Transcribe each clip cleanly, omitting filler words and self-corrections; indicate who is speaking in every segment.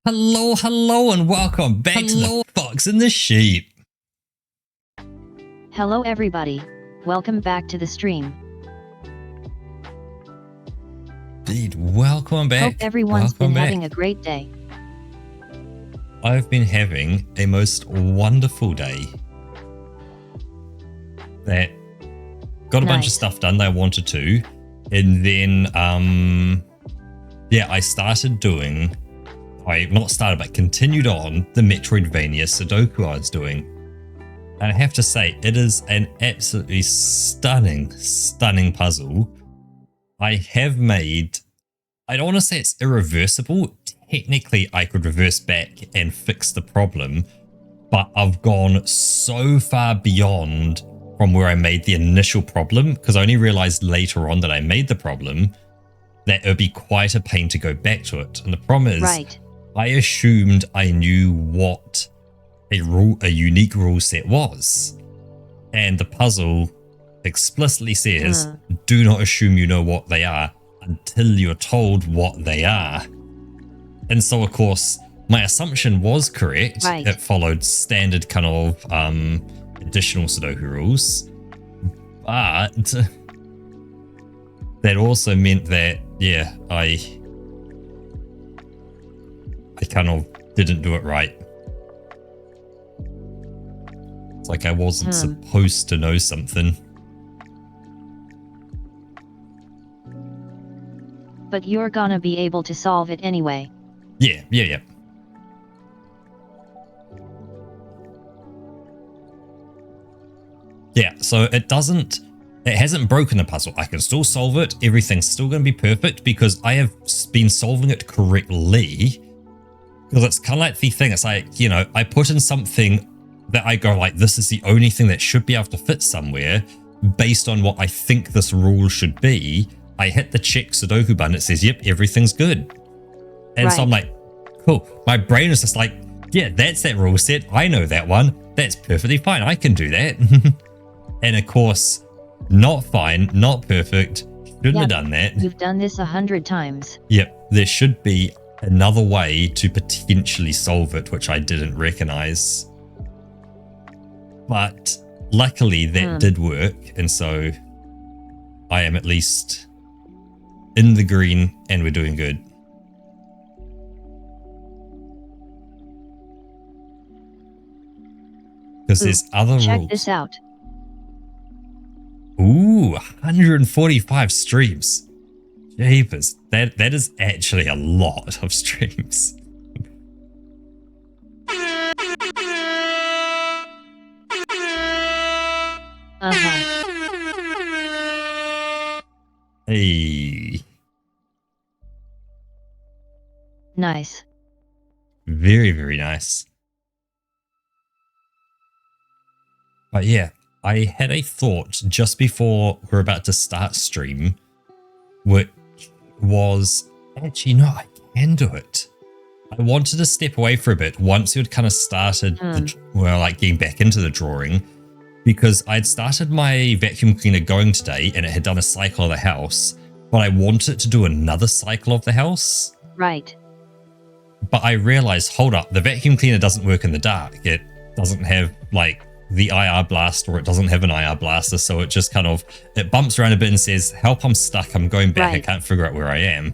Speaker 1: Hello, and welcome back to the Fox and the Sheep.
Speaker 2: Hello everybody, welcome back to the stream.
Speaker 1: Indeed, welcome back.
Speaker 2: Hope everyone's been having a great day.
Speaker 1: I've been having a most wonderful day. That got a bunch of stuff done that I wanted to, and then I started doing. I not started, but continued on the Metroidvania Sudoku I was doing. And I have to say, it is an absolutely stunning puzzle. I have made, I don't want to say it's irreversible. Technically, I could reverse back and fix the problem, but I've gone so far beyond from where I made the initial problem, because I only realized later on that I made the problem, that it would be quite a pain to go back to it. And the problem is, I assumed I knew what a unique rule set was. And the puzzle explicitly says, do not assume you know what they are until you're told what they are. And so, of course, my assumption was correct. It followed standard kind of additional Sudoku rules. But that also meant that, I kind of didn't do it right. It's like I wasn't supposed to know something.
Speaker 2: But you're gonna be able to solve it anyway.
Speaker 1: Yeah. Yeah, so it hasn't broken the puzzle. I can still solve it. Everything's still going to be perfect because I have been solving it correctly. Because it's kind of like the thing. It's like, I put in something that I go like, this is the only thing that should be able to fit somewhere based on what I think this rule should be. I hit the check Sudoku button. It says, yep, everything's good. And so I'm like, cool. My brain is just like, yeah, that's that rule set. I know that one. That's perfectly fine. I can do that. And of course, not fine, not perfect. Shouldn't have done that.
Speaker 2: You've done this 100 times.
Speaker 1: Yep, there should be another way to potentially solve it, which I didn't recognize. But luckily that did work, and so I am at least in the green and we're doing good. Because there's other rules.
Speaker 2: Check this out.
Speaker 1: Ooh, 145 streams. Jeepers, that is actually a lot of streams. Hey.
Speaker 2: Nice.
Speaker 1: Very, very nice. But yeah, I had a thought just before we're about to start stream, which was, actually, no, I can do it. I wanted to step away for a bit once you had kind of started, getting back into the drawing, because I'd started my vacuum cleaner going today and it had done a cycle of the house, but I wanted it to do another cycle of the house.
Speaker 2: Right.
Speaker 1: But I realized, hold up, the vacuum cleaner doesn't work in the dark. It doesn't have, the IR blast, or it doesn't have an IR blaster, so it just kind of, it bumps around a bit and says, help, I'm stuck, I'm going back, I can't figure out where I am.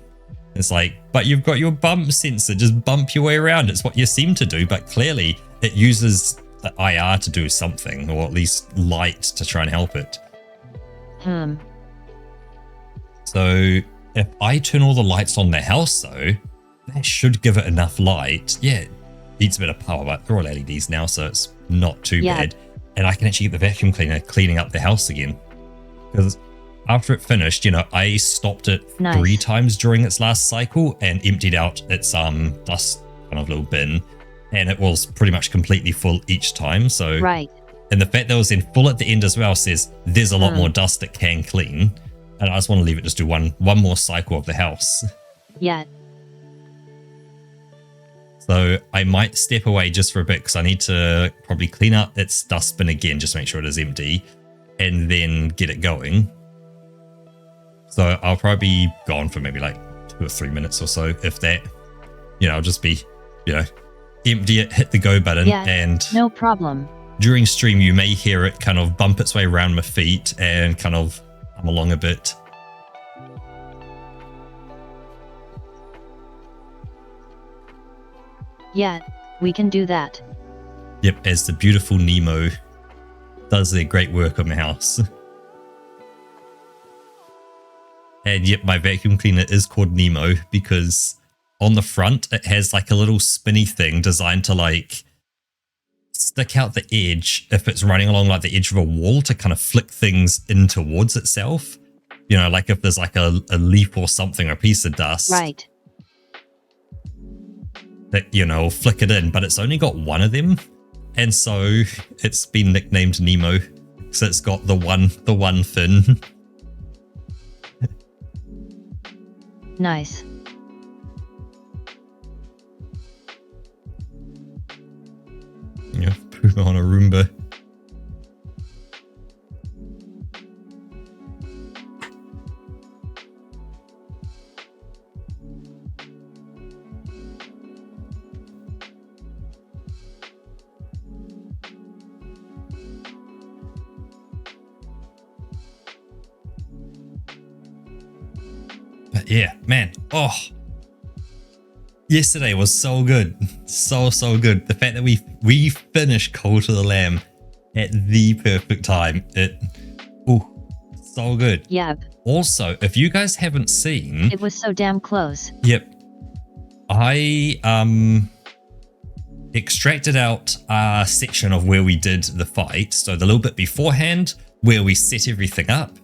Speaker 1: It's like, but you've got your bump sensor, just bump your way around. It's what you seem to do, but clearly it uses the IR to do something, or at least light to try and help it. So if I turn all the lights on the house though, that should give it enough light. Yeah, it needs a bit of power, but they're all LEDs now, so it's not too bad. And I can actually get the vacuum cleaner cleaning up the house again. Because after it finished, I stopped it 3 times during its last cycle and emptied out its dust kind of little bin. And it was pretty much completely full each time. So, and the fact that it was in full at the end as well says there's a lot more dust it can clean. And I just want to leave it just do one more cycle of the house.
Speaker 2: Yeah.
Speaker 1: So I might step away just for a bit because I need to probably clean up its dustbin again, just to make sure it is empty, and then get it going. So I'll probably be gone for maybe 2 or 3 minutes or so, if that. I'll just be you know, empty it, hit the go button,
Speaker 2: Yeah,
Speaker 1: and
Speaker 2: no problem.
Speaker 1: during stream you may hear it kind of bump its way around my feet and kind of come along a bit.
Speaker 2: Yeah, we can do that.
Speaker 1: Yep, as the beautiful Nemo does their great work on the house. And yep, my vacuum cleaner is called Nemo because on the front it has like a little spinny thing designed to like stick out the edge if it's running along like the edge of a wall to kind of flick things in towards itself. You know, like if there's like a leaf or something or a piece of dust.
Speaker 2: Right.
Speaker 1: That, you know, flick it in, but it's only got one of them. And so it's been nicknamed Nemo. So it's got the one fin.
Speaker 2: Nice.
Speaker 1: Yeah, put on a Roomba. But yeah, man, oh, yesterday was so good, so good. The fact that we finished Call to the Lamb at the perfect time, so good.
Speaker 2: Yep.
Speaker 1: Also, if you guys haven't seen,
Speaker 2: It was so damn close.
Speaker 1: yep, I extracted out a section of where we did the fight, so the little bit beforehand where we set everything up,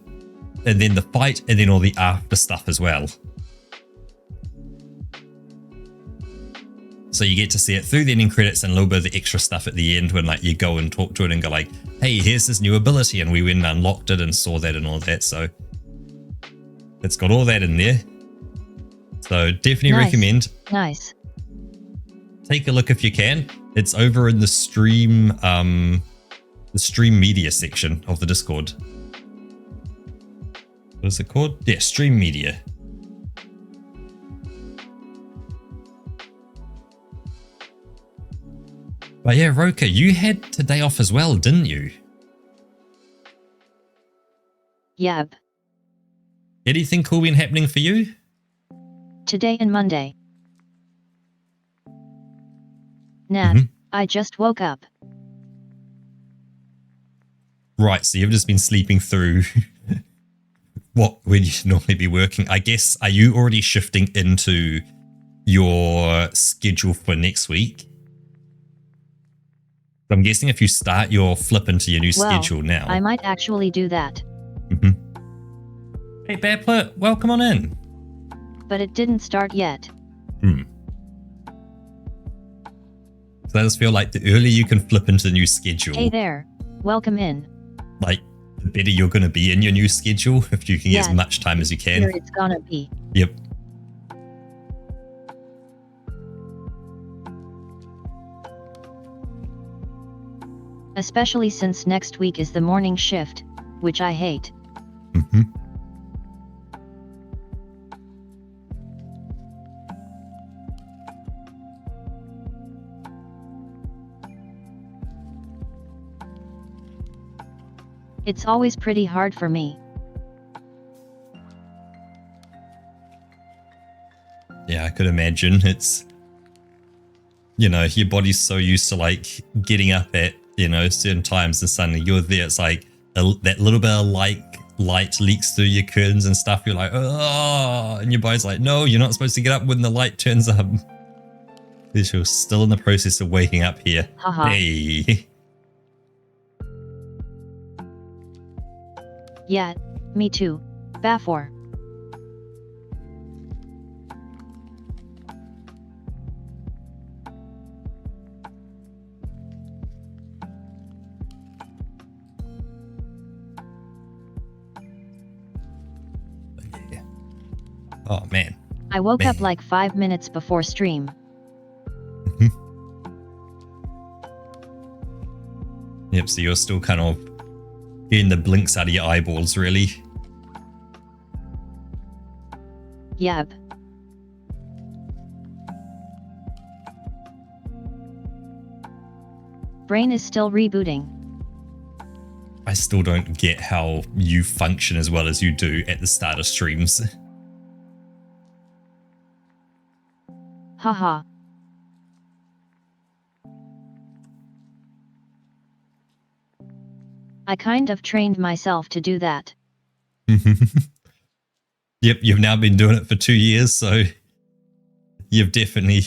Speaker 1: and then the fight, and then all the after stuff as well. So you get to see it through the ending credits and a little bit of the extra stuff at the end when like you go and talk to it and go like, hey, here's this new ability, and we went and unlocked it and saw that and all that. So it's got all that in there. So definitely
Speaker 2: Nice.
Speaker 1: recommend.
Speaker 2: Nice.
Speaker 1: Take a look if you can. It's over in the stream media section of the Discord. What is it called? Yeah, stream media. But yeah, Roka, you had today off as well, didn't you?
Speaker 2: Yep.
Speaker 1: Anything cool been happening for you?
Speaker 2: Today and Monday. Nat,
Speaker 1: Mhm.
Speaker 2: I just woke up.
Speaker 1: Right, so you've just been sleeping through what would you normally be working? I guess, are you already shifting into your schedule for next week? I'm guessing if you start your flip into your new schedule now.
Speaker 2: I might actually do that.
Speaker 1: Mhm. Hey, Badplit, welcome on in.
Speaker 2: But it didn't start yet.
Speaker 1: So I just feel like the earlier you can flip into the new schedule,
Speaker 2: Hey there. Welcome in.
Speaker 1: like the better you're going to be in your new schedule if you can get
Speaker 2: Yeah,
Speaker 1: as much time as you can.
Speaker 2: Here it's gonna be.
Speaker 1: Yep.
Speaker 2: Especially since next week is the morning shift, which I hate.
Speaker 1: Mm-hmm.
Speaker 2: It's always pretty hard for me.
Speaker 1: Yeah, I could imagine. It's, you know, your body's so used to like getting up at, you know, certain times and suddenly you're there. It's like that little bit of light leaks through your curtains and stuff. You're like, oh, and your body's like, no, you're not supposed to get up when the light turns up. Because you're still in the process of waking up here.
Speaker 2: Haha.
Speaker 1: Hey.
Speaker 2: Yeah, me too. Bafor.
Speaker 1: Yeah. Oh, man.
Speaker 2: I woke up like 5 minutes before stream.
Speaker 1: Yep, so you're still kind of getting the blinks out of your eyeballs, really.
Speaker 2: Yep. Brain is still rebooting.
Speaker 1: I still don't get how you function as well as you do at the start of streams.
Speaker 2: Haha. I kind of trained myself to do that.
Speaker 1: Yep, you've now been doing it for 2 years, so you've definitely...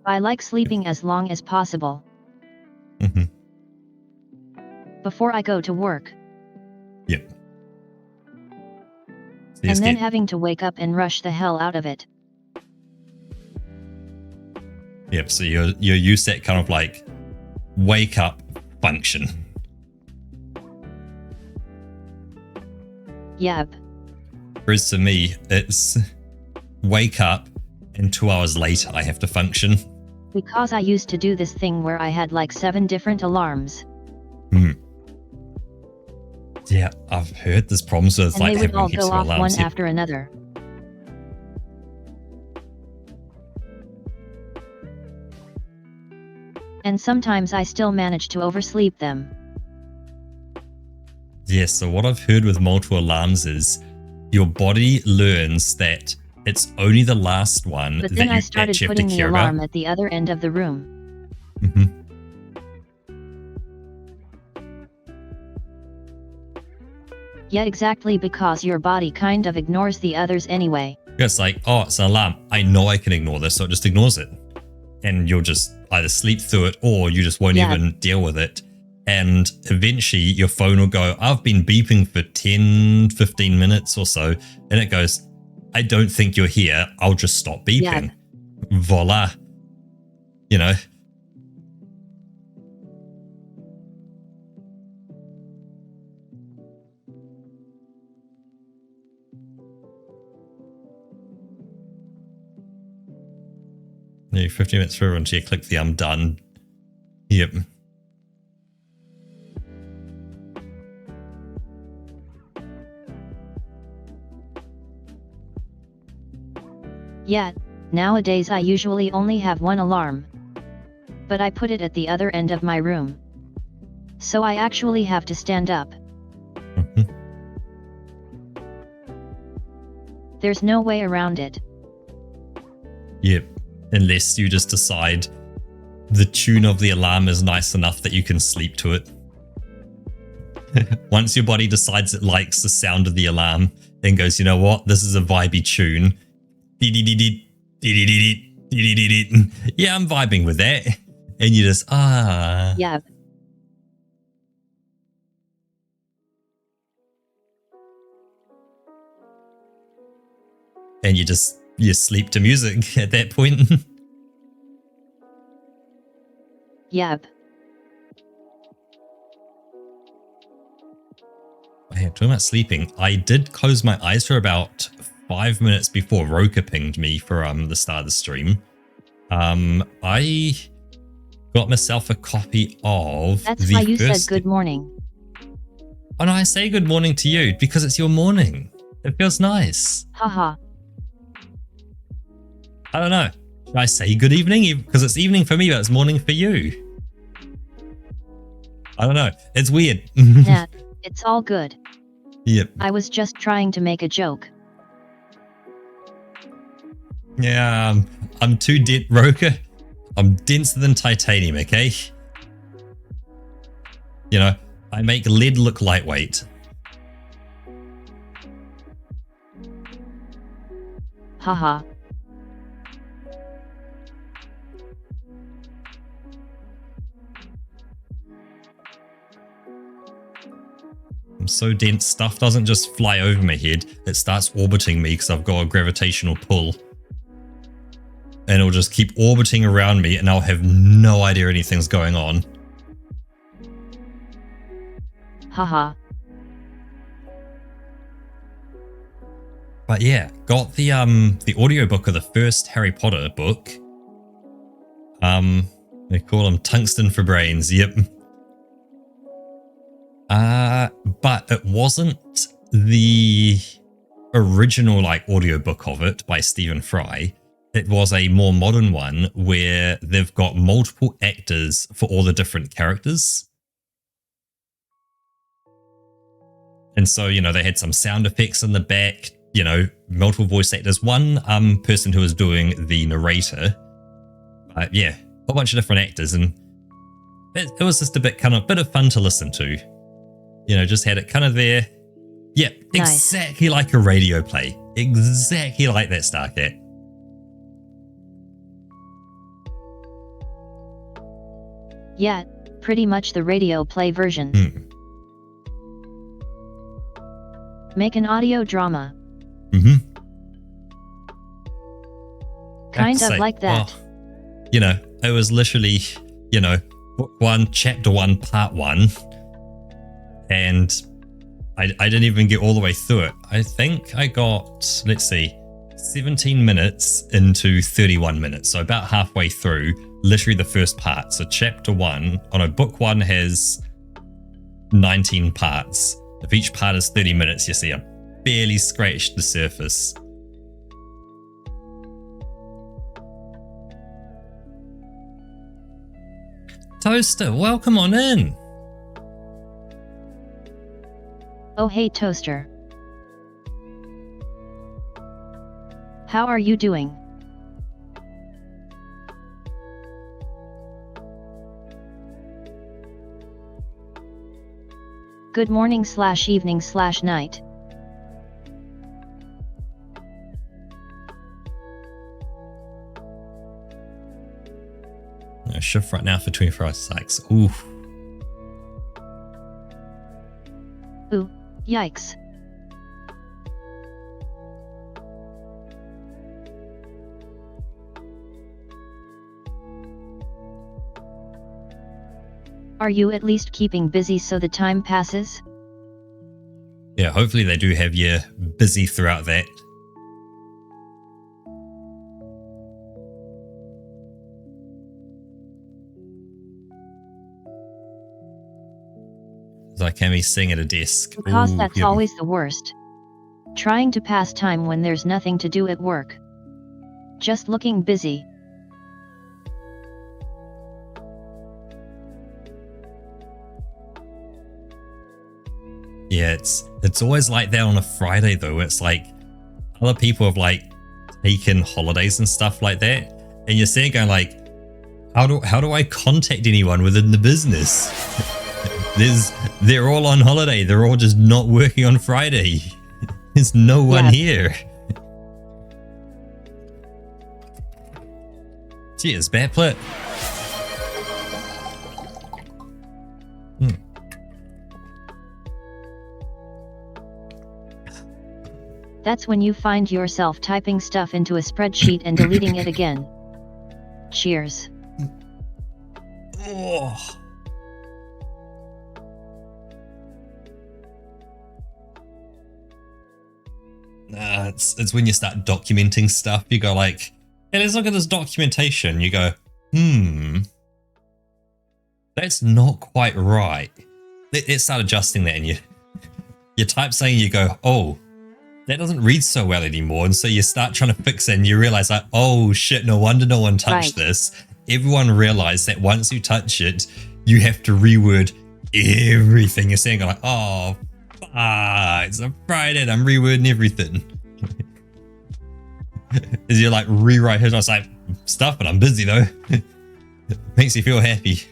Speaker 2: I like sleeping as long as possible. Before I go to work.
Speaker 1: Yep. So
Speaker 2: And then having to wake up and rush the hell out of it.
Speaker 1: Yep, so you're used to that kind of like wake up function.
Speaker 2: Yep.
Speaker 1: Whereas to me, it's wake up and 2 hours later I have to function.
Speaker 2: Because I used to do this thing where I had like 7 different alarms.
Speaker 1: Yeah, I've heard there's problems with
Speaker 2: And
Speaker 1: like
Speaker 2: they would
Speaker 1: having
Speaker 2: all
Speaker 1: heaps
Speaker 2: go
Speaker 1: of
Speaker 2: off
Speaker 1: alarms.
Speaker 2: one after another. And sometimes I still manage to oversleep them.
Speaker 1: Yeah, so what I've heard with multiple alarms is your body learns that it's only the last one
Speaker 2: But
Speaker 1: that
Speaker 2: then
Speaker 1: you
Speaker 2: I started
Speaker 1: actually have
Speaker 2: putting
Speaker 1: to
Speaker 2: the
Speaker 1: care
Speaker 2: alarm
Speaker 1: about.
Speaker 2: at the other end of the room. Yeah, exactly, because your body kind of ignores the others anyway.
Speaker 1: It's like, oh, it's an alarm. I know I can ignore this, so it just ignores it. And you'll just either sleep through it or you just won't even deal with it. And eventually your phone will go, I've been beeping for 10, 15 minutes or so. And it goes, I don't think you're here. I'll just stop beeping. Voila. You know? Yeah, 15 minutes through until you click the I'm done. Yep.
Speaker 2: Yeah, nowadays I usually only have one alarm. But I put it at the other end of my room. So I actually have to stand up. There's no way around it.
Speaker 1: Yep. Unless you just decide the tune of the alarm is nice enough that you can sleep to it. Once your body decides it likes the sound of the alarm and goes, you know what, this is a vibey tune. Yeah, I'm vibing with that. And you just,
Speaker 2: Yeah.
Speaker 1: And you sleep to music at that point.
Speaker 2: Yep.
Speaker 1: Yeah, talking about sleeping, I did close my eyes for about 5 minutes before Roka pinged me for the start of the stream. I got myself a copy of
Speaker 2: That's why you said good morning.
Speaker 1: Oh no, I say good morning to you because it's your morning. It feels nice.
Speaker 2: Haha.
Speaker 1: I don't know. Should I say good evening? Because it's evening for me, but it's morning for you. I don't know. It's weird.
Speaker 2: Nah, it's all good.
Speaker 1: Yep.
Speaker 2: I was just trying to make a joke.
Speaker 1: Yeah, I'm too Roka. I'm denser than titanium, okay? You know, I make lead look lightweight.
Speaker 2: Haha.
Speaker 1: I'm so dense, stuff doesn't just fly over my head. It starts orbiting me because I've got a gravitational pull. And it'll just keep orbiting around me and I'll have no idea anything's going on.
Speaker 2: Haha.
Speaker 1: But yeah, got the audiobook of the first Harry Potter book. They call them Tungsten for Brains, yep. But it wasn't the original like audiobook of it by Stephen Fry. it was a more modern one where they've got multiple actors for all the different characters. And so, you know, they had some sound effects in the back, you know, multiple voice actors. One person who was doing the narrator. Yeah, a whole bunch of different actors. And it was just a bit of fun to listen to. You know, just had it kind of there. Yeah,
Speaker 2: Nice.
Speaker 1: exactly like a radio play. Exactly like that, Starcat.
Speaker 2: Yeah, pretty much the radio play version. Make an audio drama. Kind of like that.
Speaker 1: You know, it was literally, you know, book 1, chapter 1, part 1. And I didn't even get all the way through it. I think I got, let's see, 17 minutes into 31 minutes. So about halfway through, literally the first part. So chapter 1, book 1 has 19 parts. If each part is 30 minutes, you see I barely scratched the surface. Toaster, welcome on in.
Speaker 2: Oh hey Toaster. How are you doing? Good morning / evening / night.
Speaker 1: No, shift right now for 24 hours psychs. Ooh.
Speaker 2: Ooh, yikes. Are you at least keeping busy so the time passes?
Speaker 1: Yeah, hopefully they do have you busy throughout that. Like Cammy sitting at a desk.
Speaker 2: Because
Speaker 1: Ooh,
Speaker 2: that's
Speaker 1: yeah.
Speaker 2: always the worst. Trying to pass time when there's nothing to do at work. Just looking busy.
Speaker 1: Yeah, it's always like that on a Friday though. It's like other people have like taken holidays and stuff like that, and you're sitting going like, how do I contact anyone within the business? They're all on holiday. They're all just not working on Friday. There's no one here. Cheers, Batplit.
Speaker 2: That's when you find yourself typing stuff into a spreadsheet and deleting it again. Cheers.
Speaker 1: Oh. It's when you start documenting stuff. You go like, hey, let's look at this documentation. You go, that's not quite right. Let's start adjusting that, and you type something, you go, oh, that doesn't read so well anymore. And so you start trying to fix it, and you realize like, oh shit, no wonder no one touched this. Everyone realized that once you touch it, you have to reword everything. You're saying like, oh, it's a Friday and I'm rewording everything. As you like rewrite his, I was like, stuff, but I'm busy though. Makes you feel happy.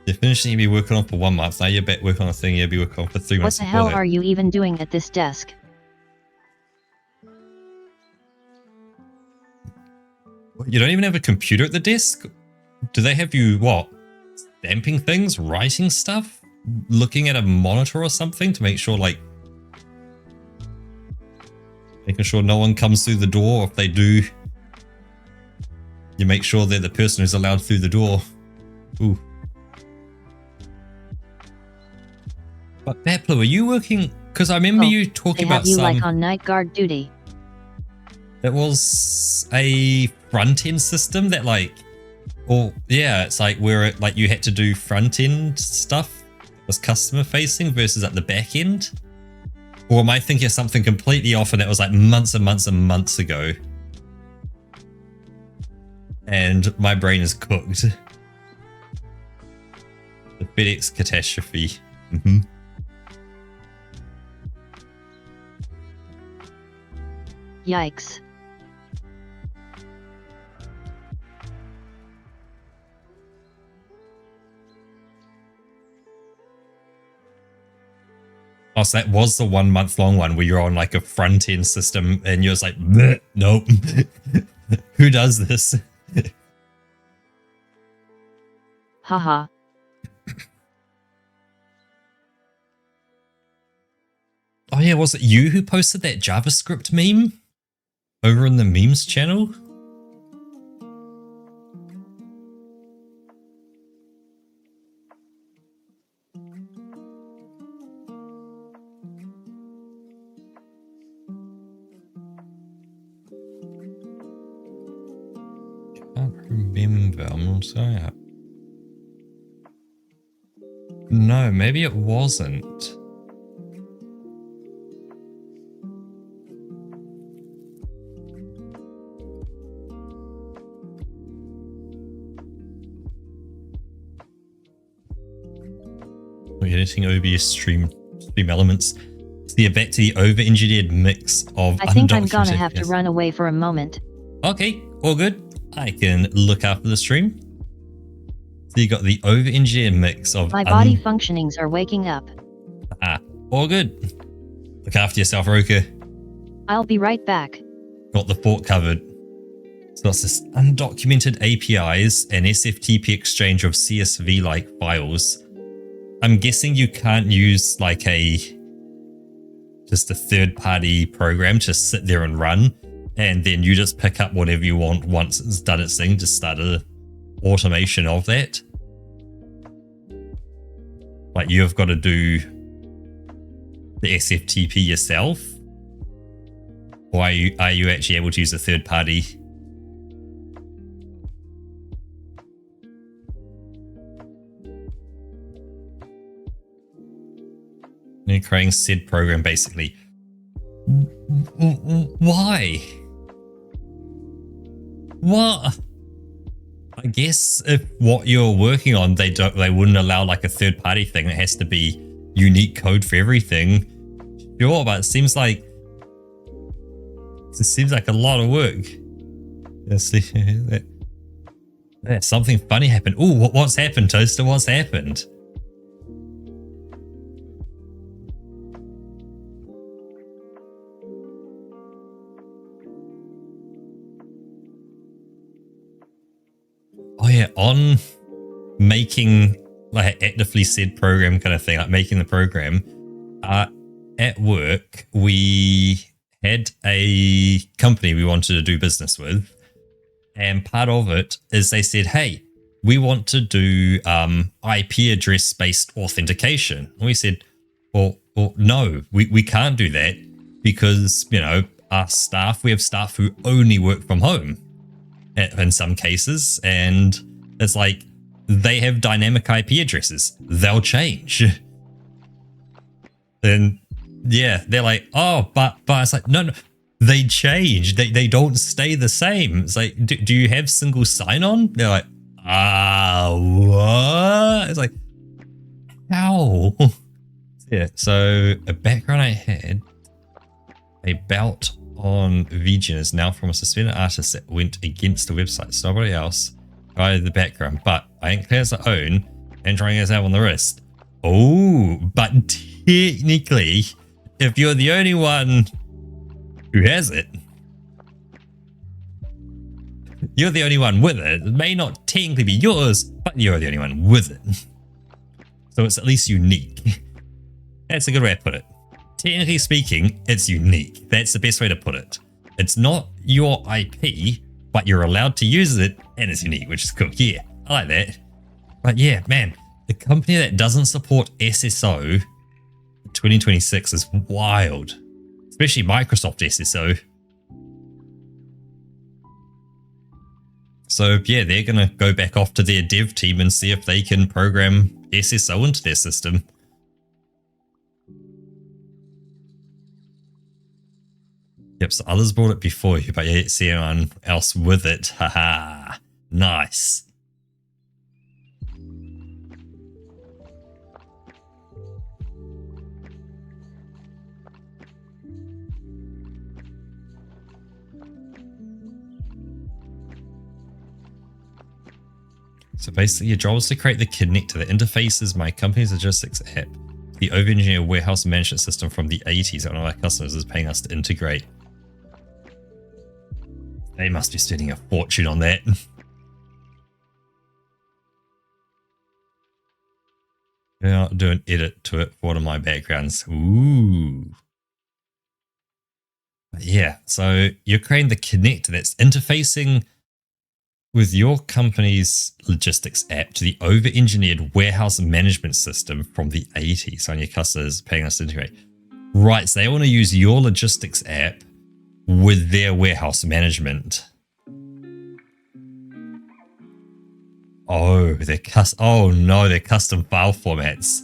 Speaker 1: You're finishing, you'll be working on for 1 month. Now you're back working on a thing you'll be working on for 3 months.
Speaker 2: What the hell are you even doing at this desk?
Speaker 1: You don't even have a computer at the desk? Do they have you, what? Stamping things? Writing stuff? Looking at a monitor or something to make sure, like... Making sure no one comes through the door. If they do, you make sure they're the person who's allowed through the door. Ooh. But Batplu, are you working? Because I remember you talking about
Speaker 2: some... They have you like on night guard duty.
Speaker 1: It was a front-end system that like... Or, yeah, it's like where it, like you had to do front-end stuff. It was customer-facing versus at the back-end. Or am I thinking of something completely off and that was like months and months and months ago? And my brain is cooked. The FedEx catastrophe.
Speaker 2: Yikes.
Speaker 1: Oh, so that was the 1 month long one where you're on like a front end system and you're just like, nope. Who does this?
Speaker 2: Haha.
Speaker 1: Oh yeah, was it you who posted that JavaScript meme over in the memes channel? Can't remember. I'm sorry. No, maybe it wasn't. We're editing OBS stream elements. So yeah, back to the over-engineered mix of
Speaker 2: I think I'm
Speaker 1: undocumented-
Speaker 2: gonna have to run away for a moment.
Speaker 1: Okay, all good. I can look after the stream. So you got the over-engineered mix of
Speaker 2: My body functionings are waking up.
Speaker 1: all good. Look after yourself, Roka.
Speaker 2: I'll be right back.
Speaker 1: Got the fort covered. So it's this undocumented APIs and SFTP exchange of CSV-like files. I'm guessing you can't use like just a third-party program to sit there and run, and then you just pick up whatever you want once it's done its thing. Just start a automation of that. Like you've got to do the SFTP yourself, or are you actually able to use a third party? You're creating said program basically. Why? What? I guess if what you're working on, they wouldn't allow like a third party thing. It has to be unique code for everything. Sure, but it seems like a lot of work. Something funny happened. Ooh, what's happened, Toaster? What's happened? Oh yeah, on making like actively said program kind of thing, like making the program, at work, we had a company we wanted to do business with. And part of it is they said, hey, we want to do IP address based authentication. And we said, well no, we can't do that because, you know, we have staff who only work from home in some cases. And it's like, they have dynamic IP addresses. They'll change. And yeah, they're like, oh, but it's like, no, they change. They don't stay the same. It's like, do you have single sign-on? They're like, what? It's like, how? Yeah, so a background I had, a bout on VGen is now from a suspended artist that went against the website. So nobody else provided the background, but I think clears the own and trying us out on the wrist. Oh, but technically, if you're the only one who has it, you're the only one with it. It may not technically be yours, but you're the only one with it. So it's at least unique. That's a good way to put it. Technically speaking, it's unique. That's the best way to put it. It's not your IP, but you're allowed to use it, and it's unique, which is cool. Yeah, I like that. But yeah, man, the company that doesn't support SSO in 2026 is wild. Especially Microsoft SSO. So yeah, they're going to go back off to their dev team and see if they can program SSO into their system. Yep, so others bought it before you, but you didn't see anyone else with it. Haha. Nice. So basically your job is to create the connector that interfaces my company's logistics app, the over-engineered warehouse management system from the 80s that one of our customers is paying us to integrate. They must be spending a fortune on that. Yeah, I'll do an edit to it for one of my backgrounds. Ooh. But yeah, so you're creating the connector that's interfacing with your company's logistics app to the over-engineered warehouse management system from the 80s. So your customers paying us to integrate. Right, so they want to use your logistics app with their warehouse management. Oh, they're they're custom file formats.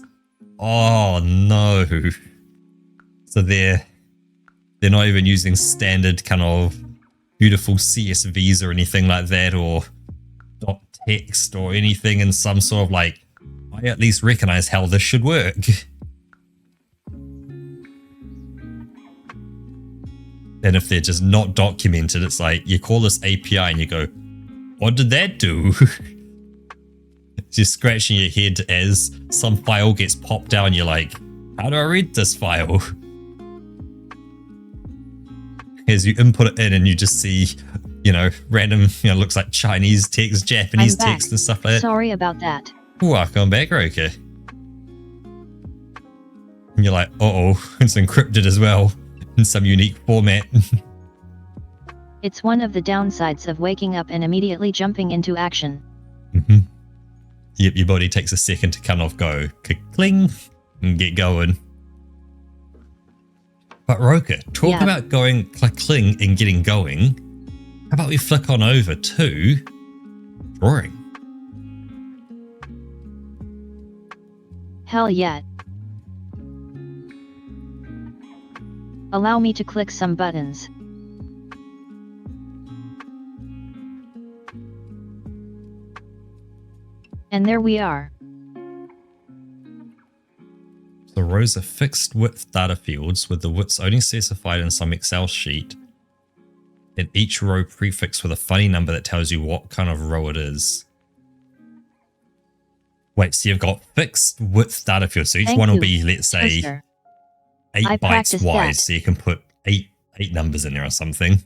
Speaker 1: Oh no. So they're not even using standard kind of beautiful CSVs or anything like that, or .text or anything in some sort of like, I at least recognize how this should work. And if they're just not documented, it's like you call this API and you go, what did that do? Just scratching your head as some file gets popped down. You're like, how do I read this file? As you input it in and you just see, random, looks like Chinese text, Japanese text and stuff like that.
Speaker 2: Sorry about that.
Speaker 1: Welcome back, Roka. And you're like, uh-oh, it's encrypted as well in some unique format.
Speaker 2: It's one of the downsides of waking up and immediately jumping into action.
Speaker 1: Mm-hmm. Yep, your body takes a second to kind of go cling and get going. But Roka, talk about going cling and getting going. How about we flick on over to drawing?
Speaker 2: Hell yeah. Allow me to click some buttons. And there we are.
Speaker 1: The rows are fixed width data fields with the widths only specified in some Excel sheet, and each row prefixed with a funny number that tells you what kind of row it is. Wait, so you've got fixed width data fields, so each one will be, let's say, 8 bytes wide, so you can put eight numbers in there or something.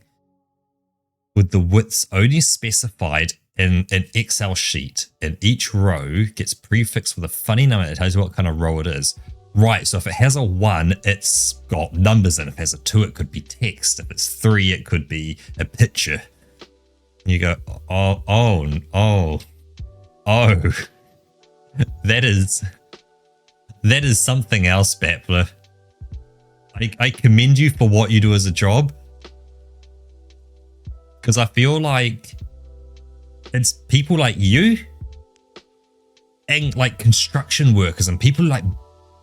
Speaker 1: With the widths only specified in an Excel sheet, and each row gets prefixed with a funny number that tells you what kind of row it is. Right, so if it has a 1, it's got numbers in it. If it has a 2, it could be text. If it's 3, it could be a picture. And you go, oh. That is something else, Bappler. I commend you for what you do as a job. Because I feel like it's people like you and like construction workers and people like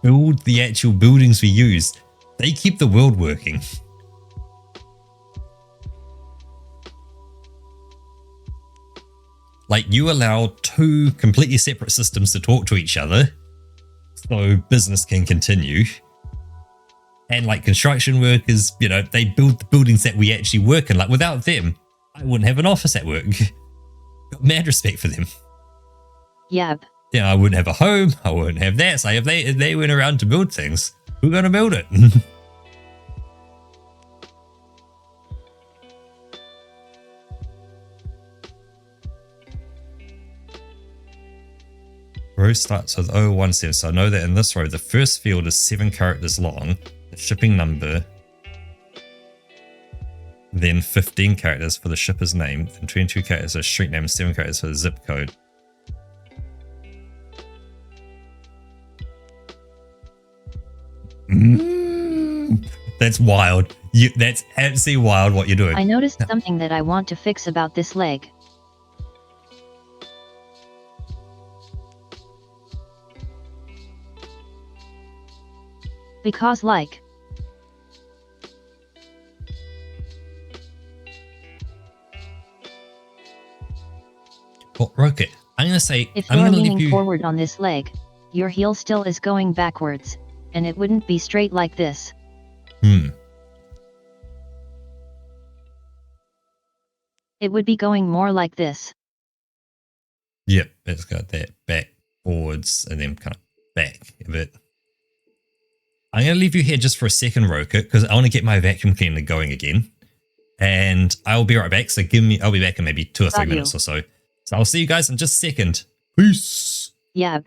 Speaker 1: build the actual buildings we use. They keep the world working. Like, you allow 2 completely separate systems to talk to each other so business can continue. And like construction workers, they build the buildings that we actually work in. Like, without them, I wouldn't have an office at work. Got mad respect for them.
Speaker 2: Yep.
Speaker 1: I wouldn't have a home. I wouldn't have that. So if they went around to build things, who's going to build it? Row starts with 017. So I know that in this row, the first field is 7 characters long, the shipping number, then 15 characters for the shipper's name, then 22 characters for the street name, 7 characters for the zip code. That's wild. That's absolutely wild what you're doing.
Speaker 2: I noticed something that I want to fix about this leg. Because
Speaker 1: Well, Rocket, I'm going to say,
Speaker 2: If
Speaker 1: I'm
Speaker 2: you're
Speaker 1: going to leave
Speaker 2: leaning
Speaker 1: you...
Speaker 2: forward on this leg, your heel still is going backwards, and it wouldn't be straight like this. It would be going more like this.
Speaker 1: Yep, it's got that back, forwards, and then kind of back a bit. I'm going to leave you here just for a second, Rocket, because I want to get my vacuum cleaner going again. And I'll be right back, so I'll be back in maybe 2 or 3 minutes or so. So I'll see you guys in just a second. Peace!
Speaker 2: Yab.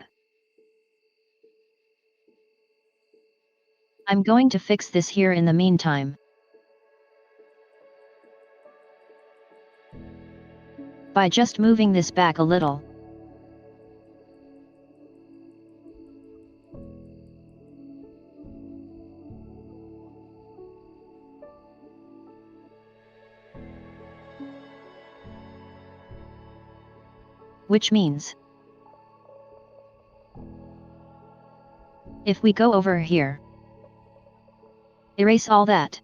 Speaker 2: I'm going to fix this here in the meantime. By just moving this back a little. Which means, if we go over here, erase all that.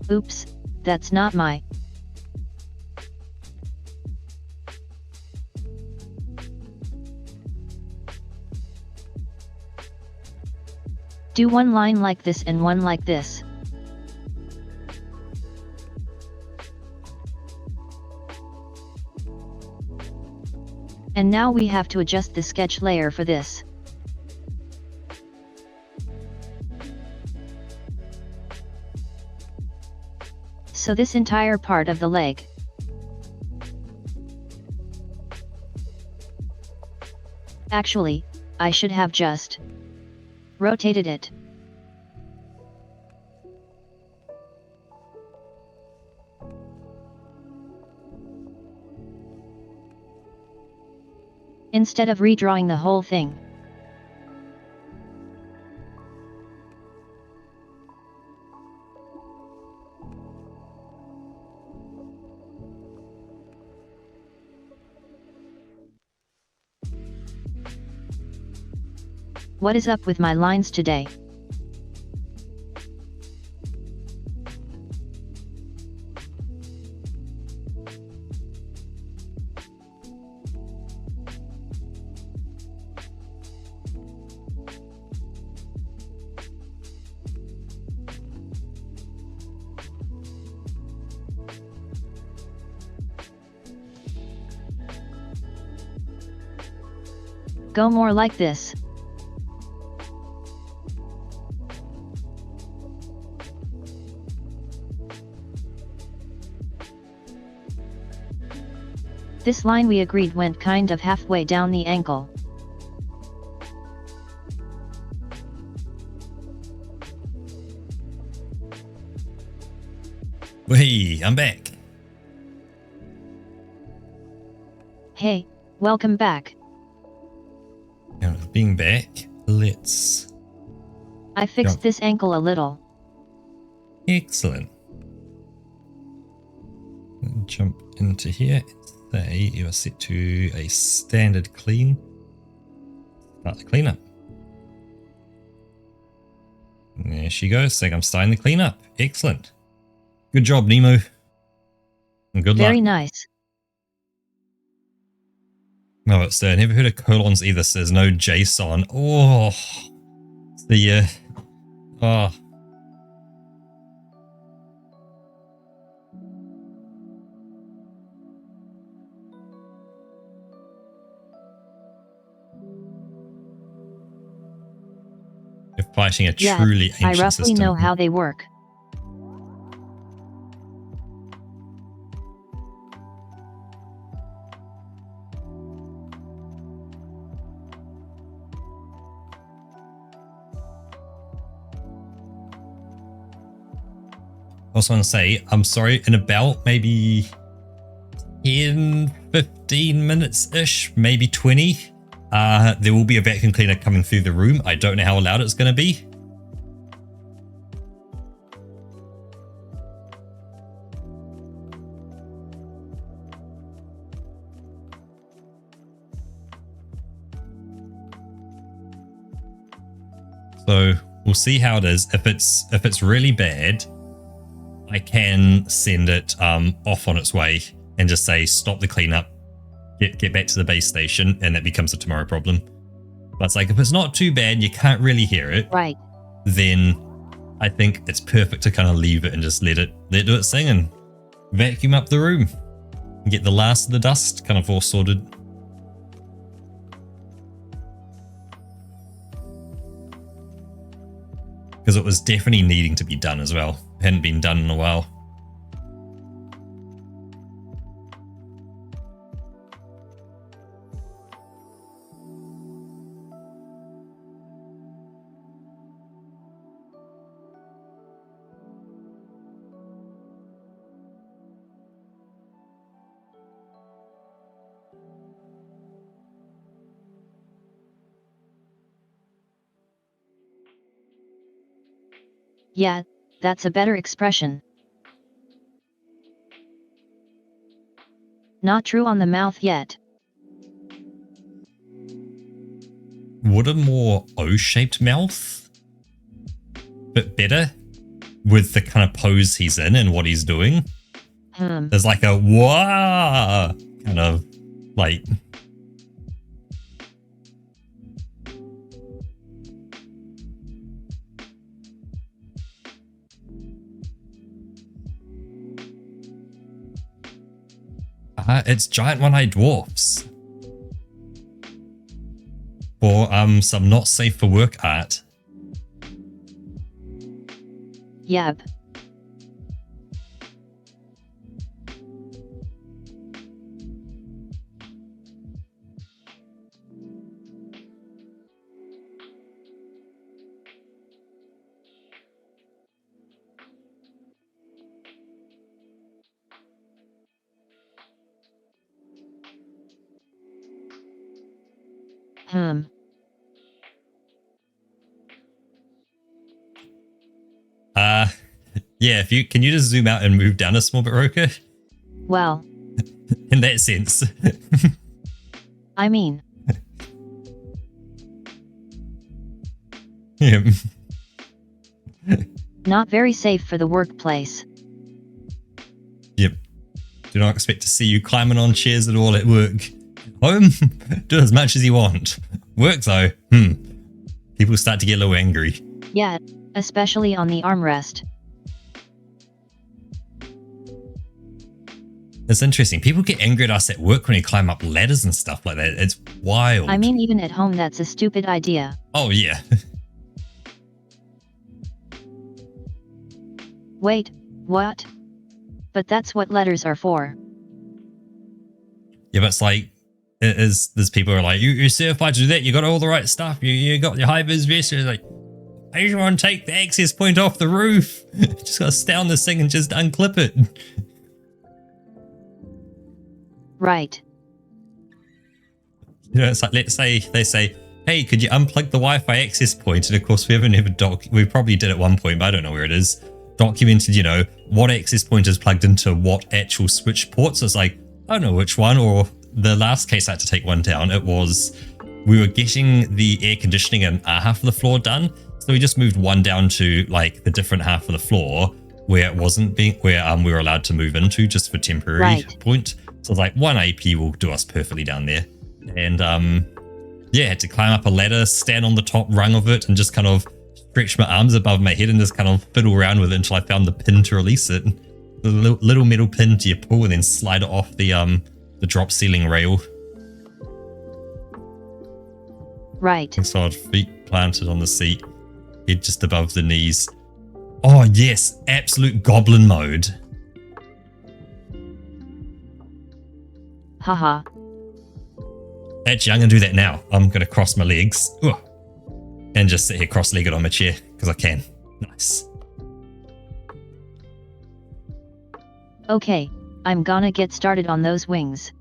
Speaker 2: Oops, that's not my. Do one line like this and one like this. And now we have to adjust the sketch layer for this. So this entire part of the leg. Actually, I should have just rotated it. Instead of redrawing the whole thing. What is up with my lines today? Go more like this. This line we agreed went kind of halfway down the ankle.
Speaker 1: Hey, I'm back.
Speaker 2: Hey, welcome back.
Speaker 1: Now, being back, let's...
Speaker 2: I fixed this ankle a little.
Speaker 1: Excellent. Jump into here. Say you are set to a standard clean. Start the cleanup. There she goes, saying I'm starting the cleanup. Excellent. Good job, Nemo. And good luck.
Speaker 2: Very nice.
Speaker 1: No, it's I never heard of colons either, so there's no JSON. Oh, it's the oh. You're fighting a truly ancient
Speaker 2: I roughly
Speaker 1: system.
Speaker 2: know how they work.
Speaker 1: I also want to say, I'm sorry, in about maybe 10, 15 minutes-ish, maybe 20, there will be a vacuum cleaner coming through the room. I don't know how loud it's going to be. So we'll see how it is. If it's really bad, I can send it off on its way and just say stop the cleanup, get back to the base station, and that becomes a tomorrow problem. But it's like if it's not too bad, you can't really hear it.
Speaker 2: Right.
Speaker 1: Then I think it's perfect to kind of leave it and just let it do its thing and vacuum up the room and get the last of the dust kind of all sorted. Because it was definitely needing to be done as well. Hadn't been done in a while.
Speaker 2: Yeah, that's a better expression. Not true on the mouth yet.
Speaker 1: Would a more O-shaped mouth bit better with the kind of pose he's in and what he's doing? There's like a wah kind of like. It's giant one-eyed dwarfs. For some not safe for work art.
Speaker 2: Yep.
Speaker 1: Yeah, if you can you just zoom out and move down a small bit, Roka?
Speaker 2: Well.
Speaker 1: In that sense.
Speaker 2: I mean.
Speaker 1: Yeah.
Speaker 2: Not very safe for the workplace.
Speaker 1: Yep. Do not expect to see you climbing on chairs at all at work. Home, do as much as you want. Work though, people start to get a little angry.
Speaker 2: Yeah, especially on the armrest.
Speaker 1: It's interesting. People get angry at us at work when we climb up ladders and stuff like that. It's wild.
Speaker 2: I mean, even at home, that's a stupid idea.
Speaker 1: Oh, yeah.
Speaker 2: Wait, what? But that's what letters are for.
Speaker 1: Yeah, but it's like, there's people who are like, you're certified to do that. You got all the right stuff. You got your high-vis vest. You're like, I just want to take the access point off the roof. Just got to stay on this thing and just unclip it.
Speaker 2: Right.
Speaker 1: You know, it's like, let's say they say, hey, could you unplug the Wi-Fi access point? And of course, we haven't ever we probably did at one point, but I don't know where it is. Documented, you know, what access point is plugged into what actual switch ports. So it's like, I don't know which one. Or the last case I had to take one down, it was we were getting the air conditioning in our half of the floor done. So we just moved one down to like the different half of the floor where it wasn't being, where we were allowed to move into just for temporary point. So it's like one AP will do us perfectly down there. And yeah, had to climb up a ladder, stand on the top rung of it and just kind of stretch my arms above my head and just kind of fiddle around with it until I found the pin to release it. The little metal pin to your pull and then slide it off the drop ceiling rail.
Speaker 2: Right.
Speaker 1: So I'd feet planted on the seat, head just above the knees. Oh yes, absolute goblin mode.
Speaker 2: Haha.
Speaker 1: Actually, I'm going to do that now. I'm going to cross my legs and just sit here cross-legged on my chair because I can. Nice.
Speaker 2: Okay, I'm gonna get started on those wings.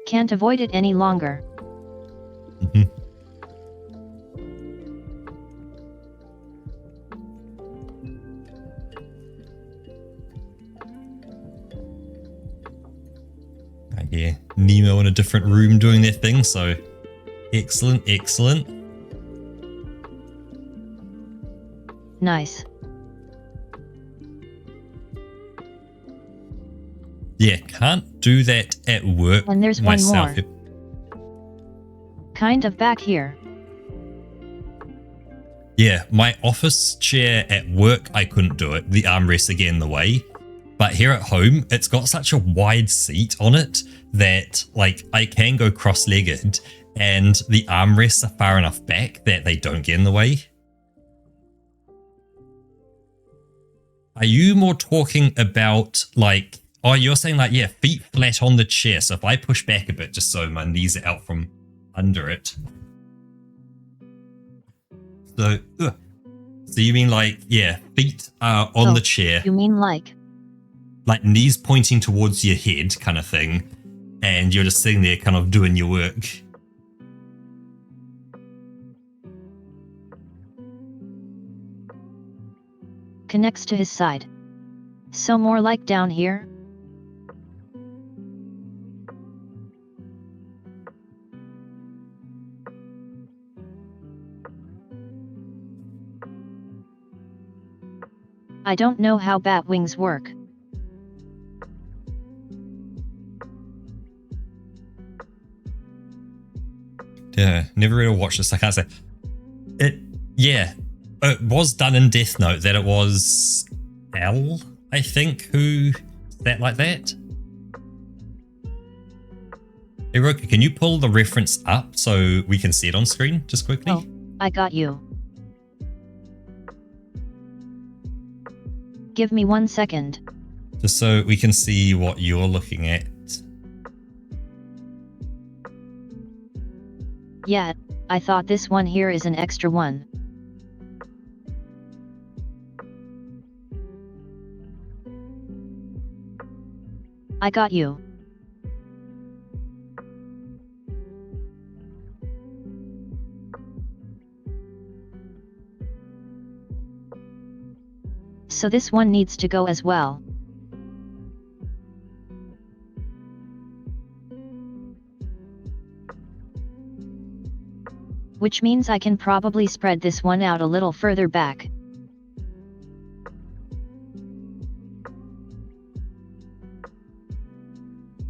Speaker 2: Can't avoid it any longer.
Speaker 1: I hear Nemo in a different room doing their thing, so Excellent, excellent.
Speaker 2: Nice.
Speaker 1: Yeah, can't do that at work
Speaker 2: And there's
Speaker 1: myself.
Speaker 2: one more. Kind of back here.
Speaker 1: Yeah, my office chair at work, I couldn't do it. The armrests get in the way. But here at home, it's got such a wide seat on it that, like, I can go cross-legged and the armrests are far enough back that they don't get in the way. Are you more talking about, like, oh, you're saying, like, yeah, feet flat on the chair. So if I push back a bit just so my knees are out from under it. So you mean, like, yeah, feet are on the chair.
Speaker 2: You mean like
Speaker 1: Knees pointing towards your head kind of thing. And you're just sitting there kind of doing your work.
Speaker 2: connects to his side. So more like down here? I don't know how bat wings work.
Speaker 1: Yeah, never really watched this. I can't say. It was done in Death Note that it was L, I think, who sat like that. Hey, Roka, can you pull the reference up so we can see it on screen just quickly?
Speaker 2: Oh, I got you. Give me 1 second.
Speaker 1: Just so we can see what you're looking at.
Speaker 2: Yeah, I thought this one here is an extra one. I got you. So this one needs to go as well. Which means I can probably spread this one out a little further back.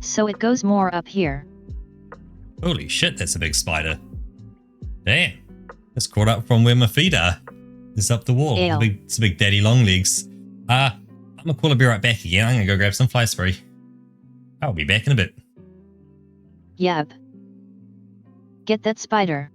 Speaker 2: So it goes more up here.
Speaker 1: Holy shit, that's a big spider. Damn, it's caught up from where my feet are. It's up the wall. It's a big daddy long legs. I'm gonna call it, be right back again. I'm gonna go grab some fly spray. I'll be back in a bit.
Speaker 2: Yep. Get that spider.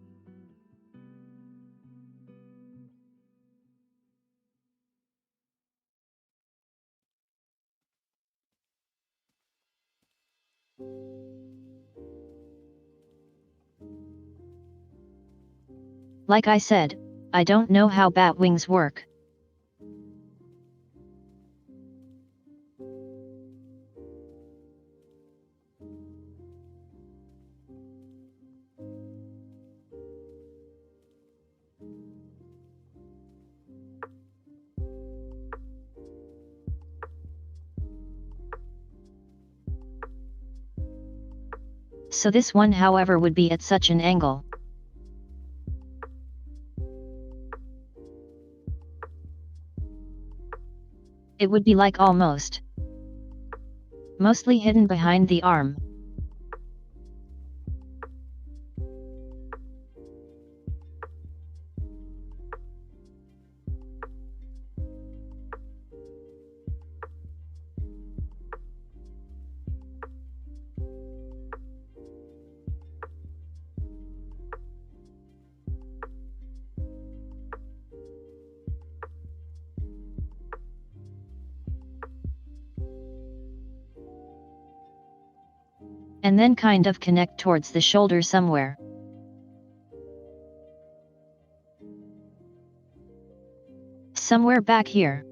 Speaker 2: Like I said, I don't know how bat wings work. So this one, however, would be at such an angle. It would be like almost. Mostly hidden behind the arm. And then kind of connect towards the shoulder somewhere. Somewhere back here.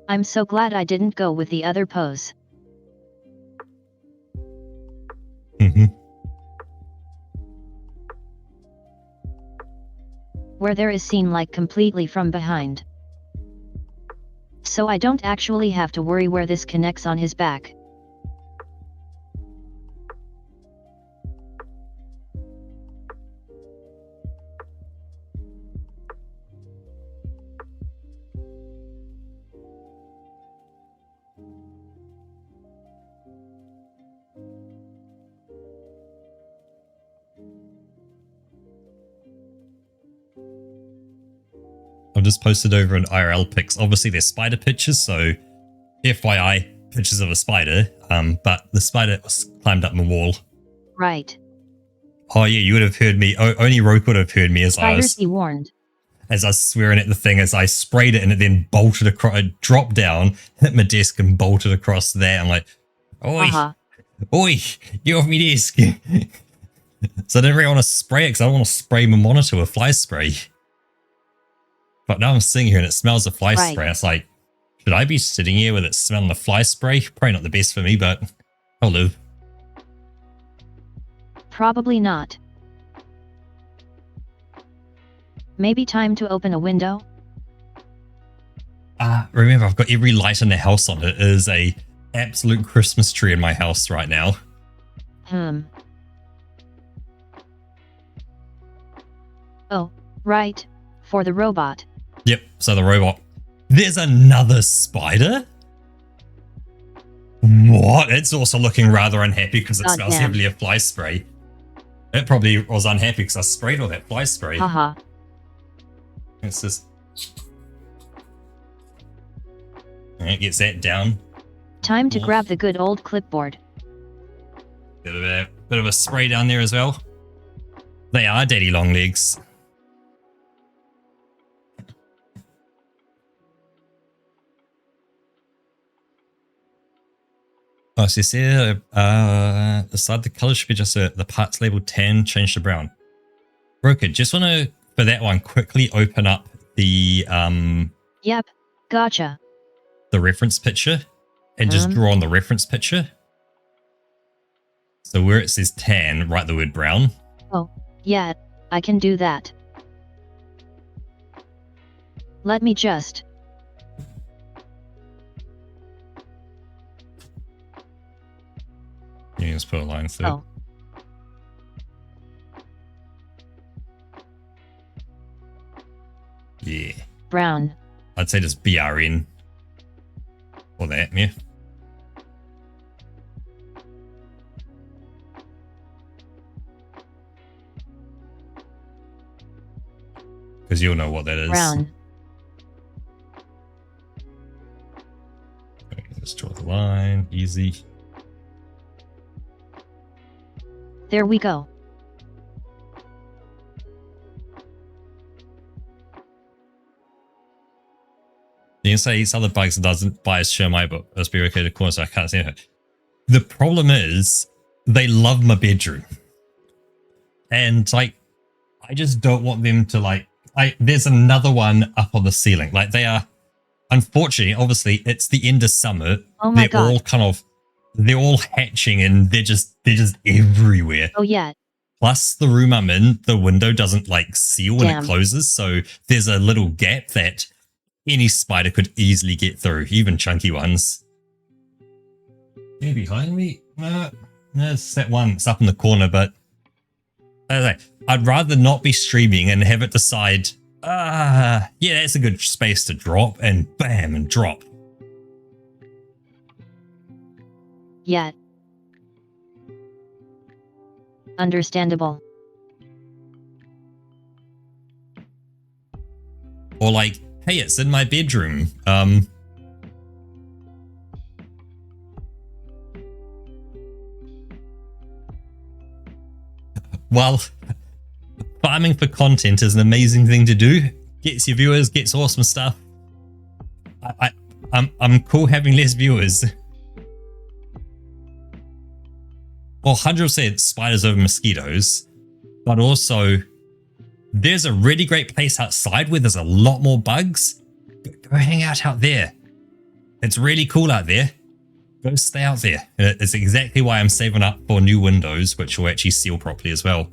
Speaker 2: I'm so glad I didn't go with the other pose. Where there is seen like completely from behind. So I don't actually have to worry where this connects on his back.
Speaker 1: I've just posted over an IRL pics. Obviously, they're spider pictures, so FYI, pictures of a spider. But the spider climbed up my wall.
Speaker 2: Right.
Speaker 1: Oh yeah, you would have heard me. Only Roke would have heard me as
Speaker 2: Spiders be warned.
Speaker 1: As I was swearing at the thing, as I sprayed it and it then bolted across. It dropped down, hit my desk, and bolted across there. I'm like, oi, oi, get off me desk. So I didn't really want to spray it because I don't want to spray my monitor with fly spray. But now I'm sitting here and it smells of fly spray. It's like, should I be sitting here with it smelling of fly spray? Probably not the best for me, but I'll live.
Speaker 2: Probably not. Maybe time to open a window?
Speaker 1: Remember, I've got every light in the house on. It is a absolute Christmas tree in my house right now.
Speaker 2: Oh, right. For the robot.
Speaker 1: Yep, so the robot. There's another spider? What? It's also looking rather unhappy because it smells heavily of fly spray. It probably was unhappy because I sprayed all that fly spray.
Speaker 2: Haha.
Speaker 1: It's just... Alright, gets that down.
Speaker 2: Time to grab the good old clipboard.
Speaker 1: Bit of a spray down there as well. They are daddy long legs. Oh, so you see the side, the color should be just the parts labeled tan, change to brown. Broker, just want to, for that one, quickly open up the
Speaker 2: Yep, gotcha.
Speaker 1: The reference picture and just draw on the reference picture. So where it says tan, write the word brown.
Speaker 2: Oh, yeah, I can do that. Let me just...
Speaker 1: You can just put a line through.
Speaker 2: Oh.
Speaker 1: Yeah.
Speaker 2: Brown.
Speaker 1: I'd say just BRN. Or that, yeah. Because you'll know what that is.
Speaker 2: Brown.
Speaker 1: Okay, let's draw the line. Easy.
Speaker 2: There we go.
Speaker 1: You can say eats other bugs and doesn't buy a Shermai, but let's be okay to corner so I can't see it. The problem is they love my bedroom. And like, I just don't want them to like, there's another one up on the ceiling. Like they are, unfortunately, obviously it's the end of summer.
Speaker 2: Oh my God.
Speaker 1: All kind of, they're all hatching and they're just everywhere.
Speaker 2: Oh yeah.
Speaker 1: Plus the room I'm in, the window doesn't like seal when it closes. So there's a little gap that any spider could easily get through, even chunky ones. Yeah, behind me? There's that one. It's up in the corner, but I'd rather not be streaming and have it decide, yeah, that's a good space to drop, and bam, and drop.
Speaker 2: Yeah. Understandable.
Speaker 1: Or like, hey, it's in my bedroom. Well, farming for content is an amazing thing to do. Gets your viewers, gets awesome stuff. I'm cool having less viewers. Well, 100% spiders over mosquitoes, but also there's a really great place outside where there's a lot more bugs. Go hang out there. It's really cool out there. Go stay out there. It's exactly why I'm saving up for new windows, which will actually seal properly as well.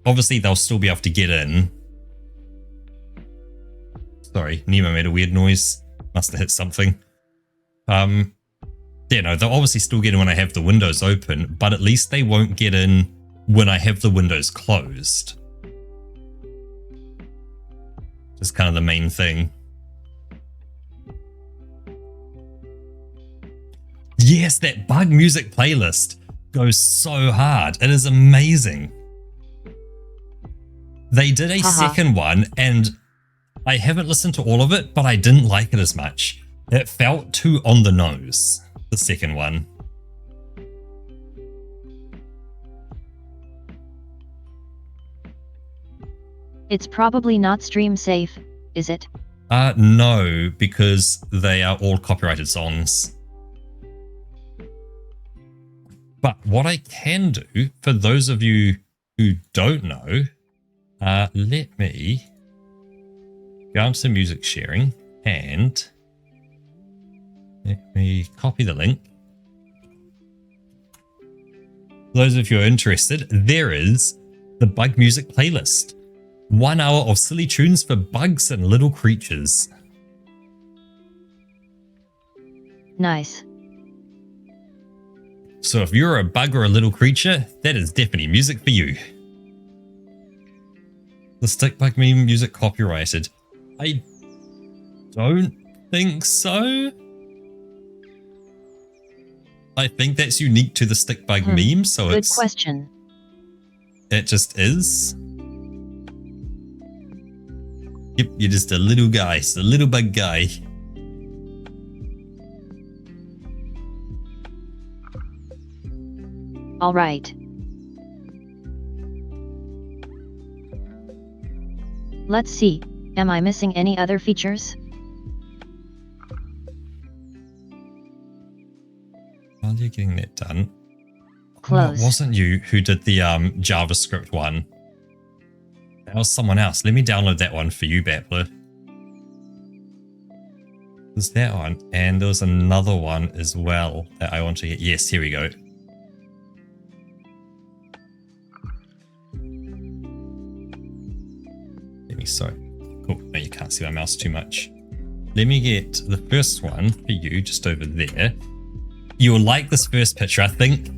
Speaker 1: Obviously, they'll still be able to get in. Sorry, Nemo made a weird noise. Must have hit something. You know, they'll obviously still get in when I have the windows open, but at least they won't get in when I have the windows closed. Just kind of the main thing. Yes, that bug music playlist goes so hard. It is amazing. They did a second one, and I haven't listened to all of it, but I didn't like it as much. It felt too on the nose, the second one.
Speaker 2: It's probably not stream safe, is it?
Speaker 1: No, because they are all copyrighted songs. But what I can do, for those of you who don't know, let me go on to music sharing and let me copy the link. For those of you who are interested, there is the Bug Music playlist. 1 hour of silly tunes for bugs and little creatures.
Speaker 2: Nice.
Speaker 1: So if you're a bug or a little creature, that is definitely music for you. The stick bug meme music copyrighted. I don't think so. I think that's unique to the stick bug meme, so
Speaker 2: good question.
Speaker 1: It just is. Yep, you're just a little guy, just a little bug guy.
Speaker 2: All right. Let's see, am I missing any other features?
Speaker 1: While you're getting that done.
Speaker 2: Close.
Speaker 1: Oh, it wasn't you who did the JavaScript one. That was someone else. Let me download that one for you, Battler. There's that one, and there was another one as well that I want to get. Yes, here we go. Sorry. Cool. No, you can't see my mouse too much. Let me get the first one for you just over there. You'll like this first picture, I think.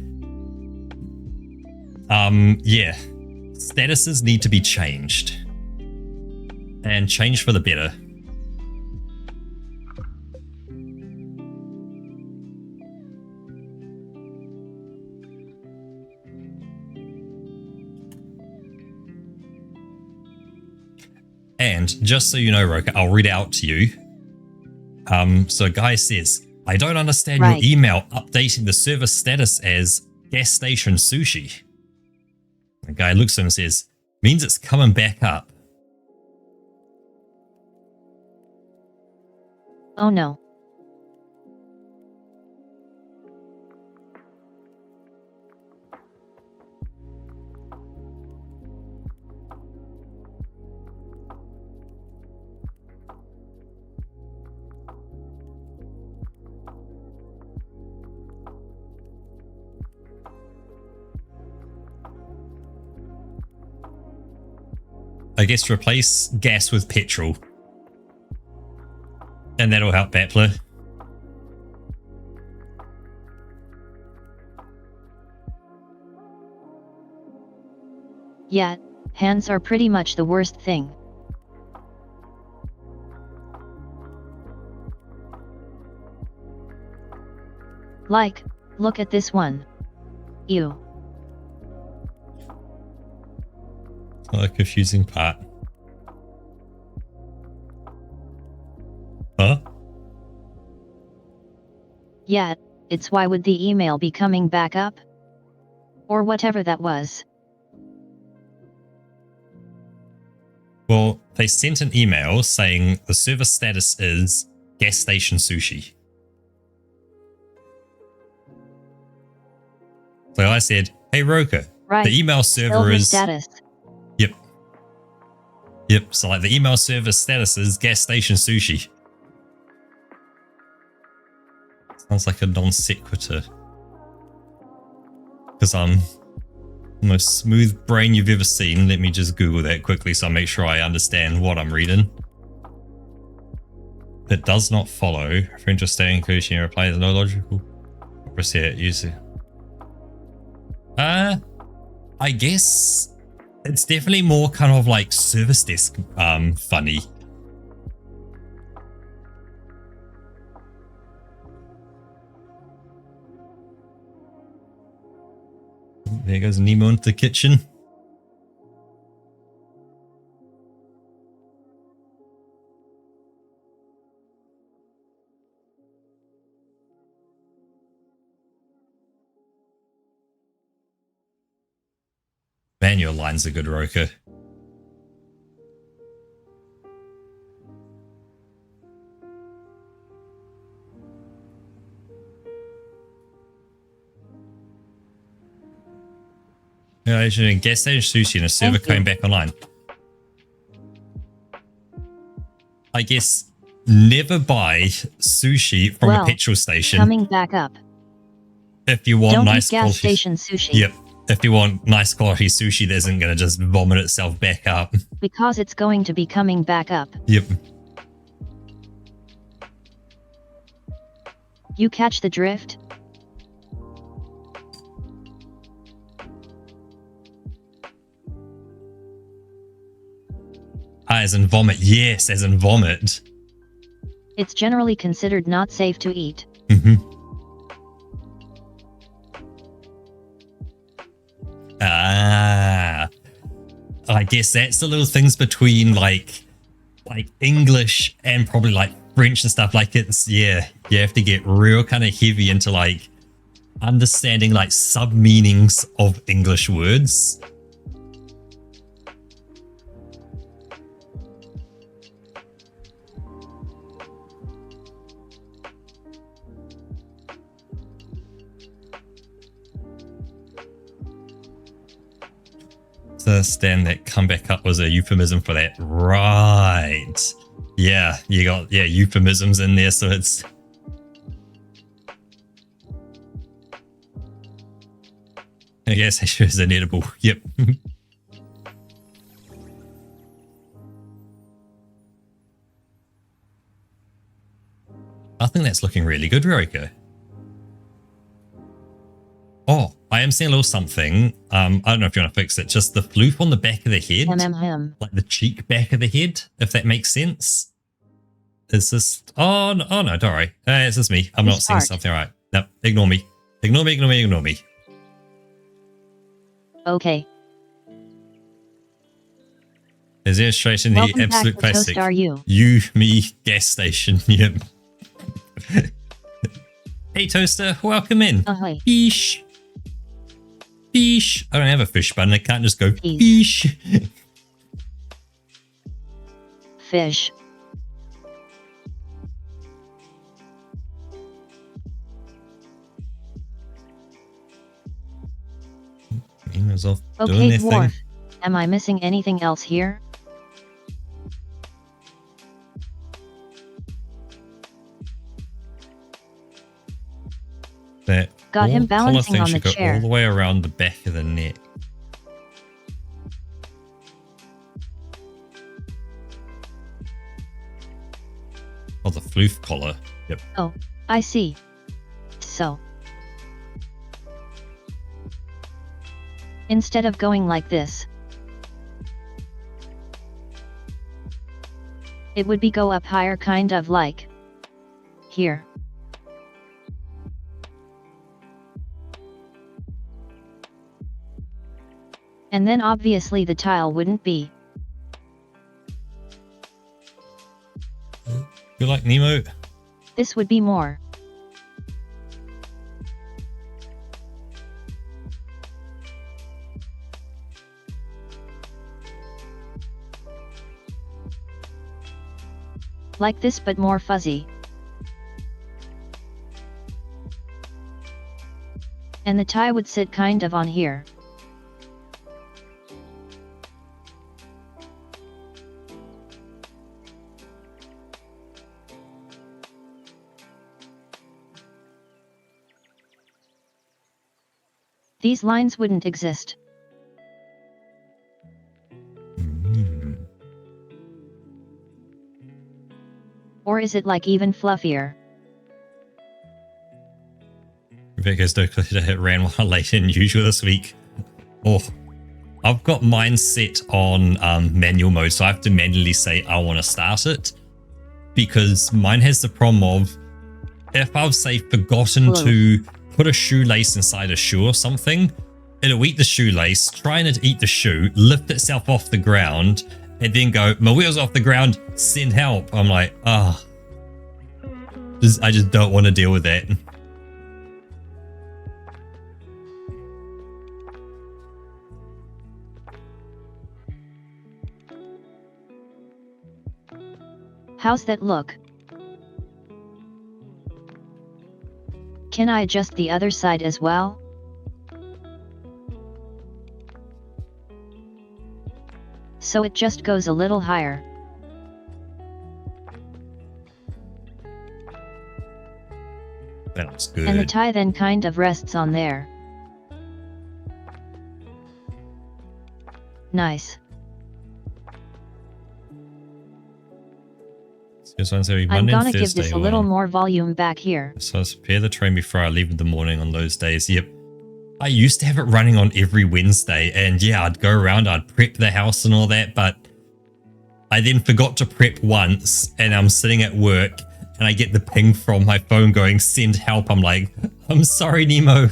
Speaker 1: Yeah. Statuses need to be changed. And changed for the better. And just so you know, Roka, I'll read it out to you. So Guy says, I don't understand your email updating the server status as gas station sushi. The guy looks at him and says, means it's coming back up.
Speaker 2: Oh no.
Speaker 1: I guess replace gas with petrol. And that'll help Battler.
Speaker 2: Yeah, hands are pretty much the worst thing. Like, look at this one. Ew.
Speaker 1: Not a confusing part. Huh?
Speaker 2: Yeah, it's why would the email be coming back up? Or whatever that was.
Speaker 1: Well, they sent an email saying the server status is gas station sushi. So I said, hey Roka, the email server is...
Speaker 2: status.
Speaker 1: Yep, so like the email server status is gas station sushi. Sounds like a non sequitur. Because I'm the most smooth brain you've ever seen. Let me just Google that quickly so I make sure I understand what I'm reading. that does not follow French or staying inclusion and reply is no logical. Proceed user. I guess it's definitely more kind of like service desk funny. There goes Nemo into the kitchen. Man, your line's a good Roker. Yeah, you should gas station sushi and a server came back online. I guess never buy sushi from a petrol station.
Speaker 2: Coming back up.
Speaker 1: If you want
Speaker 2: Don't
Speaker 1: nice
Speaker 2: eat gas
Speaker 1: quality
Speaker 2: station sushi.
Speaker 1: Yep. If you want nice quality sushi that isn't going to just vomit itself back up.
Speaker 2: Because it's going to be coming back up.
Speaker 1: Yep.
Speaker 2: You catch the drift?
Speaker 1: As in vomit. Yes, as in vomit.
Speaker 2: It's generally considered not safe to eat.
Speaker 1: Mm-hmm. Ah. I guess that's the little things between like English and probably like French and stuff. Like it's, yeah, you have to get real kind of heavy into like understanding like sub meanings of English words. To understand that come back up was a euphemism for that. Right. Yeah, you got, yeah, euphemisms in there, so it's... I guess it is inedible. Yep. I think that's looking really good, Ryoka. Oh, I am seeing a little something. I don't know if you want to fix it. Just the floof on the back of the head. Like the cheek back of the head, if that makes sense. Is this... Oh, no, don't worry. It's just me. I'm not seeing something right. No, ignore me. Ignore me, ignore me, ignore me.
Speaker 2: Okay.
Speaker 1: Is the illustration the absolute classic?
Speaker 2: Are you?
Speaker 1: You, me, gas station. Yep. Hey, Toaster. Welcome in. Fish. Fish. I don't have a fish button. I can't just go fish.
Speaker 2: Fish. Okay, Dwarf. Am I missing anything else here?
Speaker 1: That
Speaker 2: got him balancing on the chair.
Speaker 1: All the way around the back of the neck. Oh, the floof collar. Yep.
Speaker 2: Oh, I see. So, instead of going like this, it would be go up higher, kind of like here. And then obviously the tile wouldn't be.
Speaker 1: You like Nemo?
Speaker 2: This would be more. Like this, but more fuzzy. And the tie would sit kind of on here. These lines wouldn't exist. Or is it like even fluffier?
Speaker 1: Rebecca's Dokita hit ran one later than usual this week. Oh, I've got mine set on manual mode, so I have to manually say I want to start it. Because mine has the problem of, if I've, say, forgotten to put a shoelace inside a shoe or something, it'll eat the shoelace, try and eat the shoe, lift itself off the ground, and then go, my wheel's off the ground, send help. I'm like, I just don't want to deal with that.
Speaker 2: How's that look? Can I adjust the other side as well? So it just goes a little higher.
Speaker 1: That looks good.
Speaker 2: And the tie then kind of rests on there. Nice.
Speaker 1: I'm
Speaker 2: gonna give this a little more volume back here.
Speaker 1: So I prepare the train before I leave in the morning on those days. Yep. I used to have it running on every Wednesday, and yeah, I'd go around, I'd prep the house and all that, but I then forgot to prep once, and I'm sitting at work, and I get the ping from my phone going, send help. I'm like, I'm sorry, Nemo.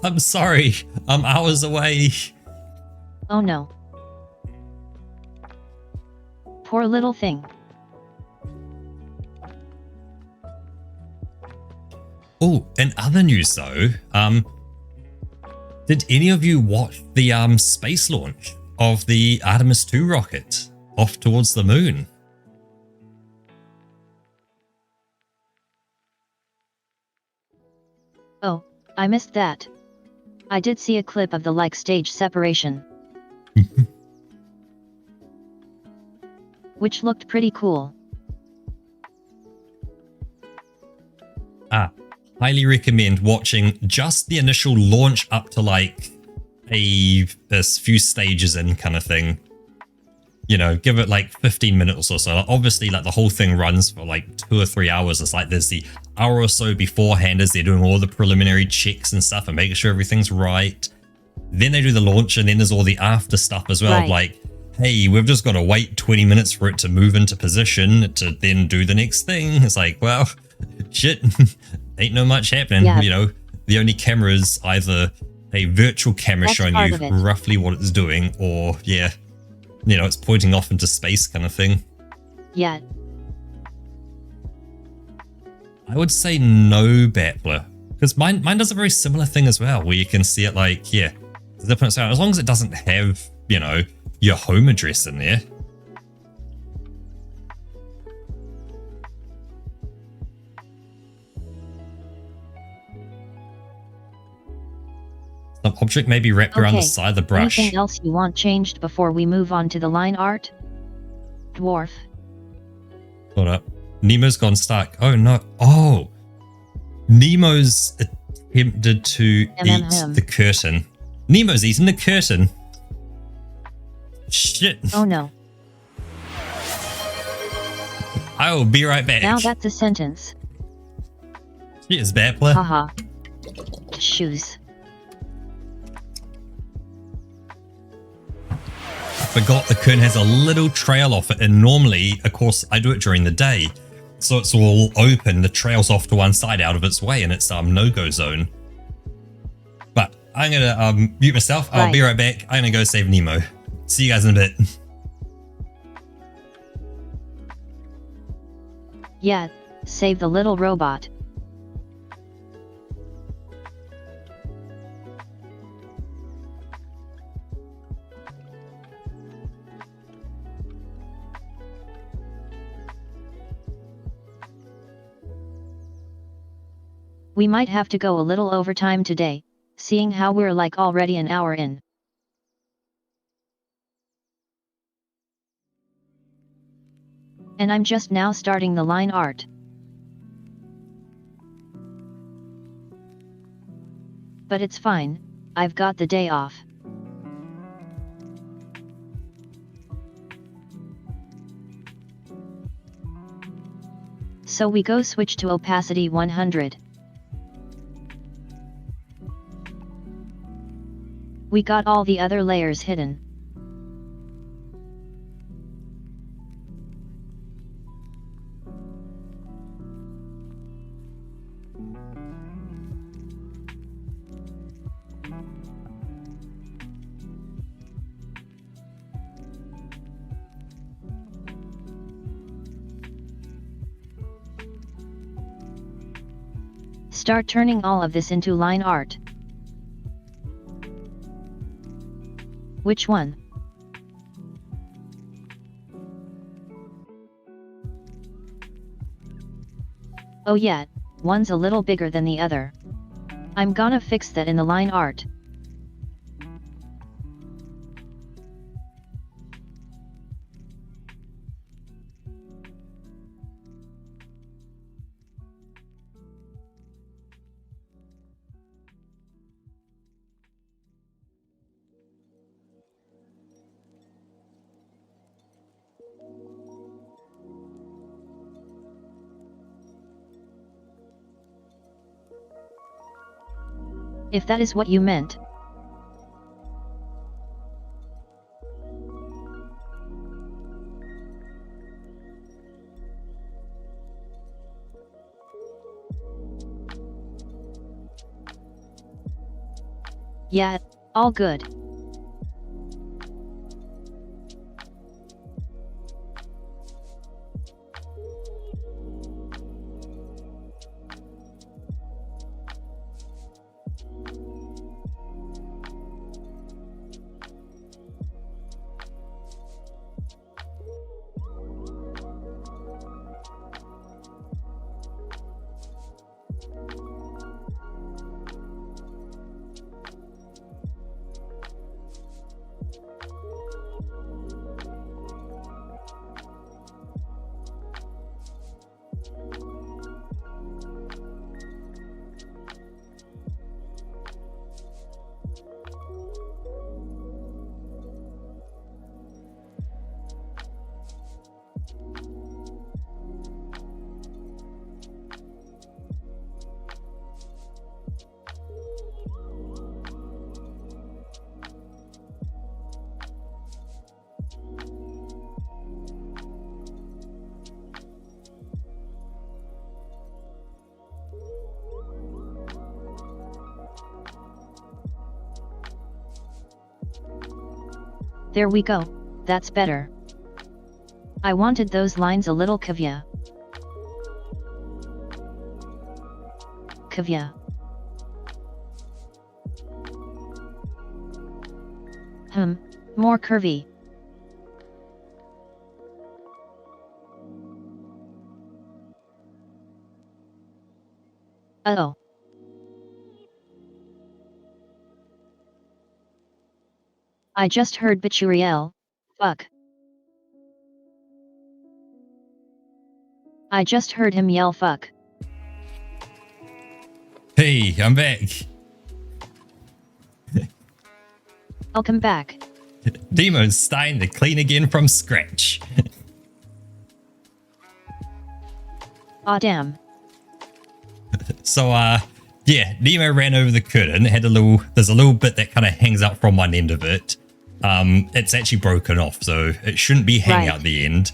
Speaker 1: I'm sorry. I'm hours away.
Speaker 2: Oh no. Poor little thing.
Speaker 1: Oh, in other news though, did any of you watch the space launch of the Artemis 2 rocket off towards the moon?
Speaker 2: Oh, I missed that. I did see a clip of the stage separation. Which looked pretty cool.
Speaker 1: Highly recommend watching just the initial launch up to a few stages in kind of thing. You know, give it 15 minutes or so. Obviously, the whole thing runs for 2 or 3 hours. It's there's the hour or so beforehand as they're doing all the preliminary checks and stuff and making sure everything's right. Then they do the launch, and then there's all the after stuff as well.
Speaker 2: Right.
Speaker 1: Hey, we've just got to wait 20 minutes for it to move into position to then do the next thing. It's well, shit. Ain't no much happening.
Speaker 2: Yeah.
Speaker 1: You know, the only camera is either a virtual camera
Speaker 2: That's
Speaker 1: showing
Speaker 2: part
Speaker 1: you
Speaker 2: of it.
Speaker 1: roughly what it's doing, or yeah, you know, it's pointing off into space kind of thing.
Speaker 2: Yeah.
Speaker 1: I would say no Battler, because mine does a very similar thing as well, where you can see it yeah, the different sound, as long as it doesn't have, you know, your home address in there. The object may be wrapped around the side of the brush.
Speaker 2: Anything else you want changed before we move on to the line art? Dwarf.
Speaker 1: Hold up. Nemo's gone stuck. Oh no. Oh. Nemo's attempted to eat the curtain. Nemo's eating the curtain. Shit.
Speaker 2: Oh no.
Speaker 1: I will be right back.
Speaker 2: Now that's a sentence.
Speaker 1: Cheers, Battler.
Speaker 2: Haha. Shoes.
Speaker 1: Forgot the curtain has a little trail off it, and normally, of course, I do it during the day, so it's all open. The trail's off to one side out of its way, and it's no-go zone. But I'm gonna mute myself. I'll be right back. I'm gonna go save Nemo. See you guys in a bit.
Speaker 2: Yeah, save the little robot. We might have to go a little overtime today, seeing how we're already an hour in. And I'm just now starting the line art. But it's fine, I've got the day off. So we go switch to opacity 100. We got all the other layers hidden. Start turning all of this into line art. Which one? Oh yeah, one's a little bigger than the other. I'm gonna fix that in the line art. If that is what you meant. Yeah, all good. There we go, that's better. I wanted those lines a little kavya. Kavya. More curvy. Oh. I just heard Bituriel, fuck. I just heard him yell fuck.
Speaker 1: Hey, I'm back.
Speaker 2: Welcome back.
Speaker 1: Demo's starting to clean again from scratch.
Speaker 2: Aw damn.
Speaker 1: So, yeah, Nemo ran over the curtain, there's a little bit that kind of hangs out from one end of it. It's actually broken off, so it shouldn't be hanging out the end.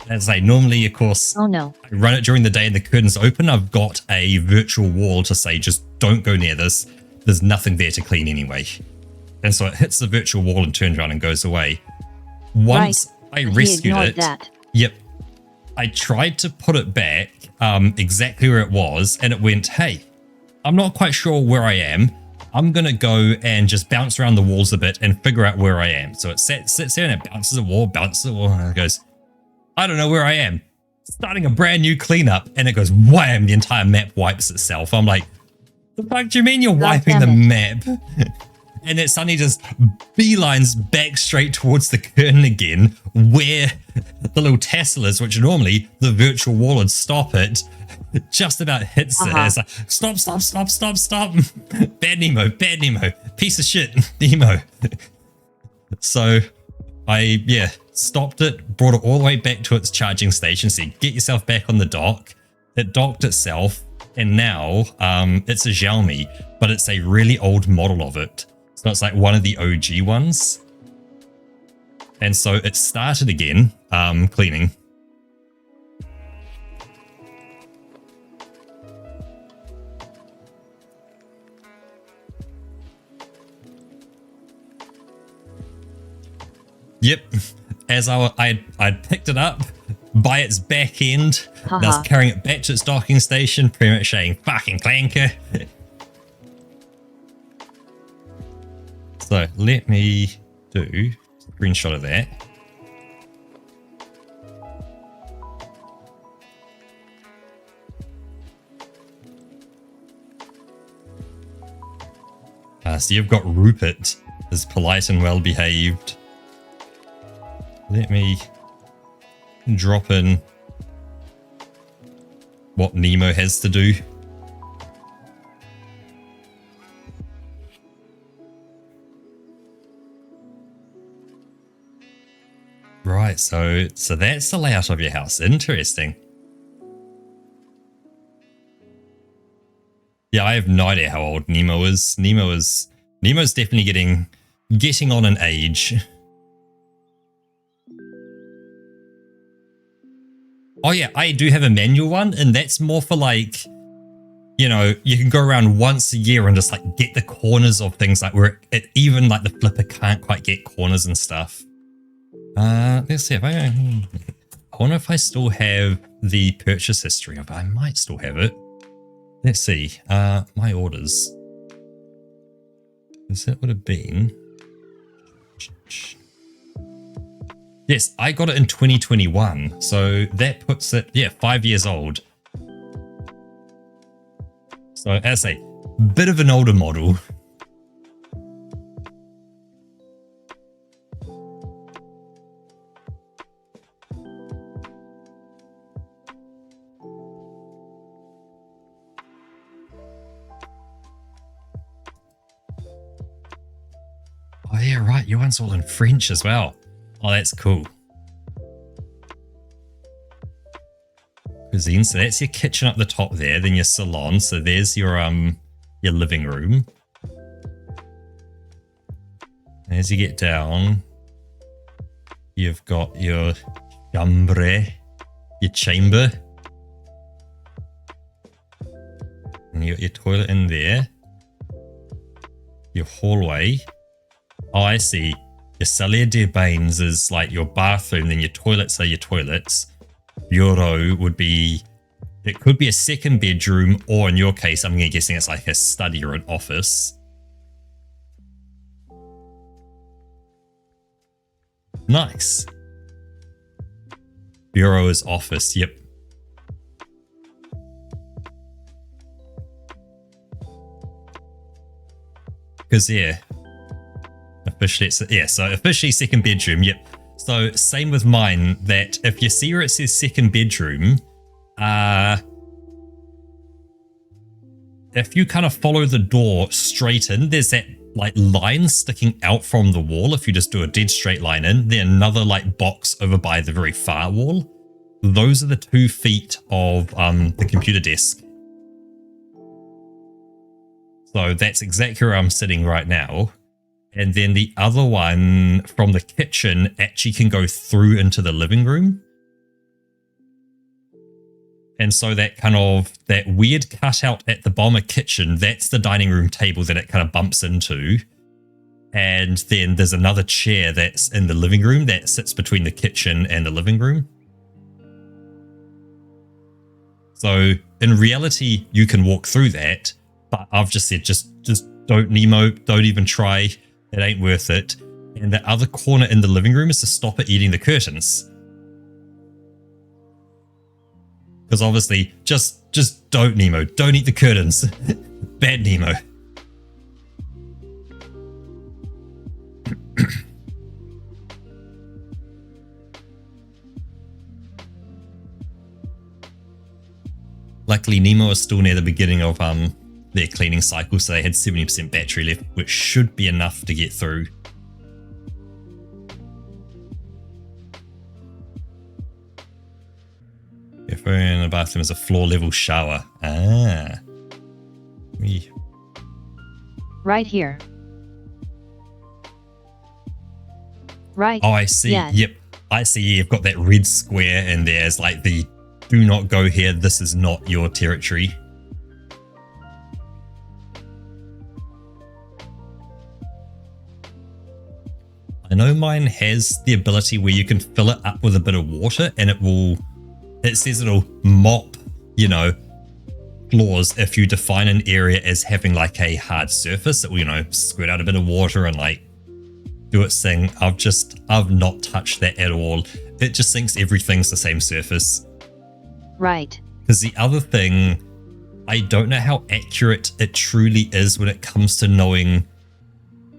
Speaker 1: As I normally, of course,
Speaker 2: oh no,
Speaker 1: I run it during the day and the curtain's open. I've got a virtual wall to say, just don't go near this. There's nothing there to clean anyway. And so it hits the virtual wall and turns around and goes away. Once I rescued it, yep, I tried to put it back exactly where it was, and it went, hey, I'm not quite sure where I am. I'm going to go and just bounce around the walls a bit and figure out where I am. So it sits there and it bounces the wall, and it goes, I don't know where I am. Starting a brand new cleanup, and it goes wham, the entire map wipes itself. I'm like, the fuck do you mean you're wiping the map? And it suddenly just beelines back straight towards the curtain again, where the little tassel is, which normally the virtual wall would stop it, just about hits it. It's like, stop. Bad Nemo, piece of shit, Nemo. So I, stopped it, brought it all the way back to its charging station, said, get yourself back on the dock. it docked itself, and now it's a Xiaomi, but it's a really old model of it. So it's like one of the OG ones. And so it started again, cleaning. Yep, as I'd picked it up by its back end, and I was carrying it back to its docking station, pretty much saying, fucking clanker. So let me do a screenshot of that. So you've got Rupert, is polite and well behaved. Let me drop in what Nemo has to do. Right, so that's the layout of your house. Interesting. Yeah, I have no idea how old Nemo is. Nemo's definitely getting on in age. Oh yeah, I do have a manual one, and that's more for like, you know, you can go around once a year and just like get the corners of things, like where it even like the flipper can't quite get corners and stuff. Let's see if I wonder if I still have the purchase history. I might still have it. Let's see. My orders. Is that would have been? Yes, I got it in 2021, so that puts it, yeah, 5 years old. So, as I say, bit of an older model. Oh yeah, right, your one's all in French as well. Oh, that's cool. Cuisine, so that's your kitchen up the top there, then your salon. So there's your living room. As you get down, you've got your chambre, your chamber. And you got your toilet in there. Your hallway. Oh, I see. Your salle de bains is like your bathroom, then your toilets are your toilets. Bureau would be, it could be a second bedroom, or in your case, I'm guessing it's like a study or an office. Nice. Bureau is office, yep. Because, yeah. Officially, so officially second bedroom, yep. So same with mine, that if you see where it says second bedroom, if you kind of follow the door straight in, there's that like line sticking out from the wall. If you just do a dead straight line in, then another like box over by the very far wall. Those are the 2 feet of the computer desk. So that's exactly where I'm sitting right now. And then the other one from the kitchen actually can go through into the living room. And so that kind of, that weird cutout at the bottom of kitchen, that's the dining room table that it kind of bumps into. And then there's another chair that's in the living room that sits between the kitchen and the living room. So in reality, you can walk through that, but I've just said, just don't, Nemo, don't even try. It ain't worth it. And the other corner in the living room is to stop it eating the curtains. Because obviously, just don't, Nemo. Don't eat the curtains. Bad Nemo. Luckily, Nemo is still near the beginning of their cleaning cycle, so they had 70% battery left, which should be enough to get through. Toilet in the bathroom is a floor level shower. Ah. Me.
Speaker 2: Right here. Right.
Speaker 1: Oh, I see.
Speaker 2: Yeah.
Speaker 1: Yep. I see. You've got that red square and there's like the do not go here. This is not your territory. I know mine has the ability where you can fill it up with a bit of water and it says it'll mop, you know, floors if you define an area as having like a hard surface. It will, you know, squirt out a bit of water and like do its thing. I've not touched that at all. It just thinks everything's the same surface.
Speaker 2: Right.
Speaker 1: Because the other thing, I don't know how accurate it truly is when it comes to knowing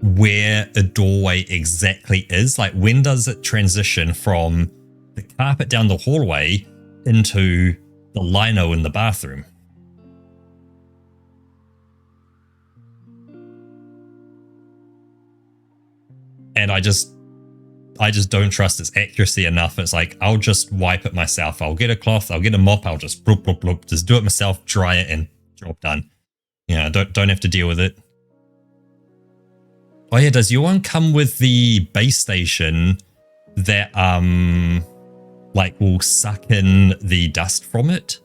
Speaker 1: where a doorway exactly is. Like, when does it transition from the carpet down the hallway into the lino in the bathroom? And I just don't trust its accuracy enough. It's like, I'll just wipe it myself. I'll get a cloth, I'll get a mop, I'll just bloop, bloop, bloop, just do it myself, dry it, and job done. Yeah, don't have to deal with it. Oh yeah, does your one come with the base station that like will suck in the dust from it?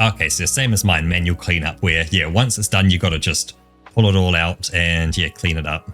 Speaker 1: Okay, so same as mine, manual cleanup, where, yeah, once it's done, you got to just pull it all out and, yeah, clean it up.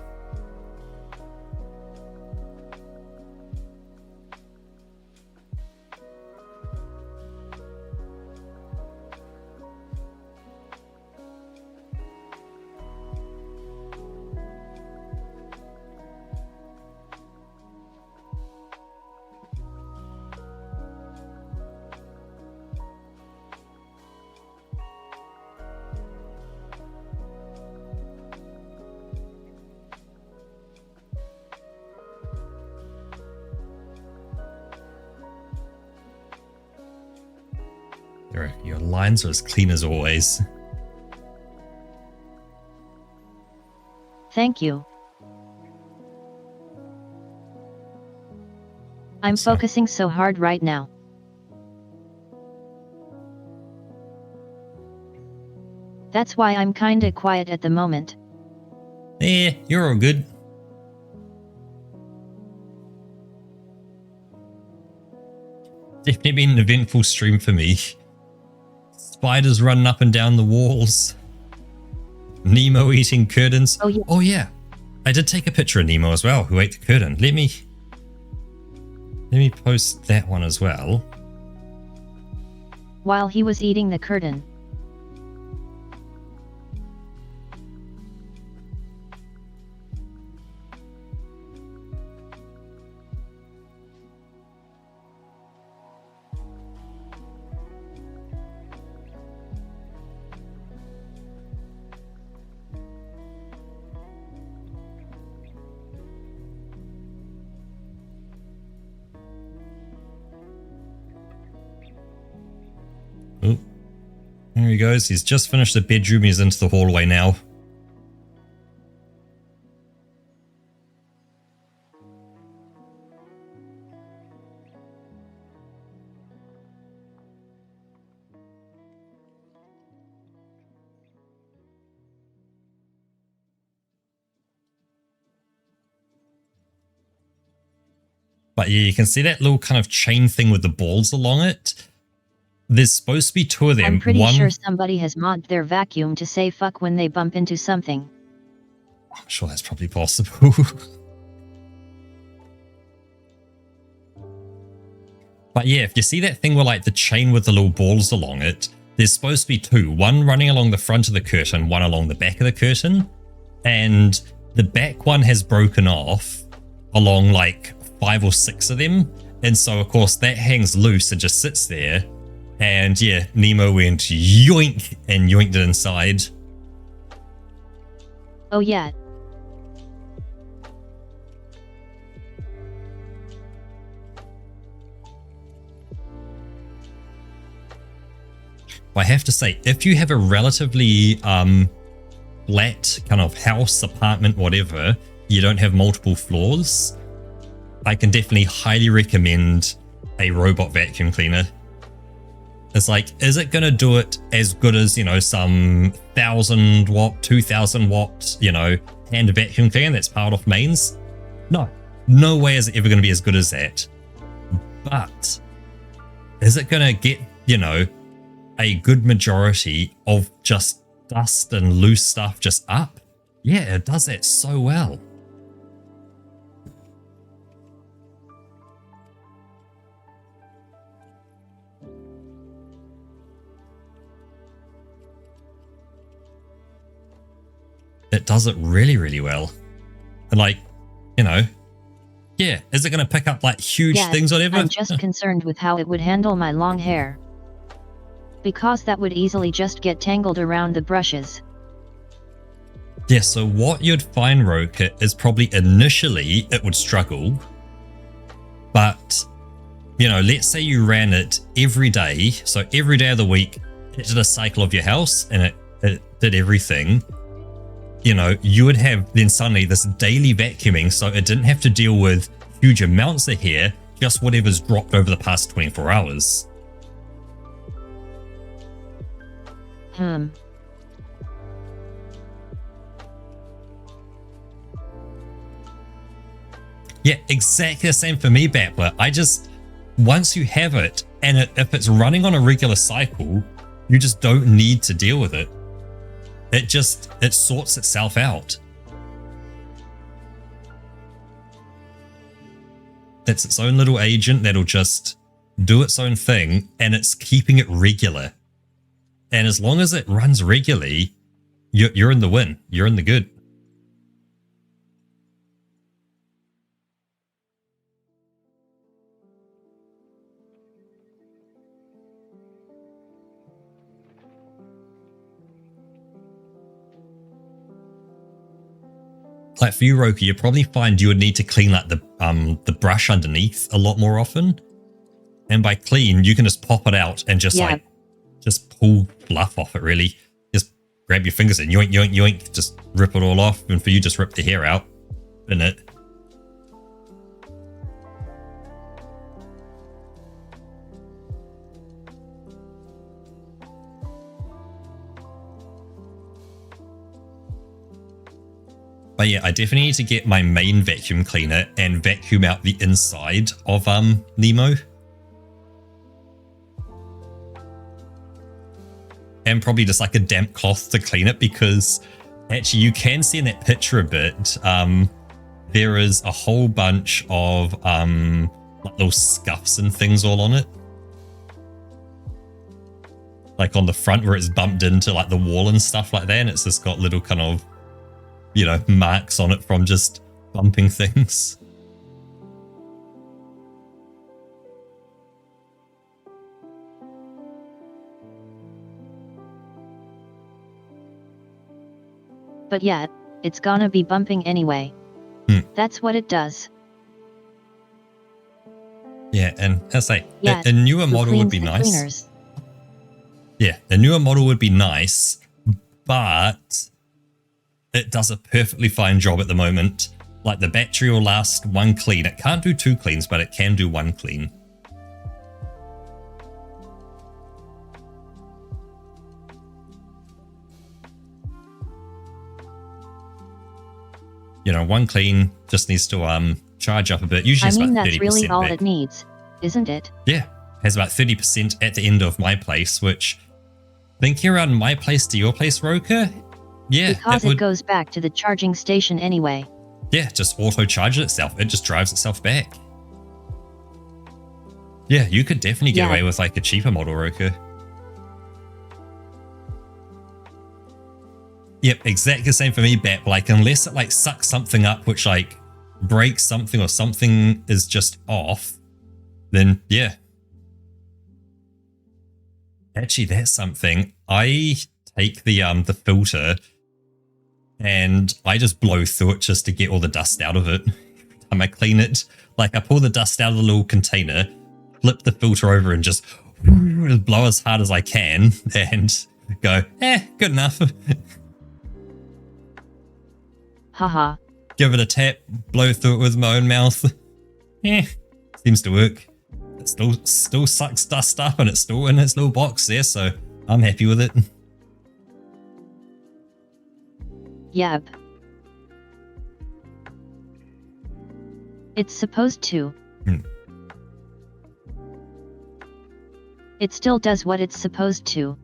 Speaker 1: Your lines are as clean as always.
Speaker 2: Thank you. I'm focusing so hard right now. That's why I'm kinda quiet at the moment.
Speaker 1: Yeah, you're all good. Definitely been an eventful stream for me. Spiders running up and down the walls. Nemo eating curtains.
Speaker 2: Oh yeah.
Speaker 1: Oh yeah. I did take a picture of Nemo as well, who ate the curtain. Let me post that one as well.
Speaker 2: While he was eating the curtain.
Speaker 1: Oh, there he goes. He's just finished the bedroom. He's into the hallway now. But yeah, you can see that little kind of chain thing with the balls along it. There's supposed to be two of them.
Speaker 2: I'm pretty sure somebody has modded their vacuum to say fuck when they bump into something.
Speaker 1: I'm sure that's probably possible. But yeah, if you see that thing with like the chain with the little balls along it, there's supposed to be two. One running along the front of the curtain, one along the back of the curtain. And the back one has broken off along like 5 or 6 of them. And so, of course, that hangs loose and just sits there. And yeah, Nemo went yoink and yoinked it inside.
Speaker 2: Oh yeah.
Speaker 1: I have to say, if you have a relatively flat kind of house, apartment, whatever, you don't have multiple floors, I can definitely highly recommend a robot vacuum cleaner. It's like, is it going to do it as good as, you know, some 1,000 watt, 2,000 watt, you know, hand vacuum cleaner that's powered off mains? No. No way is it ever going to be as good as that. But is it going to get, you know, a good majority of just dust and loose stuff just up? Yeah, it does that so well. It does it really, really well. And like, you know, yeah, is it going to pick up like huge things or whatever?
Speaker 2: I'm just concerned with how it would handle my long hair. Because that would easily just get tangled around the brushes.
Speaker 1: Yeah, so what you'd find, Roka, is probably initially it would struggle. But, you know, let's say you ran it every day. So every day of the week, it did a cycle of your house and it did everything. You know, you would have then suddenly this daily vacuuming, so it didn't have to deal with huge amounts of hair, just whatever's dropped over the past 24 hours. Yeah, exactly the same for me, Battler. I just, once you have it, and if it's running on a regular cycle, you just don't need to deal with it. It sorts itself out. It's its own little agent that'll just do its own thing, and it's keeping it regular. And as long as it runs regularly, you're in the win. You're in the good. Like for you, Roka, you probably find you would need to clean like the brush underneath a lot more often. And by clean, you can just pop it out and just just pull fluff off it, really. Just grab your fingers and yoink, yoink, yoink, just rip it all off. And for you, just rip the hair out in it. But yeah, I definitely need to get my main vacuum cleaner and vacuum out the inside of Nemo. And probably just like a damp cloth to clean it, because actually you can see in that picture a bit, there is a whole bunch of like little scuffs and things all on it. Like on the front where it's bumped into like the wall and stuff like that, and it's just got little kind of, you know, marks on it from just bumping things.
Speaker 2: But yeah, it's gonna be bumping anyway. That's what it does.
Speaker 1: Yeah, and as I say, a newer model would be nice.
Speaker 2: Cleaners.
Speaker 1: Yeah, a newer model would be nice, but it does a perfectly fine job at the moment. Like the battery will last one clean. It can't do two cleans, but it can do one clean. You know, one clean just needs to charge up a bit. Usually it's about 30%
Speaker 2: that's really all
Speaker 1: back.
Speaker 2: it needs, isn't it?
Speaker 1: Yeah, has about 30% at the end of my place, which thinking around my place to your place, Roka, yeah,
Speaker 2: because it goes back to the charging station anyway.
Speaker 1: Yeah, just auto charges itself. It just drives itself back. Yeah, you could definitely get away with like a cheaper model, Roka. Yep, exactly the same for me, Bat. Like, unless it like sucks something up, which like breaks something or something is just off, then yeah. Actually, that's something. I take the filter and I just blow through it just to get all the dust out of it. Every time I clean it, like I pull the dust out of the little container, flip the filter over and just blow as hard as I can and go, good enough.
Speaker 2: Haha.
Speaker 1: Give it a tap, blow through it with my own mouth. Seems to work. It still sucks dust up and it's still in its little box there, so I'm happy with it.
Speaker 2: Yep. It's supposed to. It still does what it's supposed to.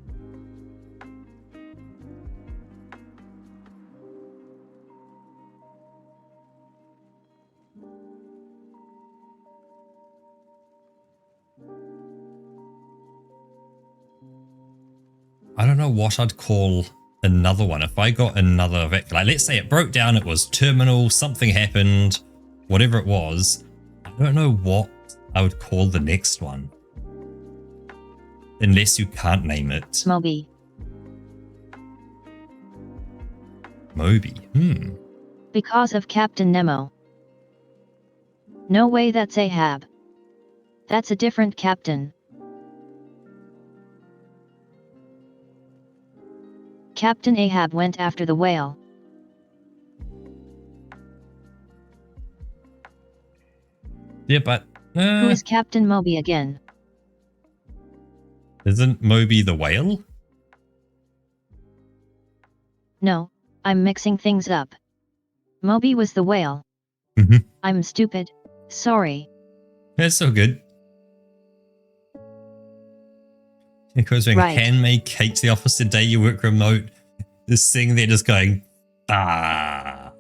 Speaker 1: I don't know what I'd call another one. If I got another vector, like let's say it broke down, it was terminal, something happened, whatever it was, I don't know what I would call the next one. Unless you can't name it.
Speaker 2: Moby.
Speaker 1: Moby.
Speaker 2: Because of Captain Nemo. No way, that's Ahab. That's a different captain. Captain Ahab went after the whale.
Speaker 1: Yeah, but...
Speaker 2: Who is Captain Moby again?
Speaker 1: Isn't Moby the whale?
Speaker 2: No, I'm mixing things up. Moby was the whale. I'm stupid. Sorry.
Speaker 1: That's so good. Because when Ken made Kate to the office the day you work remote, this thing they're just going, ah.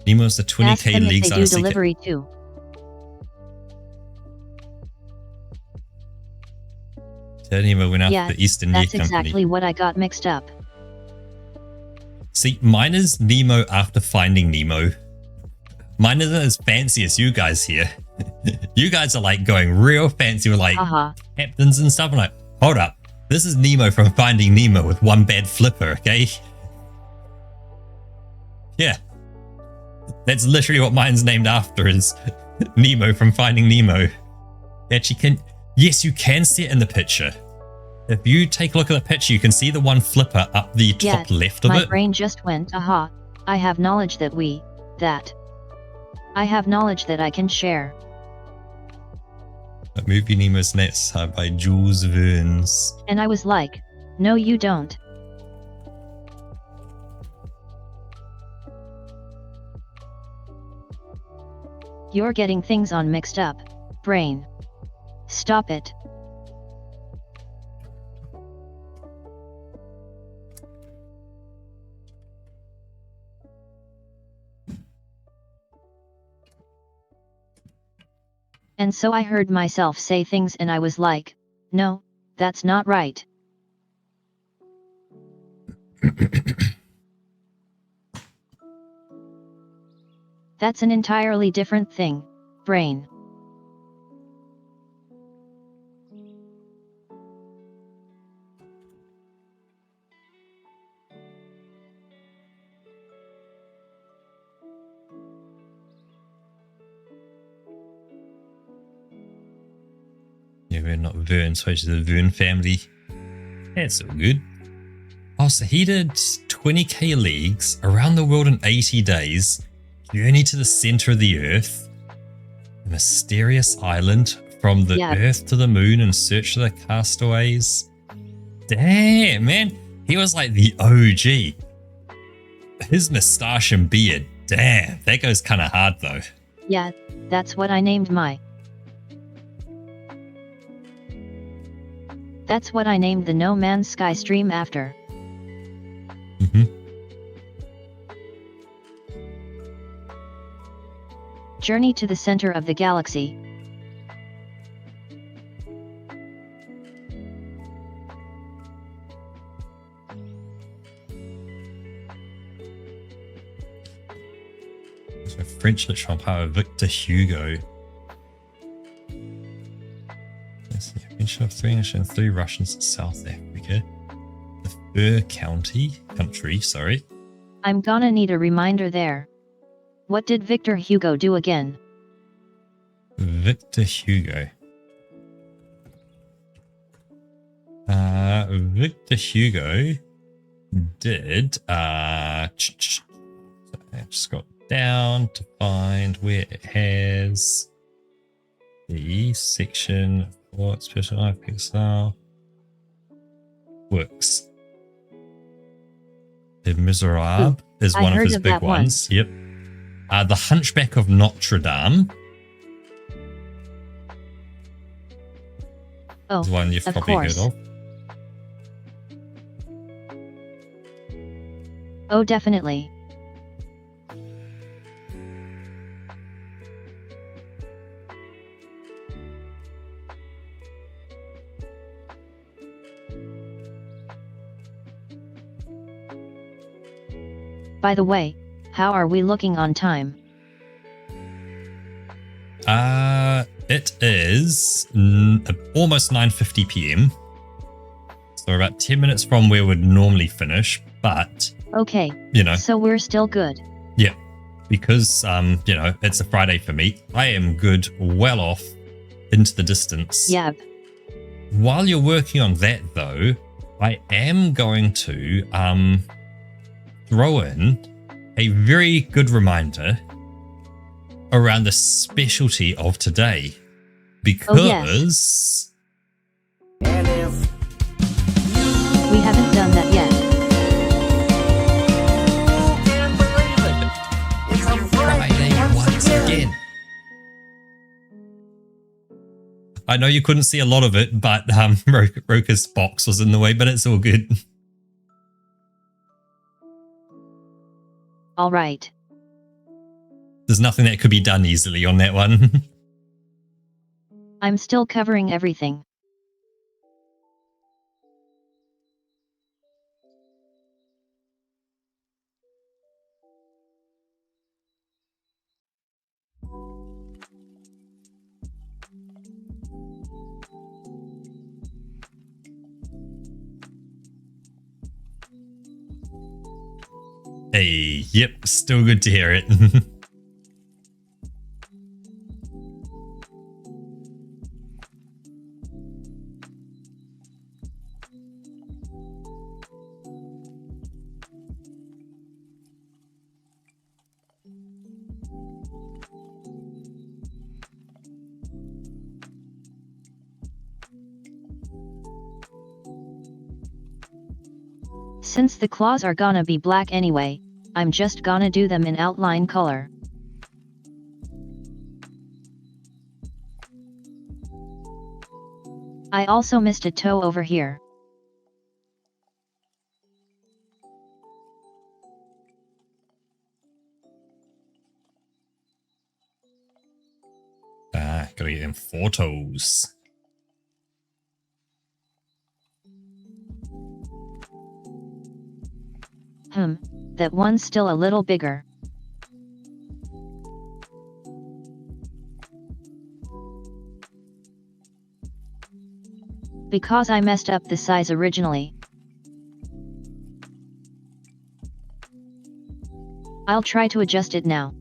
Speaker 1: Nemo's the 20k leagues
Speaker 2: they do delivery too.
Speaker 1: Nemo went after the Eastern Year Company.
Speaker 2: That's exactly what I got mixed up.
Speaker 1: See, mine is Nemo after Finding Nemo. Mine isn't as fancy as you guys here. You guys are like going real fancy with like captains and stuff. I'm like, hold up. This is Nemo from Finding Nemo with one bad flipper, okay? Yeah. That's literally what mine's named after, is Nemo from Finding Nemo. Actually, yes, you can see it in the picture. If you take a look at the picture, you can see the one flipper up the top left of it.
Speaker 2: My brain just went, aha. I have knowledge that I have knowledge that I can share.
Speaker 1: That movie Nemo's Nets by Jules Verne's.
Speaker 2: And I was like, no you don't. You're getting things on mixed up, brain. Stop it. And so I heard myself say things and I was like, no, that's not right. That's an entirely different thing, brain.
Speaker 1: Yeah, we're not Verne, so it's the Verne family. That's so good. Oh, so he did 20k leagues around the world in 80 days, journey to the center of the earth, a mysterious island from the earth to the moon in search of the castaways. Damn, man. He was like the OG. His moustache and beard, damn, that goes kind of hard though.
Speaker 2: Yeah, that's what I named my... That's what I named the No Man's Sky stream after. Journey to the center of the galaxy.
Speaker 1: So French literature power, Victor Hugo. Adventure of 303 Russians in South Africa. The Fur country, sorry.
Speaker 2: I'm gonna need a reminder there. What did Victor Hugo do again?
Speaker 1: Victor Hugo. Victor Hugo did I just got down to find where it has the section for special Pixar works. Les Miserables is one of his big ones. Yep. The Hunchback of Notre Dame.
Speaker 2: Oh,
Speaker 1: is one you've
Speaker 2: of
Speaker 1: probably
Speaker 2: course.
Speaker 1: heard of.
Speaker 2: Oh, definitely. By the way, how are we looking on time?
Speaker 1: It is almost 9:50 p.m. So we're about 10 minutes from where we'd normally finish, but
Speaker 2: Okay,
Speaker 1: you know,
Speaker 2: so we're still good.
Speaker 1: yeah, because you know, it's a Friday for me. I am good, well off into the distance.
Speaker 2: Yep.
Speaker 1: While you're working on that, though, I am going to throw in a very good reminder around the specialty of today, because
Speaker 2: We haven't done that yet.
Speaker 1: Friday once again. I know you couldn't see a lot of it, but Roka's box was in the way, but it's all good.
Speaker 2: All right.
Speaker 1: There's nothing that could be done easily on that one.
Speaker 2: I'm still covering everything.
Speaker 1: Hey, yep, still good to hear it.
Speaker 2: Since the claws are gonna be black anyway, I'm just gonna do them in outline color. I also missed a toe over here.
Speaker 1: Gotta get them photos.
Speaker 2: That one's still a little bigger. Because I messed up the size originally. I'll try to adjust it now.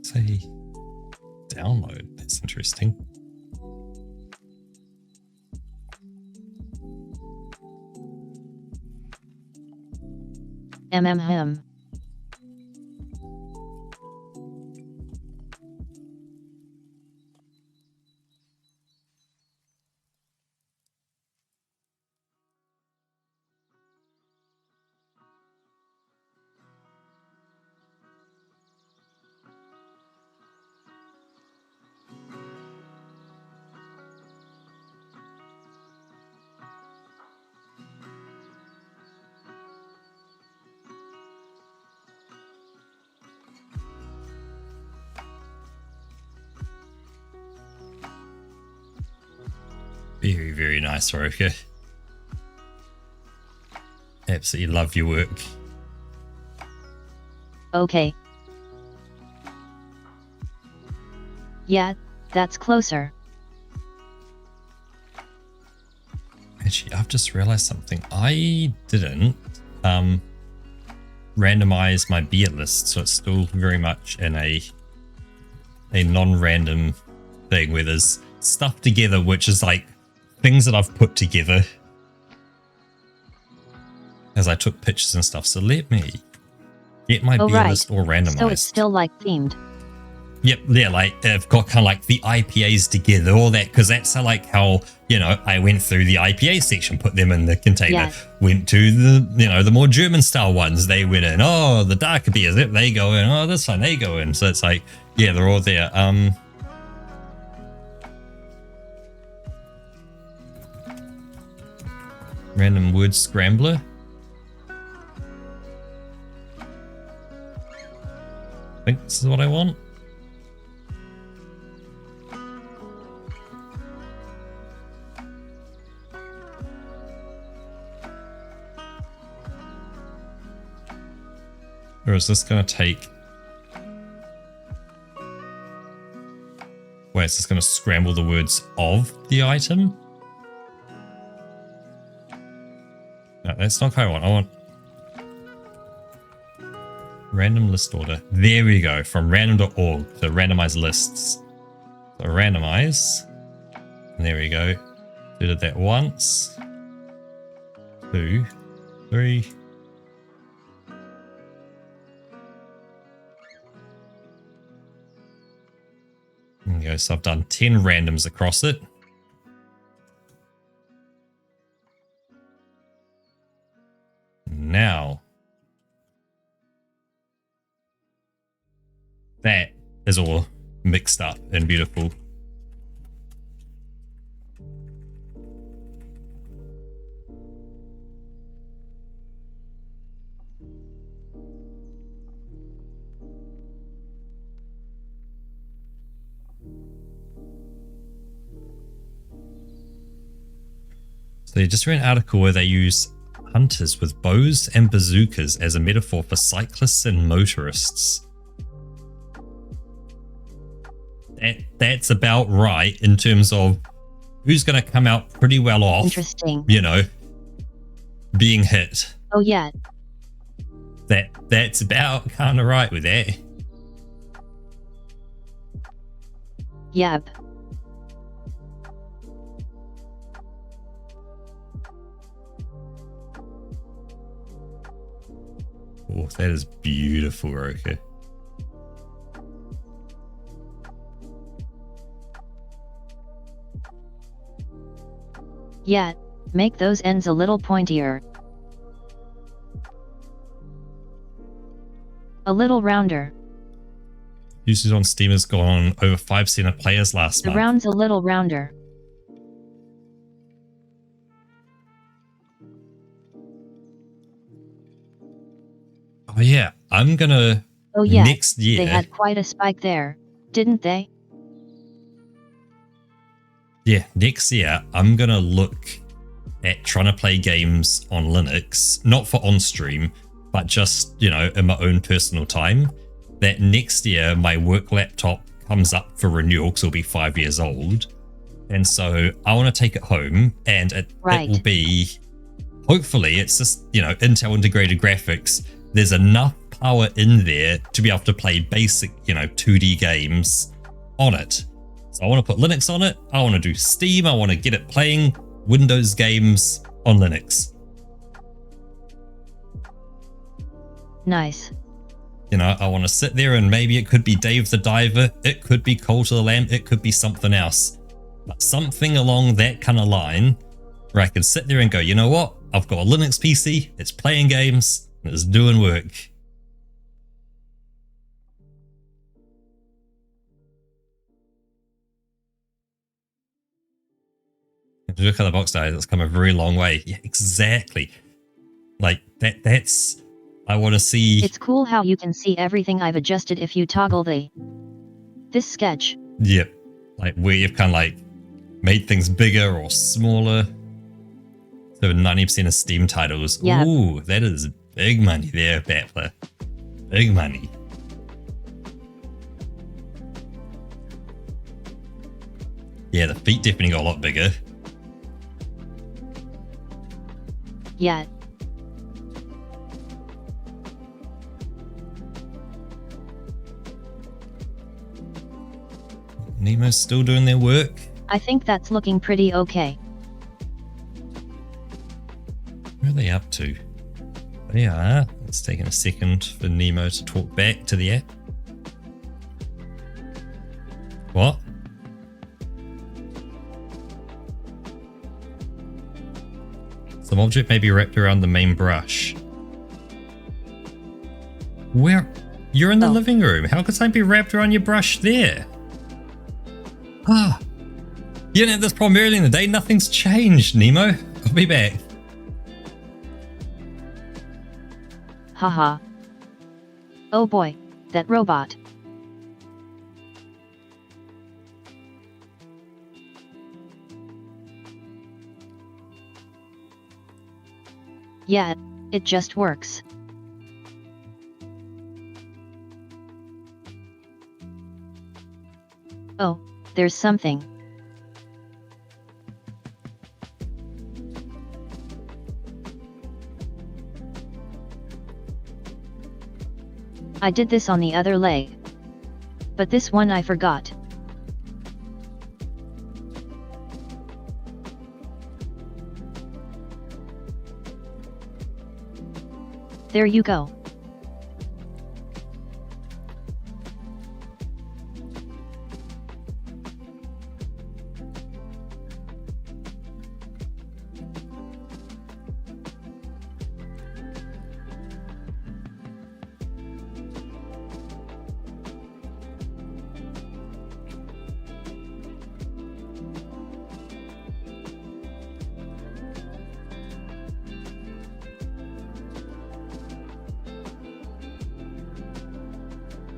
Speaker 1: Say download. That's interesting.
Speaker 2: Him.
Speaker 1: Very, very nice, Roka. Absolutely love your work.
Speaker 2: Okay. Yeah, that's closer.
Speaker 1: Actually, I've just realized something. I didn't randomize my beer list, so it's still very much in a non-random thing where there's stuff together, which is like things that I've put together as I took pictures and stuff. So let me get my beer list all randomized.
Speaker 2: So it's still like themed.
Speaker 1: Yep, yeah, like I've got kind of like the IPAs together, all that, because that's how, you know, I went through the IPA section, put them in the container, went to the, you know, the more German style ones, they went in, oh, the darker beers, they go in, oh, this one, they go in. So it's like, yeah, they're all there. Random word scrambler. I think this is what I want. Or is this going to take... Wait, is this going to scramble the words of the item? No, that's not what I want. I want... Random list order. There we go. From random.org to randomize lists. So randomize. And there we go. We did that once. 2, 3... There we go, so I've done 10 randoms across it. Now, that is all mixed up and beautiful. So they just read an article where they use hunters with bows and bazookas as a metaphor for cyclists and motorists. That's about right in terms of who's going to come out pretty well off.
Speaker 2: Interesting.
Speaker 1: You know, being hit.
Speaker 2: Oh yeah.
Speaker 1: That's about kind of right with that.
Speaker 2: Yep.
Speaker 1: Oh, that is beautiful, Roka.
Speaker 2: Yeah, make those ends a little pointier. A little rounder.
Speaker 1: Usage on Steam has gone over 5% of players last month.
Speaker 2: The round's a little rounder.
Speaker 1: Oh yeah, I'm gonna...
Speaker 2: Oh yeah,
Speaker 1: next year...
Speaker 2: They had quite a spike there, didn't they?
Speaker 1: Yeah, next year, I'm gonna look at trying to play games on Linux, not for on-stream, but just, you know, in my own personal time. That next year, my work laptop comes up for renewal because it'll be 5 years old. And so I want to take it home, and it will be... Hopefully, it's just, you know, Intel integrated graphics. There's enough power in there to be able to play basic, you know, 2D games on it. So I want to put Linux on it. I want to do Steam. I want to get it playing Windows games on Linux.
Speaker 2: Nice.
Speaker 1: You know, I want to sit there and maybe it could be Dave the Diver. It could be Call to the Lamb. It could be something else. But something along that kind of line where I can sit there and go, you know what? I've got a Linux PC. It's playing games. It's doing work. If you look at the box size, it's come a very long way. Yeah, exactly. Like that's I want to see.
Speaker 2: It's cool how you can see everything I've adjusted if you toggle this sketch.
Speaker 1: Yep. Like where you've kind of like made things bigger or smaller. So 90% of Steam titles. Yep. Ooh, that is big money there, Battler. Big money. Yeah, the feet definitely got a lot bigger.
Speaker 2: yet.
Speaker 1: Nemo's still doing their work.
Speaker 2: I think that's looking pretty okay.
Speaker 1: Where are they up to? They are. It's taking a second for Nemo to talk back to the app. What? Some object may be wrapped around the main brush. Where? You're in the living room. How could something be wrapped around your brush there? Ah. You didn't have this problem earlier in the day. Nothing's changed, Nemo. I'll be back.
Speaker 2: Haha. Oh boy, that robot. Yeah, it just works. Oh, there's something. I did this on the other leg. But this one I forgot. There you go.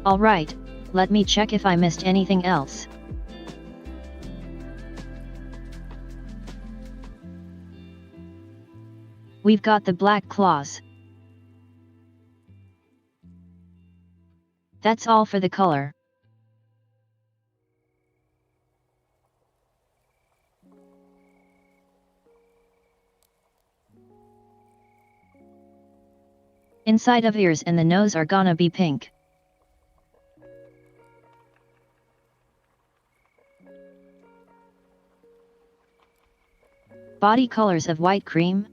Speaker 2: Alright, let me check if I missed anything else. We've got the black claws. That's all for the color. Inside of ears and the nose are gonna be pink. Body colors of white cream.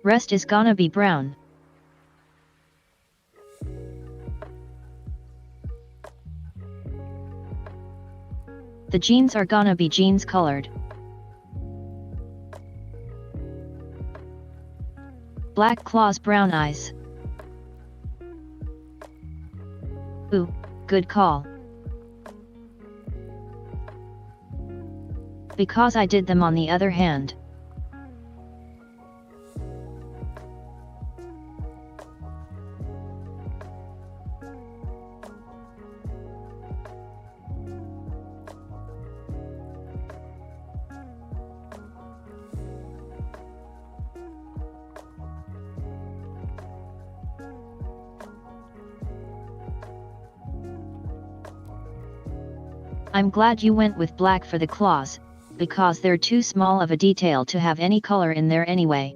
Speaker 2: Rest is gonna be brown. The jeans are gonna be jeans colored. Black claws, brown eyes. Ooh, good call. Because I did them on the other hand. I'm glad you went with black for the claws, because they're too small of a detail to have any color in there anyway.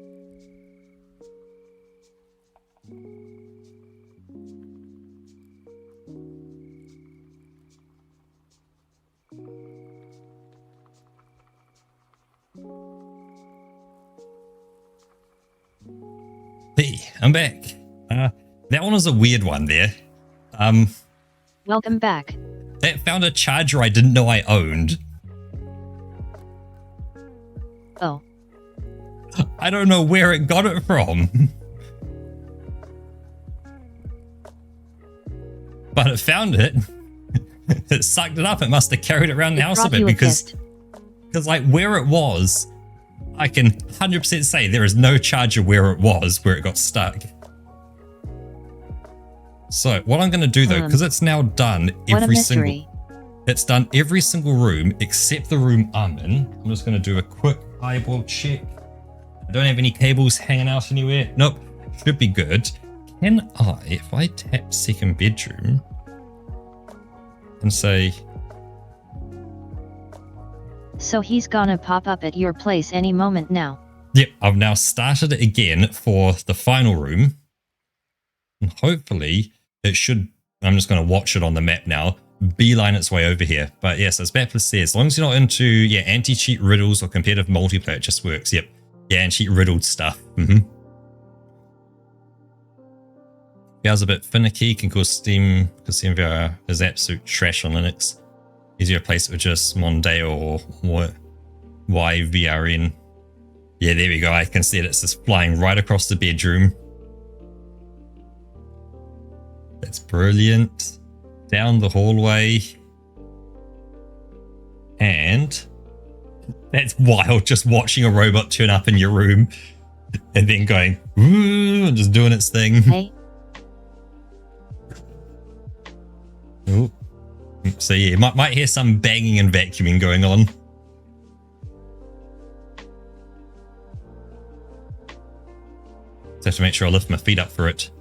Speaker 1: Hey, I'm back. That one was a weird one there.
Speaker 2: Welcome back.
Speaker 1: That found a charger I didn't know I owned.
Speaker 2: Oh.
Speaker 1: I don't know where it got it from. But it found it. It sucked it up. It must have carried it around the house a bit because like where it was, I can 100% say there is no charger where it got stuck. So what I'm going to do though, because it's now done it's done every single room except the room I'm in. I'm just going to do a quick eyeball check. I don't have any cables hanging out anywhere. Nope, should be good. Can I, if I tap second bedroom and say...
Speaker 2: So he's gonna pop up at your place any moment now.
Speaker 1: Yep, I've now started it again for the final room. And hopefully it should, I'm just going to watch it on the map now, beeline its way over here. But yes, as Battler says, as long as you're not into, anti-cheat riddles or competitive multiplayer, it just works. Yep. Yeah, anti-cheat riddled stuff. It's a bit finicky, can cause Steam, because SteamVR is absolute trash on Linux. Easier to replace it with just Mondeo or YVRN. Yeah, there we go. I can see it. It's just flying right across the bedroom. That's brilliant. Down the hallway. And that's wild, just watching a robot turn up in your room and then going, ooh, and just doing its thing.
Speaker 2: Hey.
Speaker 1: Ooh. So yeah, might hear some banging and vacuuming going on. Just have to make sure I lift my feet up for it.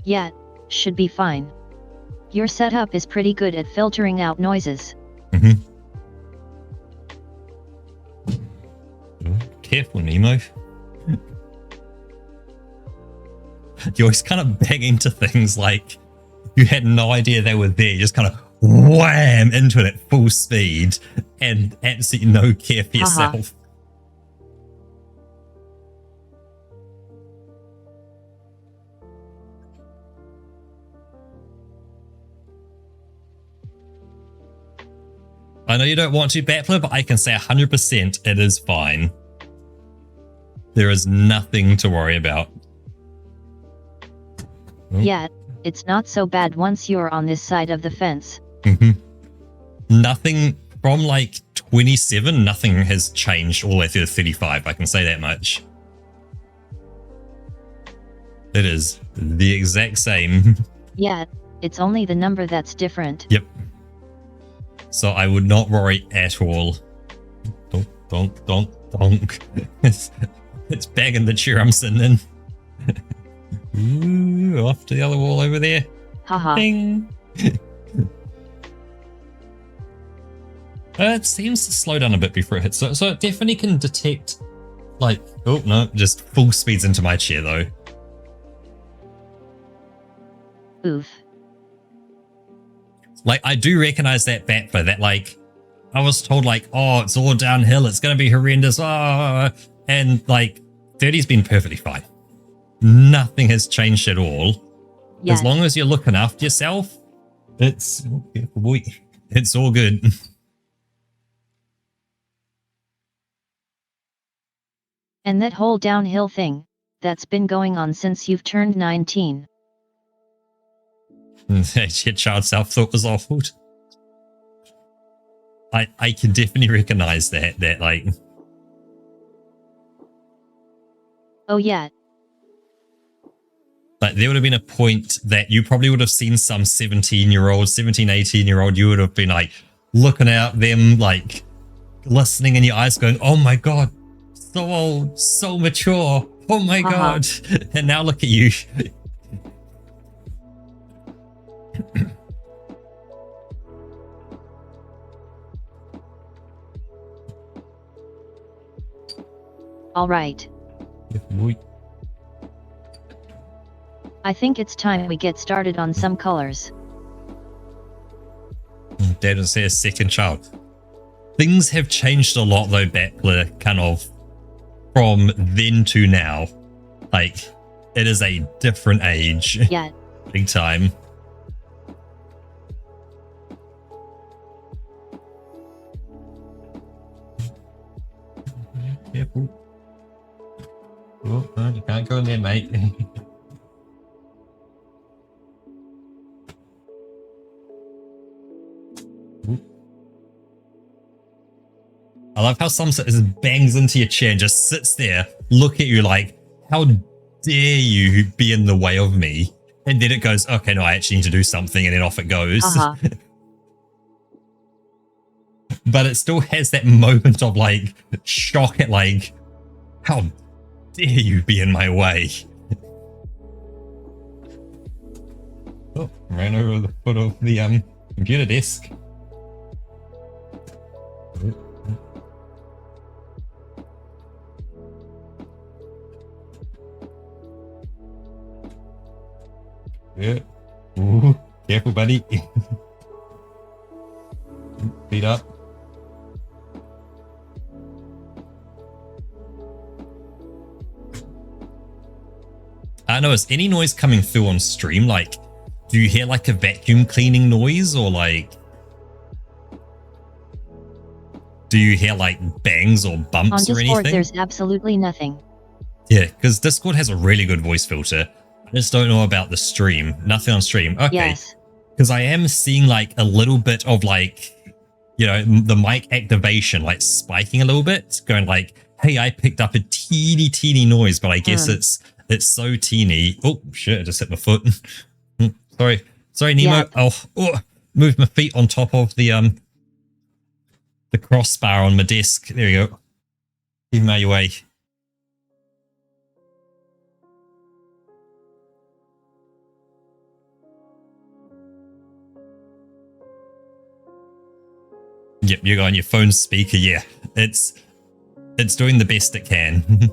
Speaker 2: Yeah, should be fine. Your setup is pretty good at filtering out noises.
Speaker 1: Careful, Nemo. You always kind of bang into things like you had no idea they were there. You just kind of wham into it at full speed and absolutely no care for yourself. I know you don't want to, Battler, but I can say 100% it is fine. There is nothing to worry about.
Speaker 2: Yeah, it's not so bad once you're on this side of the fence.
Speaker 1: Nothing from like 27, nothing has changed all the way through to 35. I can say that much. It is the exact same.
Speaker 2: Yeah, it's only the number that's different.
Speaker 1: Yep. So I would not worry at all. Donk, donk, donk, donk. It's bagging the chair I'm sitting in. Ooh, off to the other wall over there.
Speaker 2: Haha.
Speaker 1: Ding. It seems to slow down a bit before it hits. So it definitely can detect, like, oh no, just full speeds into my chair though.
Speaker 2: Oof.
Speaker 1: Like, I do recognize that Battler, that like, I was told like, oh, it's all downhill, it's going to be horrendous, and like, 30's been perfectly fine. Nothing has changed at all.
Speaker 2: Yeah.
Speaker 1: As long as you're looking after yourself, it's all good.
Speaker 2: And that whole downhill thing, that's been going on since you've turned 19.
Speaker 1: Your child self-thought was awful. I can definitely recognize that like...
Speaker 2: Oh yeah.
Speaker 1: Like, there would have been a point that you probably would have seen some 17-year-old, 18-year-old, you would have been like looking at them, like listening in your eyes going, oh my God, so old, so mature, oh my God. And now look at you.
Speaker 2: All right. I think it's time we get started on some colors.
Speaker 1: Dad doesn't say a second child. Things have changed a lot though, Battler, kind of from then to now. Like, it is a different age.
Speaker 2: Yeah.
Speaker 1: Big time. Careful. Oh, no, you can't go in there, mate. I love how some just bangs into your chair and just sits there, look at you like, how dare you be in the way of me? And then it goes, okay, no, I actually need to do something, and then off it goes. But it still has that moment of like shock at like, how dare you be in my way? Oh, ran over the foot of the computer desk. Yeah. Ooh, careful, buddy. Feet up. I don't know, is any noise coming through on stream? Like, do you hear like a vacuum cleaning noise, or like, do you hear like bangs or bumps
Speaker 2: On
Speaker 1: or
Speaker 2: Discord,
Speaker 1: anything?
Speaker 2: there's absolutely nothing.
Speaker 1: Yeah, because Discord has a really good voice filter. I just don't know about the stream. Nothing on stream. Okay.
Speaker 2: Yes.
Speaker 1: Because I am seeing like a little bit of like, you know, the mic activation like spiking a little bit, going like, hey, I picked up a teeny noise, but I guess it's so teeny. Oh shit, I just hit my foot. Sorry, Nemo.
Speaker 2: Yeah.
Speaker 1: Oh, move my feet on top of the crossbar on my desk. There we go. Give me your way. Yep, you got on your phone speaker. Yeah, it's doing the best it can.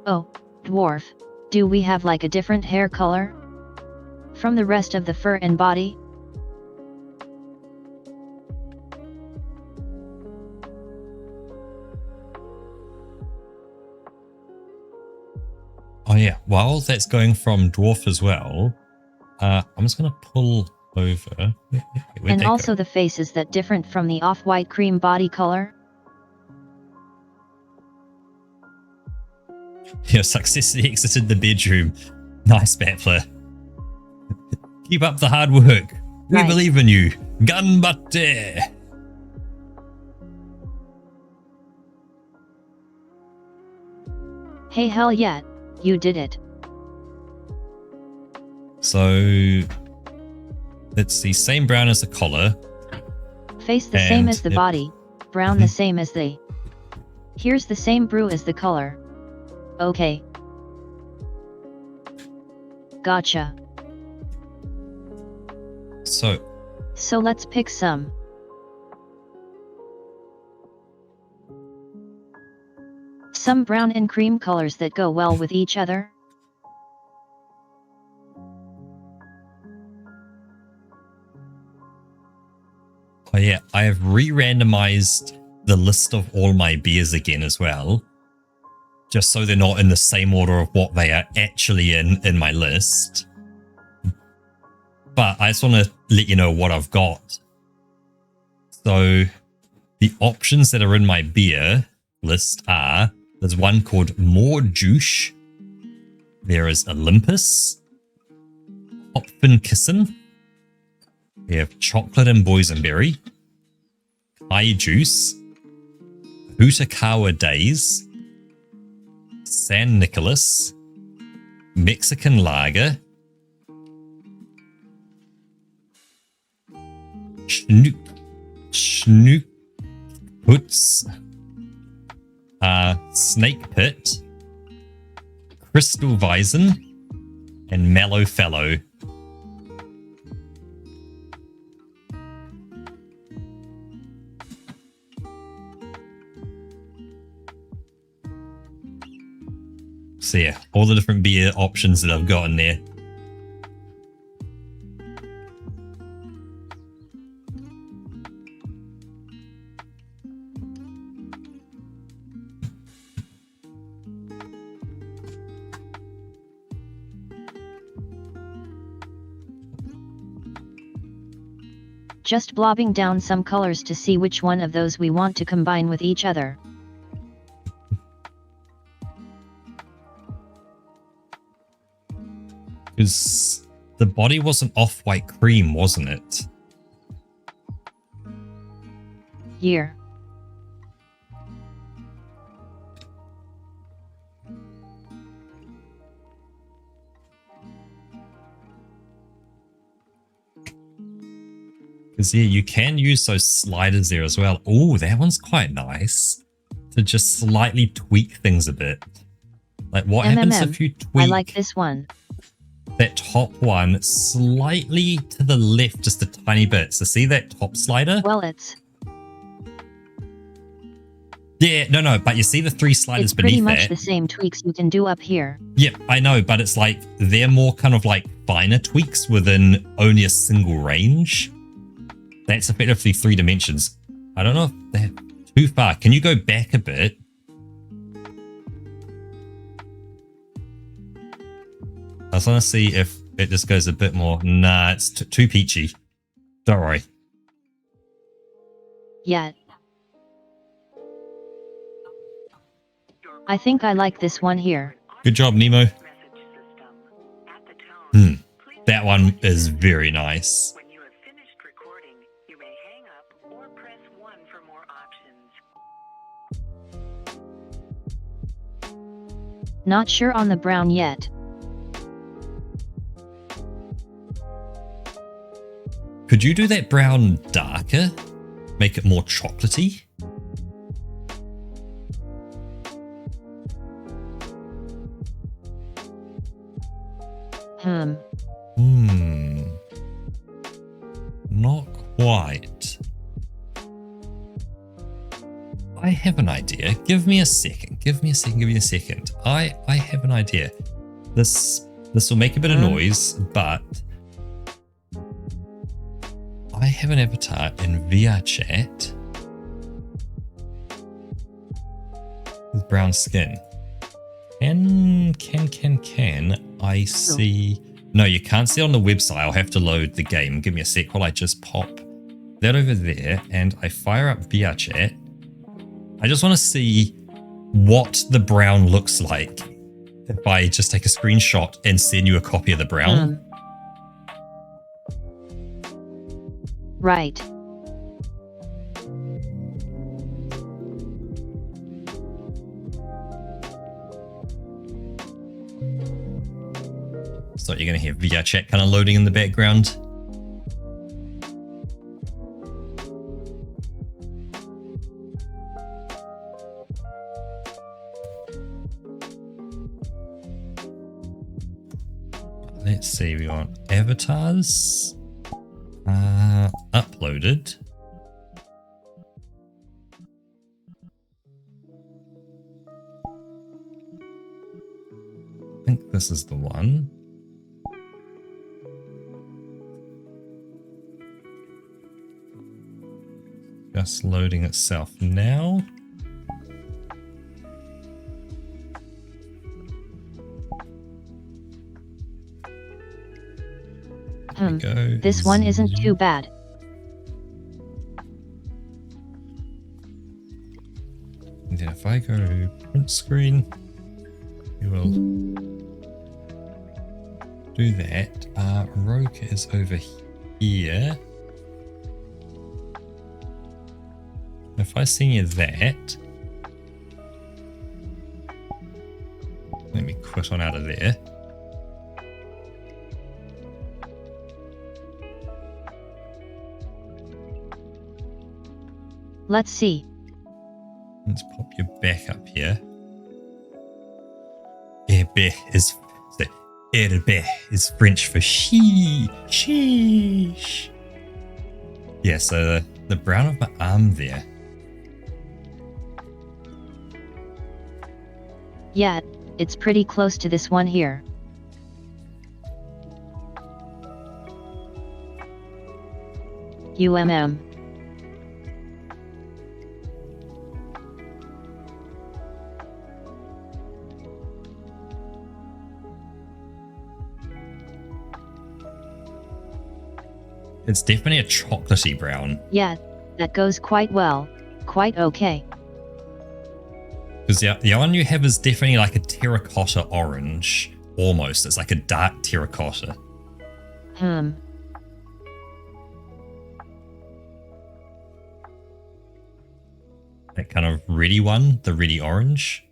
Speaker 2: Oh, dwarf, do we have like a different hair color from the rest of the fur and body?
Speaker 1: Oh yeah, while that's going from dwarf as well, I'm just gonna pull over.
Speaker 2: And also the face, is that different from the off-white cream body color?
Speaker 1: You successfully exited the bedroom. Nice, Battler. Keep up the hard work. We
Speaker 2: Right.
Speaker 1: believe in you. Gunbutter.
Speaker 2: Hey, hell yeah, you did it.
Speaker 1: So it's the same brown as the collar.
Speaker 2: Face the same
Speaker 1: And
Speaker 2: as the
Speaker 1: it-
Speaker 2: body, brown the same as the. Here's the same brew as the color. Okay. Gotcha.
Speaker 1: So
Speaker 2: let's pick some. Some brown and cream colors that go well with each other.
Speaker 1: oh yeah, I have re-randomized the list of all my beers again as well. Just so they're not in the same order of what they are actually in my list. But I just want to let you know what I've got. So the options that are in my beer list are, there's one called More Juice. There is Olympus. Hopfinkissin. We have Chocolate and Boysenberry. Kai Juice. Hutakawa Days. San Nicolas. Mexican Lager. Schnook Puts, Snake Pit, Crystal Weizen, and Mellow Fellow. So yeah, all the different beer options that I've got in there.
Speaker 2: Just blobbing down some colors to see which one of those we want to combine with each other.
Speaker 1: Because the body was an off-white cream, wasn't it?
Speaker 2: Year.
Speaker 1: Because yeah, you can use those sliders there as well. Oh, that one's quite nice. to just slightly tweak things a bit. Like what happens if you tweak
Speaker 2: I like this one.
Speaker 1: that top one slightly to the left just a tiny bit? So see that top slider?
Speaker 2: Well, it's
Speaker 1: Yeah, no, but you see the 3 sliders
Speaker 2: it's pretty
Speaker 1: beneath
Speaker 2: much
Speaker 1: that?
Speaker 2: the same tweaks you can do up here.
Speaker 1: Yep, I know, but it's like they're more kind of like finer tweaks within only a single range. That's effectively 3 dimensions. I don't know if they're too far. Can you go back a bit? I just want to see if it just goes a bit more. Nah, it's too peachy. Don't worry.
Speaker 2: Yet. I think I like this one here.
Speaker 1: Good job, Nemo. That one is very nice.
Speaker 3: When you have finished recording, you may hang up or press 1 for more options.
Speaker 2: Not sure on the brown yet.
Speaker 1: Could you do that brown darker? Make it more chocolatey? Not quite. I have an idea. Give me a second. I have an idea. This will make a bit of noise, but I have an avatar in VR chat with brown skin. Can I see? No, you can't see on the website. I'll have to load the game. Give me a sec while I just pop that over there and I fire up VR chat. I just want to see what the brown looks like if I just take a screenshot and send you a copy of the brown.
Speaker 2: Right.
Speaker 1: So you're going to hear VR chat kind of loading in the background. Let's see, we want avatars. Uploaded. I think this is the one. Just loading itself now. Go.
Speaker 2: This one isn't too bad.
Speaker 1: And then if I go print screen, we will do that. Roke is over here. If I send you that, let me quit on out of there.
Speaker 2: Let's see.
Speaker 1: Let's pop you back up here. Herbe is French for she. Sheesh. Yeah, so the brown of my arm there.
Speaker 2: Yeah, it's pretty close to this one here. UMM.
Speaker 1: It's definitely a chocolatey brown.
Speaker 2: Yeah, that goes quite well. Quite okay.
Speaker 1: Because the one you have is definitely like a terracotta orange. Almost. It's like a dark terracotta. That kind of reddy one, the reddy orange.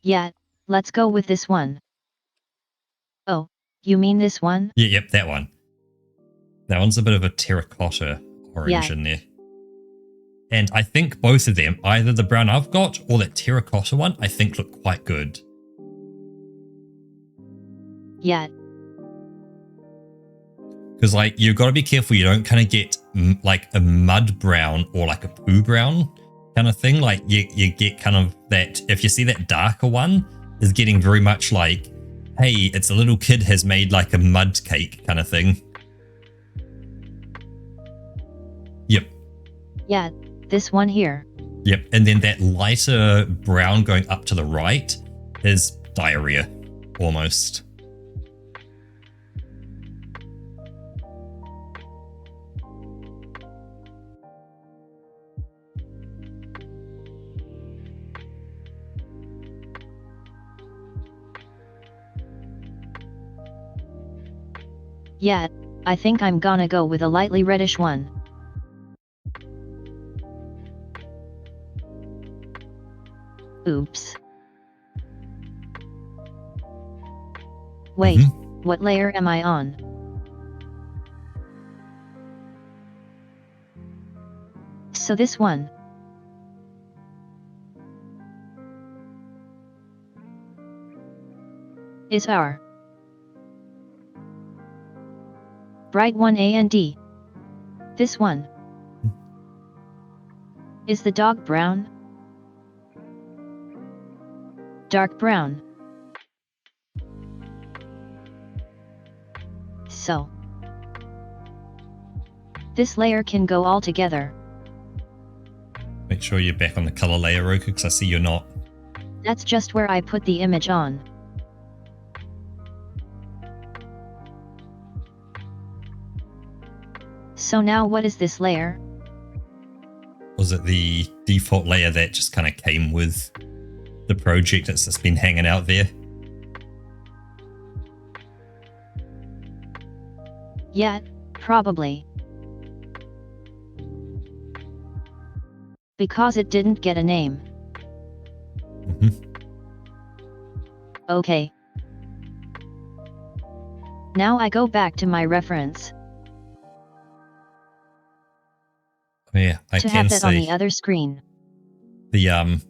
Speaker 2: Yeah, let's go with this one. Oh, you mean this one?
Speaker 1: Yeah, yep, that one. That one's a bit of a terracotta orange in there. And I think both of them, either the brown I've got or that terracotta one, I think look quite good.
Speaker 2: Yeah.
Speaker 1: Because like you've got to be careful you don't kind of get like a mud brown or like a poo brown kind of thing. Like you get kind of that, if you see that darker one is getting very much like, hey, it's a little kid has made like a mud cake kind of thing. Yep.
Speaker 2: Yeah, this one here.
Speaker 1: Yep. And then that lighter brown going up to the right is diarrhea almost.
Speaker 2: Yeah, I think I'm gonna go with a lightly reddish one. Oops. Wait, what layer am I on? So this one. Is our bright one A and D. This one. Is the dog brown? Dark brown. So this layer can go all together.
Speaker 1: Make sure you're back on the color layer, Roku, because I see you're not.
Speaker 2: That's just where I put the image on. So now what is this layer?
Speaker 1: Was it the default layer that just kind of came with the project that's just been hanging out there?
Speaker 2: Yeah, probably. Because it didn't get a name. Okay. Now I go back to my reference.
Speaker 1: Oh, yeah, I
Speaker 2: to
Speaker 1: can
Speaker 2: have that on
Speaker 1: say
Speaker 2: the other screen.
Speaker 1: the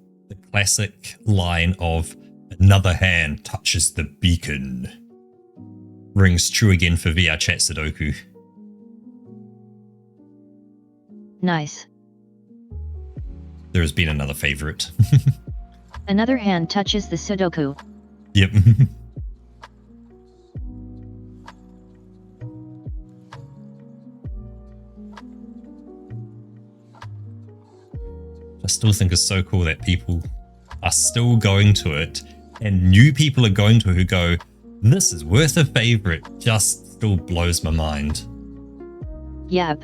Speaker 1: classic line of "another hand touches the beacon" rings true again for VR Chat Sudoku.
Speaker 2: Nice.
Speaker 1: There has been another favorite.
Speaker 2: Another hand touches the Sudoku.
Speaker 1: Yep. I still think it's so cool that people are still going to it, and new people are going to it who go, "This is worth a favorite." Just still blows my mind.
Speaker 2: Yep.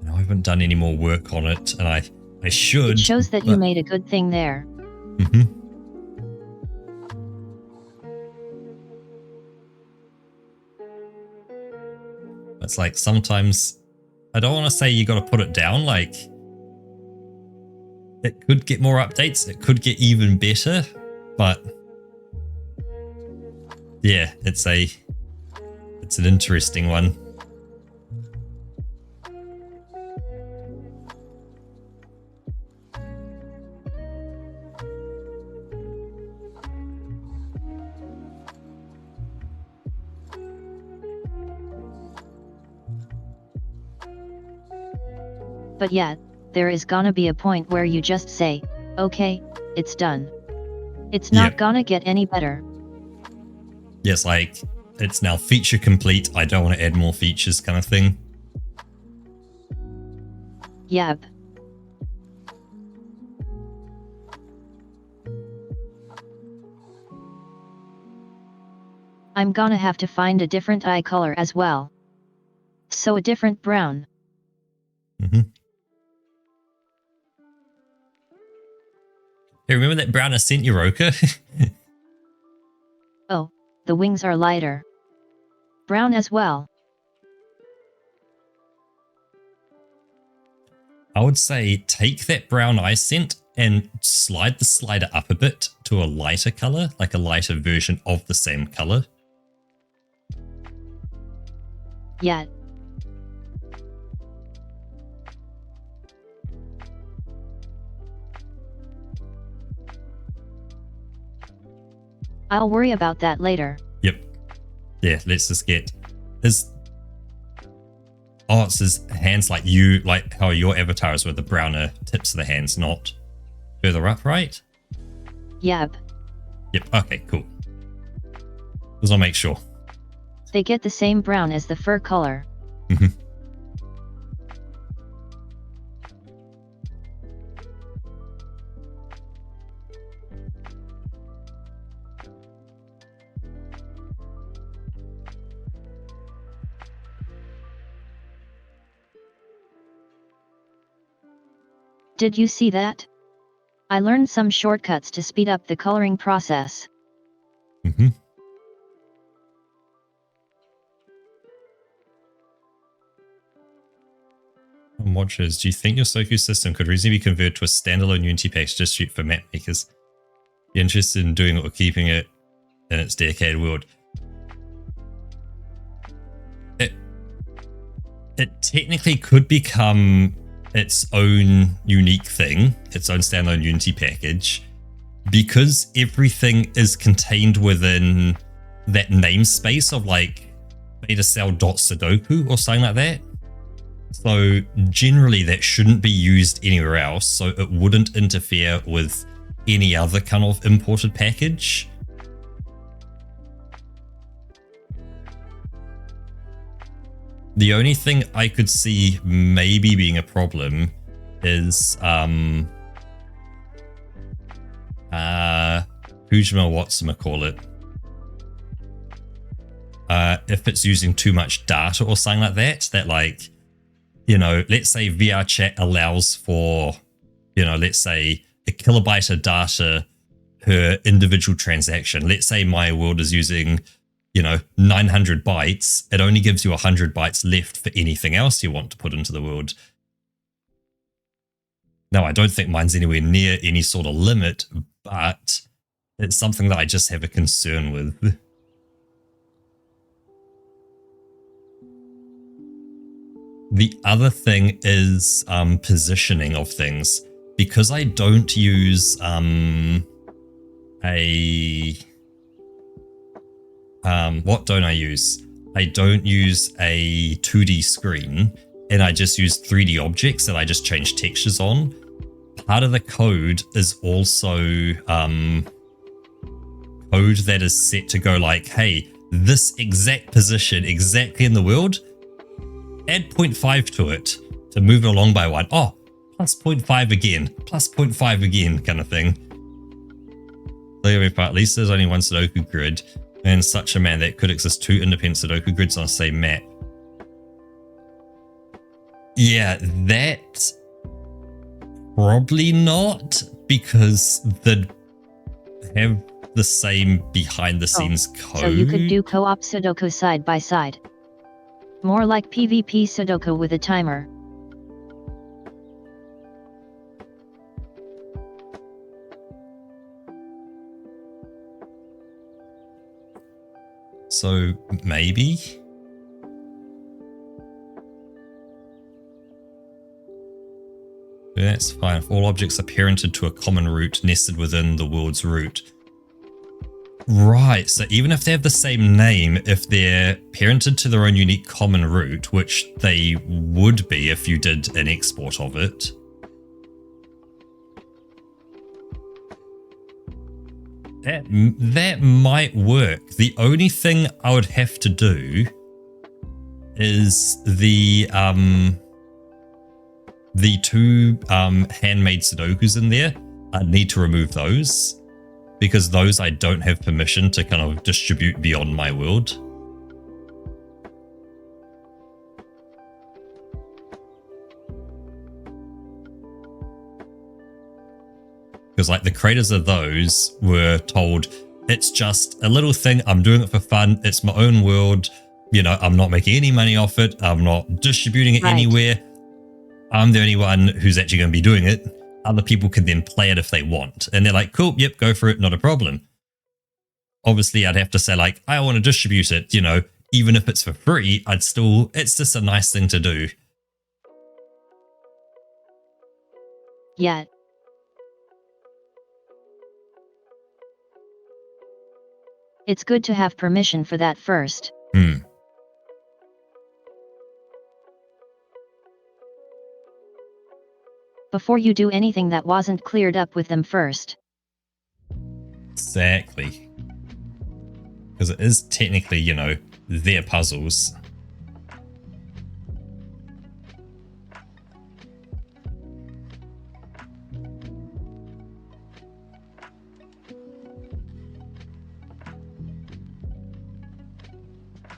Speaker 1: I haven't done any more work on it, and I should.
Speaker 2: It shows that you made a good thing there.
Speaker 1: It's like sometimes I don't want to say you got to put it down. Like it could get more updates. It could get even better, but yeah, it's an interesting one.
Speaker 2: But yeah, there is gonna be a point where you just say, okay, it's done. It's not gonna get any better.
Speaker 1: Yes, like it's now feature complete. I don't want to add more features kind of thing.
Speaker 2: Yep. I'm gonna have to find a different eye color as well. So a different brown.
Speaker 1: Hey, remember that brown I sent you, Roka?
Speaker 2: Oh, the wings are lighter brown as well.
Speaker 1: I would say take that brown eye scent and slide the slider up a bit to a lighter color, like a lighter version of the same color.
Speaker 2: Yeah. I'll worry about that later.
Speaker 1: Yep. Yeah, let's just get his. Oh, it's his hands like you, like how your avatar is with the browner tips of the hands, not further up, right?
Speaker 2: Yep.
Speaker 1: Yep. Okay, cool. Just want to make sure.
Speaker 2: They get the same brown as the fur color.
Speaker 1: Mm-hmm.
Speaker 2: Did you see that? I learned some shortcuts to speed up the coloring process.
Speaker 1: Mm-hmm. Watchers, do you think your Soku system could reasonably be converted to a standalone Unity package to distribute for map makers? Be interested in doing it or keeping it in its dedicated world? It technically could become its own unique thing, its own standalone Unity package, because everything is contained within that namespace of like betacell.sudoku or something like that. So generally that shouldn't be used anywhere else, so it wouldn't interfere with any other kind of imported package. The only thing I could see maybe being a problem is Kujima whatchamacallit. If it's using too much data or something like that, that like, you know, let's say VR chat allows for, you know, let's say a kilobyte of data per individual transaction. Let's say my world is using, you know, 900 bytes. It only gives you 100 bytes left for anything else you want to put into the world. Now, I don't think mine's anywhere near any sort of limit, but it's something that I just have a concern with. The other thing is positioning of things. Because I don't use what don't I use? I don't use a 2D screen, and I just use 3D objects that I just change textures on. Part of the code is also code that is set to go like, hey, this exact position exactly in the world, add 0.5 to it to move it along by 1. Oh, plus 0.5 again, plus 0.5 again kind of thing. At least there's only one Sudoku grid, and such a man that could exist 2 independent Sudoku grids on the same map. Yeah, that probably not, because they'd have the same behind the scenes code.
Speaker 2: So you could do co-op Sudoku side by side. More like PvP Sudoku with a timer.
Speaker 1: So maybe? That's fine. If all objects are parented to a common root nested within the world's root. Right, so even if they have the same name, if they're parented to their own unique common root, which they would be if you did an export of it, that might work. The only thing I would have to do is the 2 handmade Sudokus in there. I'd need to remove those, because those I don't have permission to kind of distribute beyond my world. Because like the creators of those were told, It's just a little thing. I'm doing it for fun. It's my own world. You know, I'm not making any money off it. I'm not distributing it
Speaker 2: Right.
Speaker 1: anywhere. I'm the only one who's actually going to be doing it. Other people can then play it if they want. And they're like, cool, yep, go for it, not a problem. Obviously, I'd have to say, like, I want to distribute it, you know, even if it's for free, it's just a nice thing to do.
Speaker 2: Yet. It's good to have permission for that first. Before you do anything that wasn't cleared up with them first.
Speaker 1: Exactly. Because it is technically, you know, their puzzles.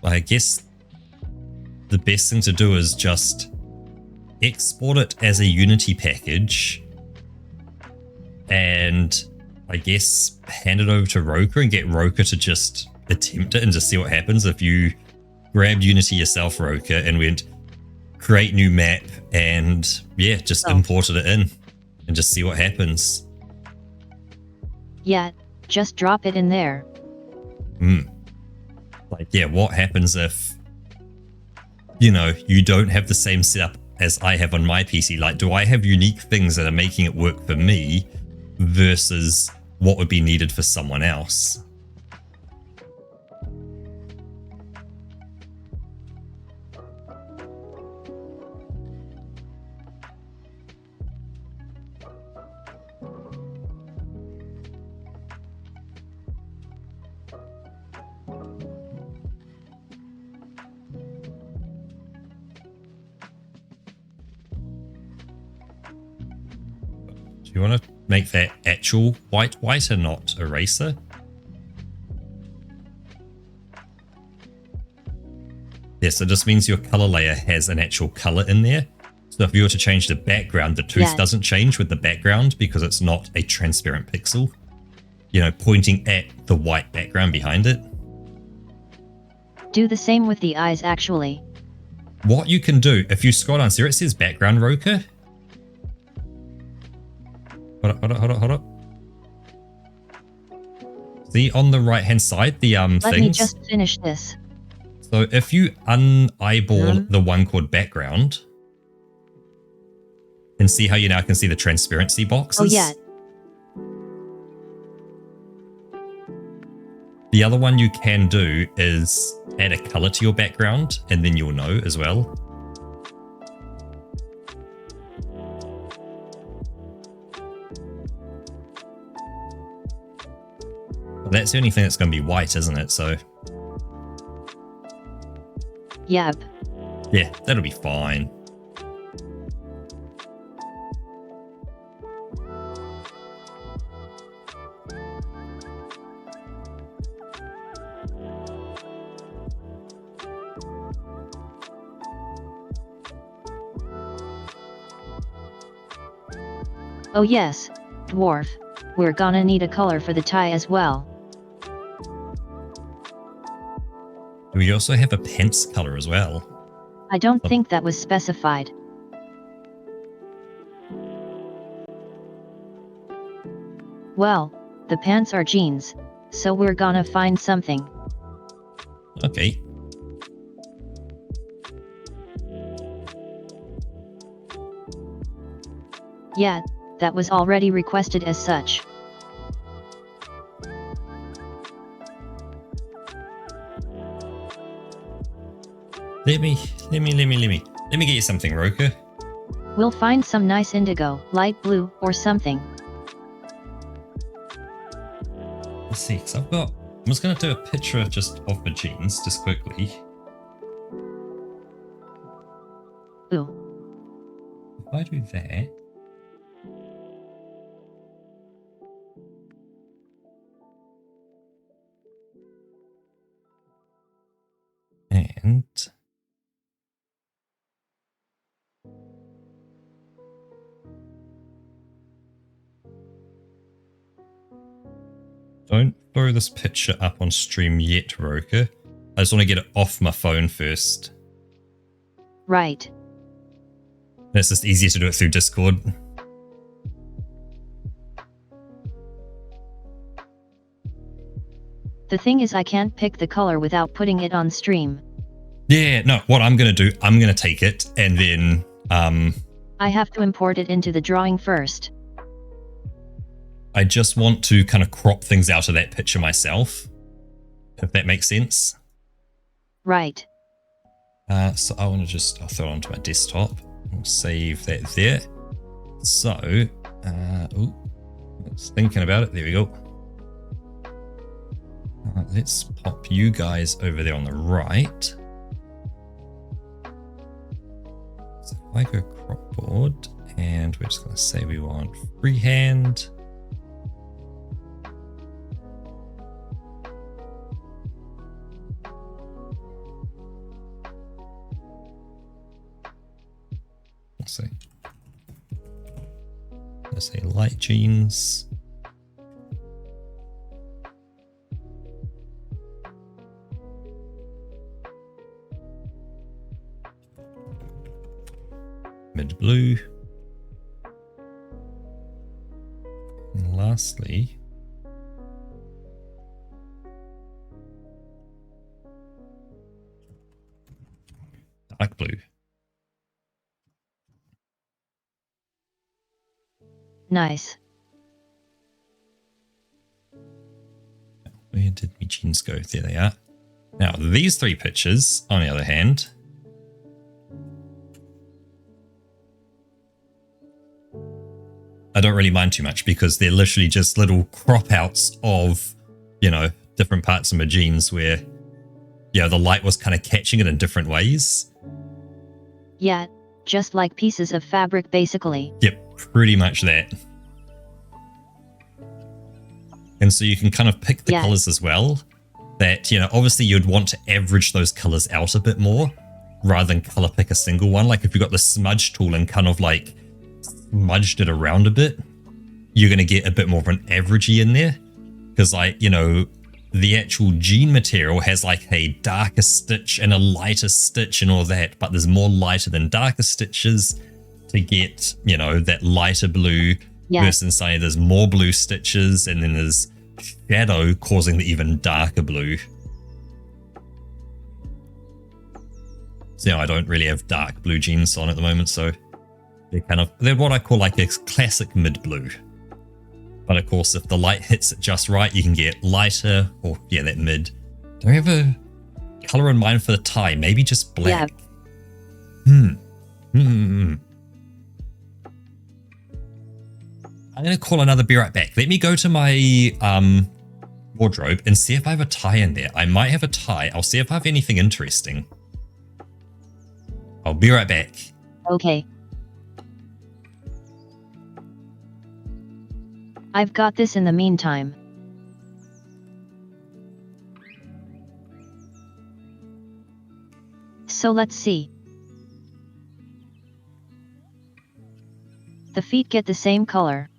Speaker 1: I guess the best thing to do is just export it as a Unity package and I guess hand it over to Roka and get Roka to just attempt it and just see what happens. If you grabbed Unity yourself, Roka, and went create new map and yeah, just imported it in and just see what happens.
Speaker 2: Yeah, just drop it in there.
Speaker 1: Like, yeah, what happens if, you know, you don't have the same setup as I have on my PC? Like, do I have unique things that are making it work for me versus what would be needed for someone else? Do you want to make that actual white and not eraser? Yes, it just means your color layer has an actual color in there. So if you were to change the background, the tooth doesn't change with the background because it's not a transparent pixel, you know, pointing at the white background behind it.
Speaker 2: Do the same with the eyes actually.
Speaker 1: What you can do, if you scroll down, see where it says background, Roka? Hold up. See on the right hand side, the things?
Speaker 2: Let me just finish this.
Speaker 1: So if you un-eyeball the one called background, and see how you now can see the transparency boxes?
Speaker 2: Oh yeah.
Speaker 1: The other one you can do is add a color to your background, and then you'll know as well. But that's the only thing that's going to be white, isn't it? So
Speaker 2: Yep.
Speaker 1: yeah, that'll be fine.
Speaker 2: Oh yes, dwarf. We're gonna need a color for the tie as well.
Speaker 1: We also have a pants color as well.
Speaker 2: I don't think that was specified. Well, the pants are jeans, so we're gonna find something.
Speaker 1: Okay.
Speaker 2: Yeah, that was already requested as such.
Speaker 1: Let me get you something, Roka.
Speaker 2: We'll find some nice indigo, light blue, or something.
Speaker 1: Let's see, because I'm just going to do a picture just of the jeans, just quickly.
Speaker 2: Ooh.
Speaker 1: If I do that... And... Don't throw this picture up on stream yet, Roka. I just want to get it off my phone first.
Speaker 2: Right.
Speaker 1: It's just easier to do it through Discord.
Speaker 2: The thing is I can't pick the color without putting it on stream.
Speaker 1: Yeah, no, what I'm going to do, I'm going to take it and then...
Speaker 2: I have to import it into the drawing first.
Speaker 1: I just want to kind of crop things out of that picture myself, if that makes sense.
Speaker 2: Right.
Speaker 1: So I want to I'll throw it onto my desktop. I'll save that there. So, I was thinking about it. There we go. Let's pop you guys over there on the right. So if I go crop board, and we're just going to say we want freehand. Let's say light jeans. Mid blue. And lastly, dark blue.
Speaker 2: Nice.
Speaker 1: Where did my jeans go? There they are. Now, these three pictures, on the other hand, I don't really mind too much because they're literally just little crop outs of, you know, different parts of my jeans where, yeah, the light was kind of catching it in different ways.
Speaker 2: Yeah, just like pieces of fabric basically.
Speaker 1: Yep, pretty much that. And so you can kind of pick the colors as well. That, you know, obviously you'd want to average those colors out a bit more rather than color pick a single one. Like if you've got the smudge tool and kind of like smudged it around a bit, you're going to get a bit more of an averagey in there. Because like, you know, the actual jean material has like a darker stitch and a lighter stitch and all that, but there's more lighter than darker stitches to get, you know, that lighter blue versus say there's more blue stitches and then there's shadow causing the even darker blue. So, you know, I don't really have dark blue jeans on at the moment, so they're what I call like a classic mid blue. But of course, if the light hits it just right, you can get lighter or, yeah, that mid. Do I have a color in mind for the tie? Maybe just black. Yeah. I'm going to call another Be Right Back. Let me go to my wardrobe and see if I have a tie in there. I might have a tie. I'll see if I have anything interesting. I'll be right back.
Speaker 2: Okay. I've got this in the meantime. So let's see. The feet get the same color.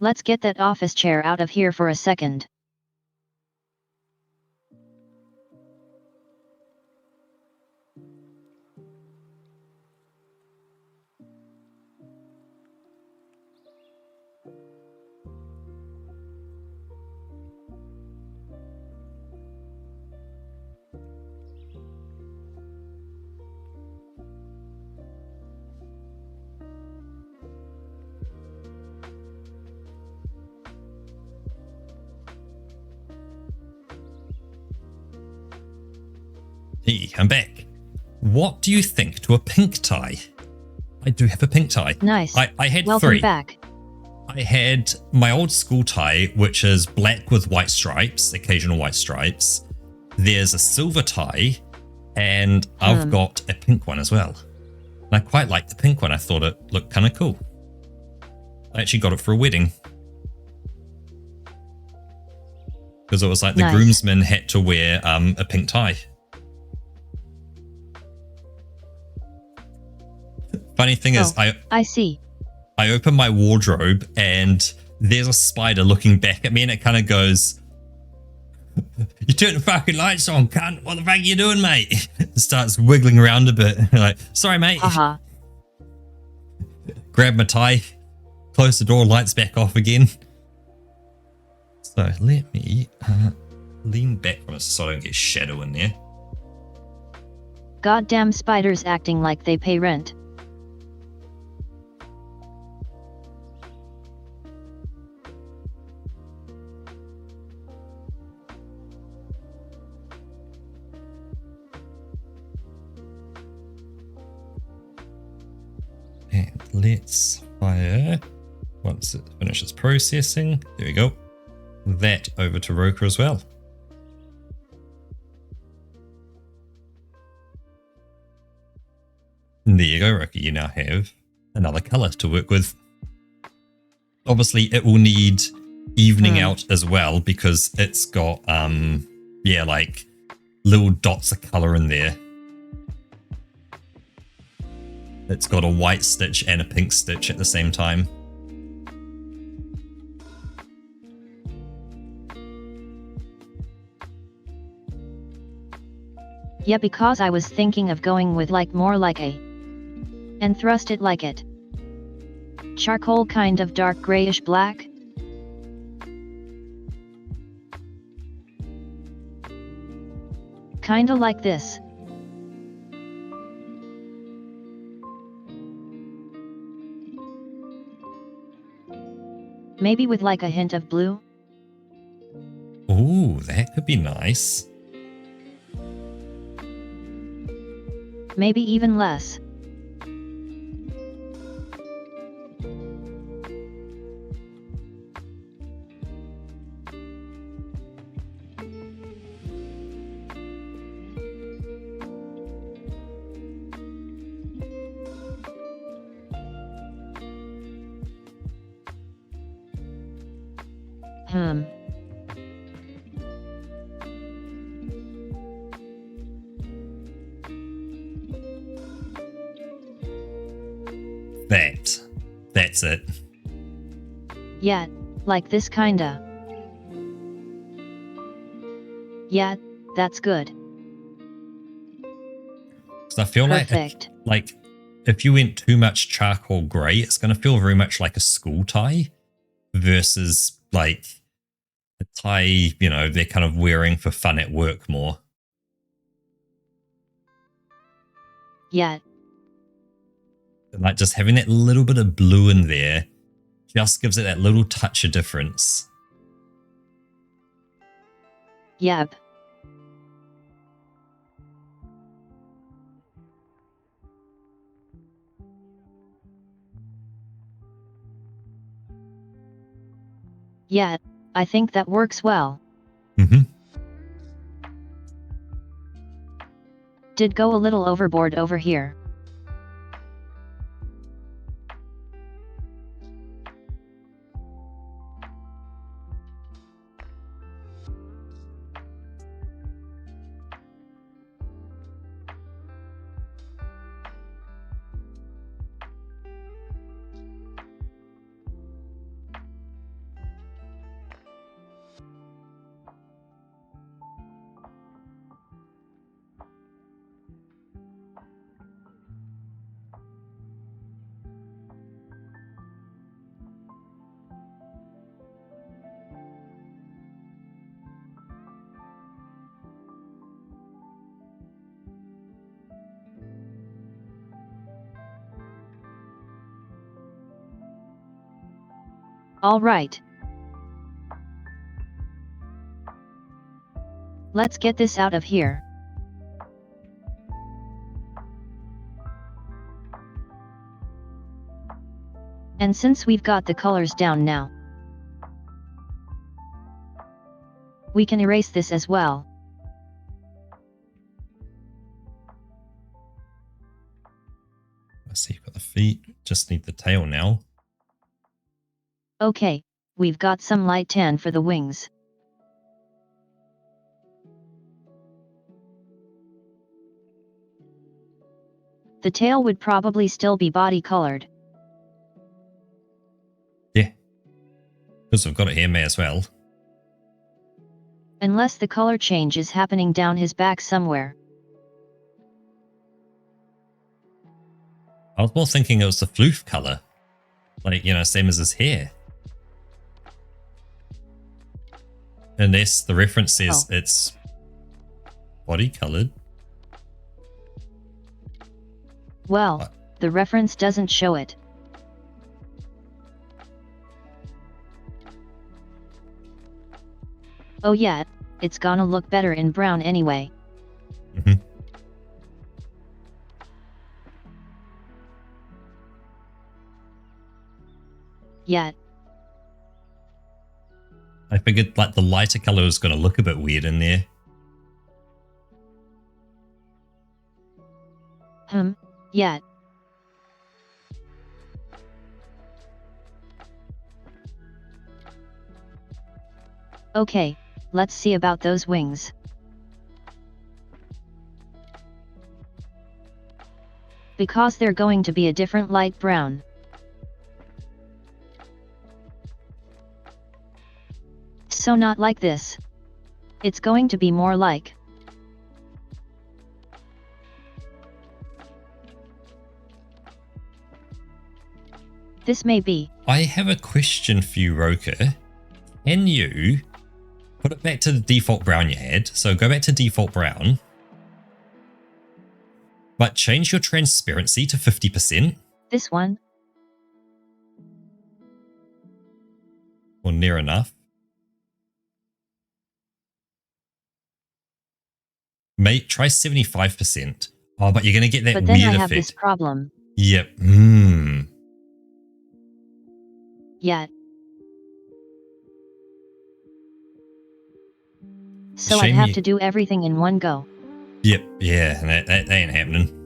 Speaker 2: Let's get that office chair out of here for a second.
Speaker 1: Hey, I'm back. What do you think to a pink tie? I do have a pink tie.
Speaker 2: Nice.
Speaker 1: I had
Speaker 2: Welcome
Speaker 1: three.
Speaker 2: Back.
Speaker 1: I had my old school tie, which is black with white stripes, occasional white stripes. There's a silver tie, and I've got a pink one as well. And I quite like the pink one. I thought it looked kind of cool. I actually got it for a wedding. Because it was like the groomsmen had to wear a pink tie. Funny thing is,
Speaker 2: I see.
Speaker 1: I open my wardrobe and there's a spider looking back at me, and it kind of goes, "You turn the fucking lights on, cunt. What the fuck are you doing, mate?" It starts wiggling around a bit. Like, sorry, mate.
Speaker 2: Haha.
Speaker 1: Grab my tie, close the door, lights back off again. So let me lean back from it so I don't get shadow in there.
Speaker 2: Goddamn spiders acting like they pay rent.
Speaker 1: And let's fire, once it finishes processing, there we go, that over to Roker as well. And there you go, Roker, you now have another color to work with. Obviously, it will need evening out as well because it's got, yeah, like little dots of color in there. It's got a white stitch and a pink stitch at the same time.
Speaker 2: Yeah, because I was thinking of going with like more like a and thrust it like it. Charcoal kind of dark grayish black. Kinda like this. Maybe with like a hint of blue?
Speaker 1: Ooh, that could be nice.
Speaker 2: Maybe even less.
Speaker 1: That's it.
Speaker 2: Yeah, like this kinda. Yeah, that's good.
Speaker 1: So I feel
Speaker 2: Perfect.
Speaker 1: like if you went too much charcoal grey, it's going to feel very much like a school tie versus like a tie, you know, they're kind of wearing for fun at work more.
Speaker 2: Yeah.
Speaker 1: Like just having that little bit of blue in there just gives it that little touch of difference.
Speaker 2: Yep. Yeah, I think that works well.
Speaker 1: Mm-hmm.
Speaker 2: Did go a little overboard over here. All right. Let's get this out of here. And since we've got the colors down now, we can erase this as well.
Speaker 1: Let's see, you've got the feet, just need the tail now.
Speaker 2: Okay, we've got some light tan for the wings. The tail would probably still be body colored.
Speaker 1: Yeah. Because we've got it here, may as well.
Speaker 2: Unless the color change is happening down his back somewhere.
Speaker 1: I was more thinking it was the floof color. Like, you know, same as his hair. Unless the reference says it's body colored.
Speaker 2: Well, the reference doesn't show it. Oh yeah, it's gonna look better in brown anyway.
Speaker 1: Mm-hmm.
Speaker 2: Yet.
Speaker 1: I figured like the lighter color was going to look a bit weird in there.
Speaker 2: Yet. Okay, let's see about those wings. Because they're going to be a different light brown. So not like this. It's going to be more like. This may be.
Speaker 1: I have a question for you, Roker. Can you put it back to the default brown you had? So go back to default brown. But change your transparency to 50%.
Speaker 2: This one?
Speaker 1: Or near enough. Try 75%. Oh, but you're going to get that
Speaker 2: but then
Speaker 1: weird
Speaker 2: I have
Speaker 1: effect.
Speaker 2: this problem.
Speaker 1: Yep.
Speaker 2: Yet. So I'd
Speaker 1: Shame
Speaker 2: have
Speaker 1: you-
Speaker 2: to do everything in one go.
Speaker 1: Yep. Yeah, that ain't happening.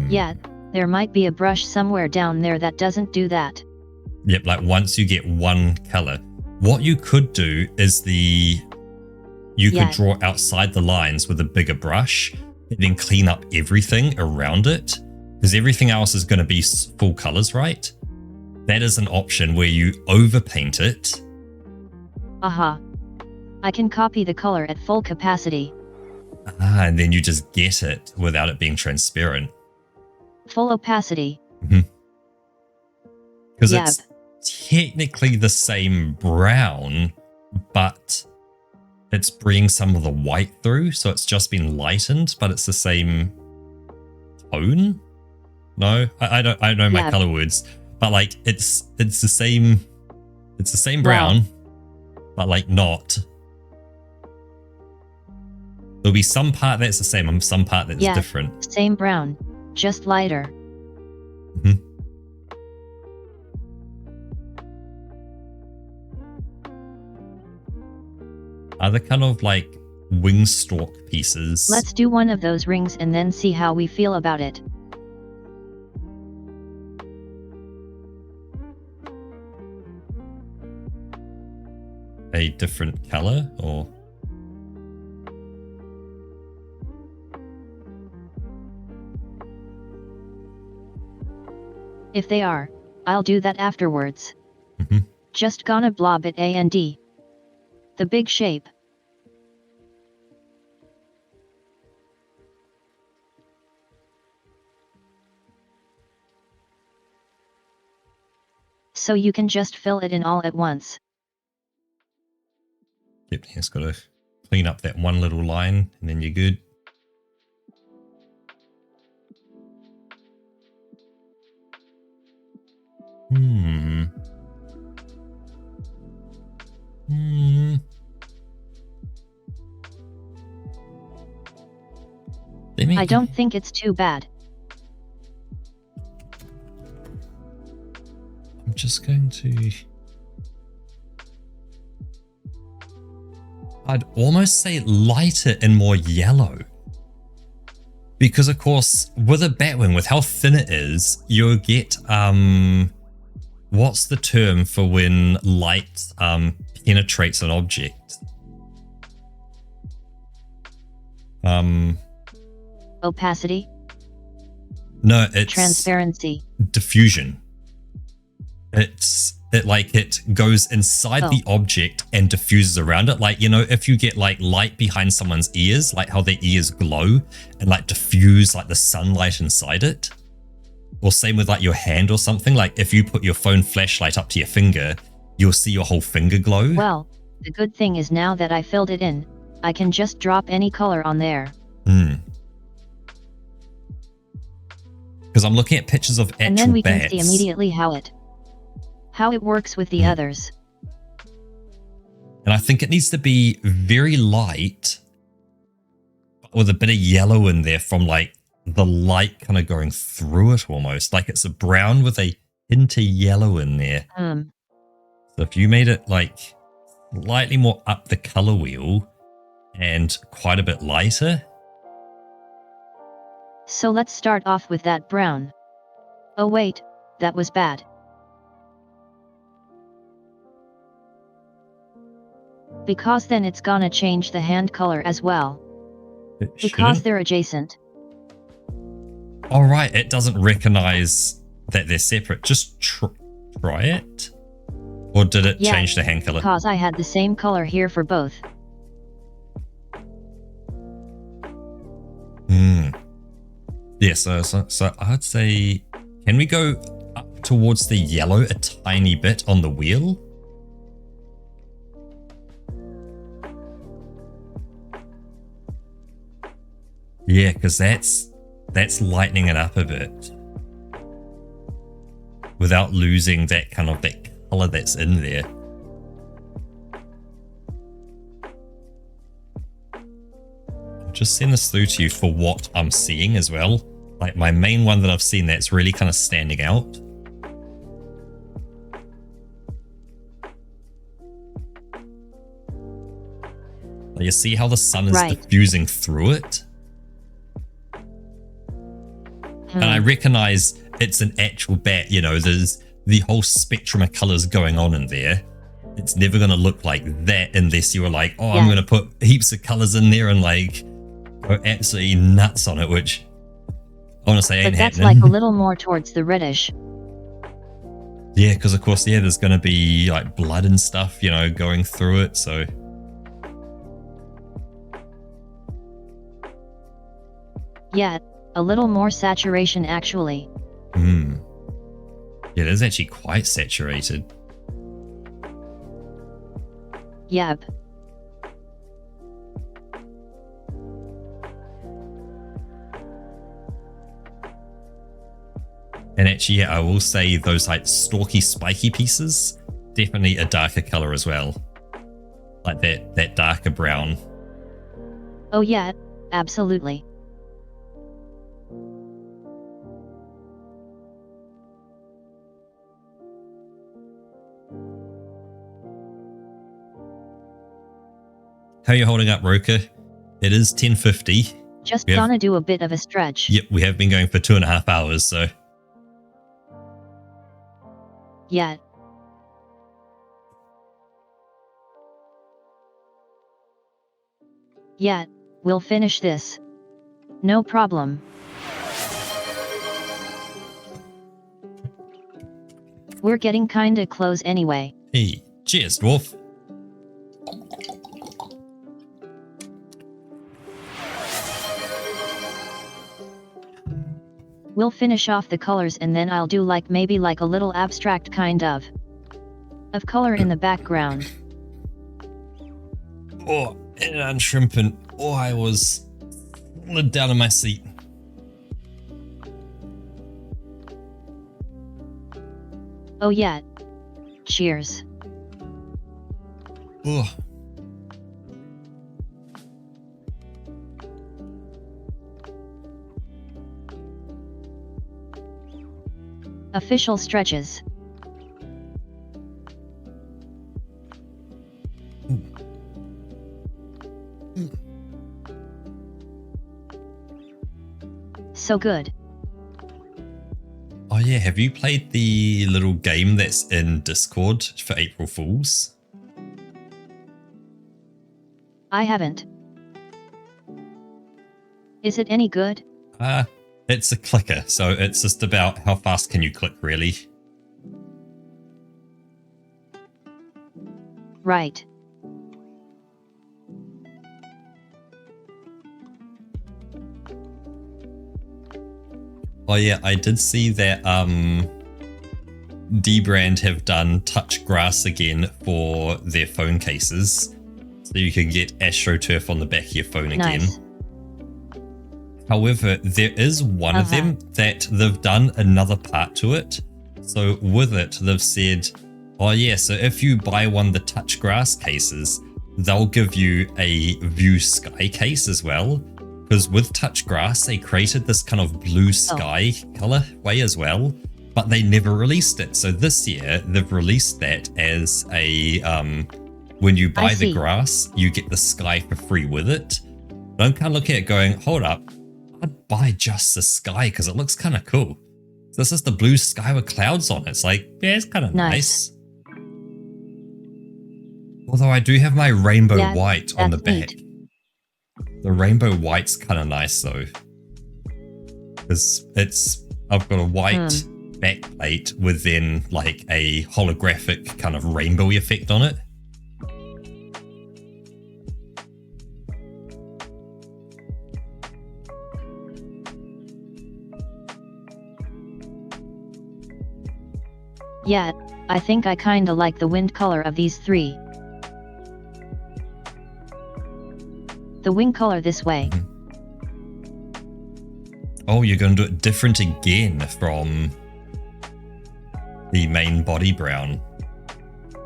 Speaker 2: Yet, there might be a brush somewhere down there that doesn't do that.
Speaker 1: Yep, like once you get one color. What you could do is you could draw outside the lines with a bigger brush and then clean up everything around it, because everything else is going to be full colors, right? That is an option where you overpaint it.
Speaker 2: Aha. I can copy the color at full capacity.
Speaker 1: And then you just get it without it being transparent.
Speaker 2: Full opacity.
Speaker 1: Because
Speaker 2: Yep.
Speaker 1: it's technically the same brown, but it's bringing some of the white through, so it's just been lightened, but it's the same tone. No, I don't know my
Speaker 2: Yep.
Speaker 1: color words, but like it's the same brown, but like not. There'll be some part that's the same and some part that's different.
Speaker 2: Same brown, just lighter.
Speaker 1: Are the kind of like wing stalk pieces?
Speaker 2: Let's do one of those rings and then see how we feel about it.
Speaker 1: A different color or?
Speaker 2: If they are, I'll do that afterwards.
Speaker 1: Mhm.
Speaker 2: Just gonna blob it and the big shape. So you can just fill it in all at once.
Speaker 1: Yep, just got to clean up that one little line and then you're good.
Speaker 2: I don't think it's too bad.
Speaker 1: I'm just going to... I'd almost say lighter and more yellow. Because of course, with a Batwing, with how thin it is, you'll get, what's the term for when light penetrates an object?
Speaker 2: Opacity?
Speaker 1: No, it's
Speaker 2: Transparency?
Speaker 1: diffusion. It goes inside the object and diffuses around it. Like, you know, if you get like light behind someone's ears, like how their ears glow and like diffuse like the sunlight inside it. Or same with like your hand or something. Like if you put your phone flashlight up to your finger, you'll see your whole finger glow.
Speaker 2: Well, the good thing is now that I filled it in, I can just drop any color on there.
Speaker 1: Because I'm looking at pictures of actual bats.
Speaker 2: And then we can see immediately how it works with the others.
Speaker 1: And I think it needs to be very light with a bit of yellow in there from like the light kind of going through it almost. Like it's a brown with a hint of yellow in there. So if you made it like slightly more up the color wheel and quite a bit lighter.
Speaker 2: So let's start off with that brown. Oh wait, that was bad. Because then it's gonna change the hand color as well. Because they're adjacent.
Speaker 1: Alright, it doesn't recognize that they're separate. Just try it? Or did it change the hand color?
Speaker 2: Because I had the same color here for both.
Speaker 1: Yeah, so I'd say, can we go up towards the yellow a tiny bit on the wheel? Yeah, because that's lightening it up a bit without losing that kind of that color that's in there. I'll just send this through to you for what I'm seeing as well. Like my main one that I've seen that's really kind of standing out. Like you see how the sun is diffusing through it? And I recognize it's an actual bat, you know, there's the whole spectrum of colors going on in there. It's never going to look like that unless you were like, oh, I'm going to put heaps of colors in there and like go absolutely nuts on it, which I want to say ain't happening. But that's
Speaker 2: like a little more towards the reddish.
Speaker 1: Yeah, because of course, there's going to be like blood and stuff, you know, going through it, so.
Speaker 2: Yeah. A little more saturation, actually.
Speaker 1: Yeah, it is actually quite saturated.
Speaker 2: Yep.
Speaker 1: And actually, yeah, I will say those like stalky, spiky pieces, definitely a darker color as well. Like that darker brown.
Speaker 2: Oh yeah, absolutely.
Speaker 1: How are you holding up, Roka? It is 10:50.
Speaker 2: Just gonna do a bit of a stretch.
Speaker 1: Yep, we have been going for 2.5 hours, so.
Speaker 2: Yeah. Yeah, we'll finish this. No problem. We're getting kinda close anyway.
Speaker 1: Hey, cheers, dwarf.
Speaker 2: We'll finish off the colors and then I'll do like maybe like a little abstract kind of color in the background.
Speaker 1: Oh, and I'm shrimping. Oh, I was slid down in my seat.
Speaker 2: Oh yeah. Cheers.
Speaker 1: Oh.
Speaker 2: Official stretches. So good.
Speaker 1: Oh yeah, have you played the little game that's in Discord for April Fools?
Speaker 2: I haven't. Is it any good?
Speaker 1: It's a clicker, so it's just about how fast can you click, really.
Speaker 2: Right.
Speaker 1: Oh yeah, I did see that Dbrand have done touch grass again for their phone cases. So you can get AstroTurf on the back of your phone again.
Speaker 2: Nice.
Speaker 1: However, there is one of them that they've done another part to it. So with it, they've said, oh yeah, so if you buy one of the touch grass cases, they'll give you a View Sky case as well. Because with touch grass, they created this kind of blue sky color way as well, but they never released it. So this year, they've released that as a, when you buy the grass, you get the sky for free with it. But I'm kind of looking at it going, hold up, I'd buy just the sky because it looks kind of cool. So this is the blue sky with clouds on it. It's like, yeah, it's kind of nice. Although I do have my rainbow white on the back.
Speaker 2: Neat.
Speaker 1: The rainbow white's kind of nice though. Because I've got a white backplate with then like a holographic kind of rainbowy effect on it.
Speaker 2: Yeah, I think I kinda like the wind color of these three. The wing color this way.
Speaker 1: Oh, you're going to do it different again from the main body brown.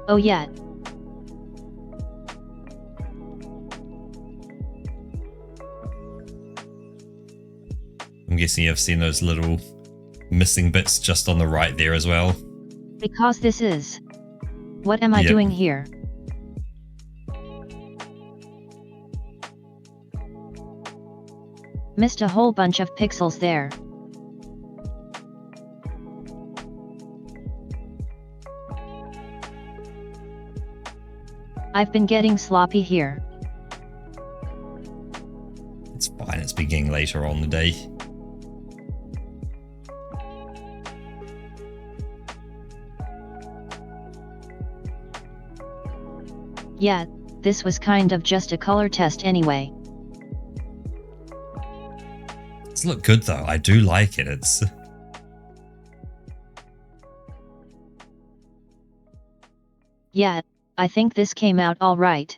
Speaker 2: Oh yeah.
Speaker 1: I'm guessing you've seen those little missing bits just on the right there as well.
Speaker 2: Because this is... What am I doing here? Missed a whole bunch of pixels there. I've been getting sloppy here.
Speaker 1: It's fine, it's beginning later on the day.
Speaker 2: Yeah, this was kind of just a color test anyway.
Speaker 1: It's look good though, I do like it. It's...
Speaker 2: Yeah, I think this came out all right.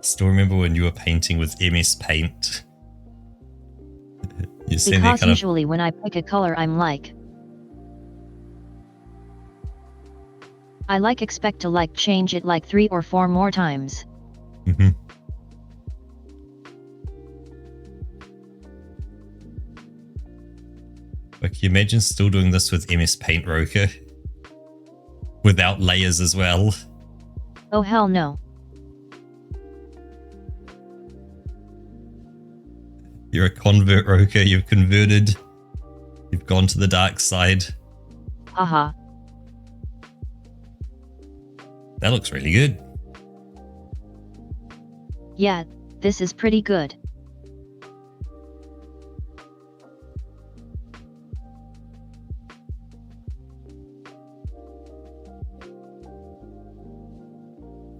Speaker 1: Still remember when you were painting with MS Paint?
Speaker 2: Because usually when I pick a color I'm like... I expect to change it like 3 or 4 more times.
Speaker 1: Mm-hmm. But can you imagine still doing this with MS Paint, Roka? Without layers as well?
Speaker 2: Oh hell no.
Speaker 1: You're a convert, Roka. You've converted. You've gone to the dark side.
Speaker 2: Haha.
Speaker 1: That looks really good.
Speaker 2: Yeah, this is pretty good.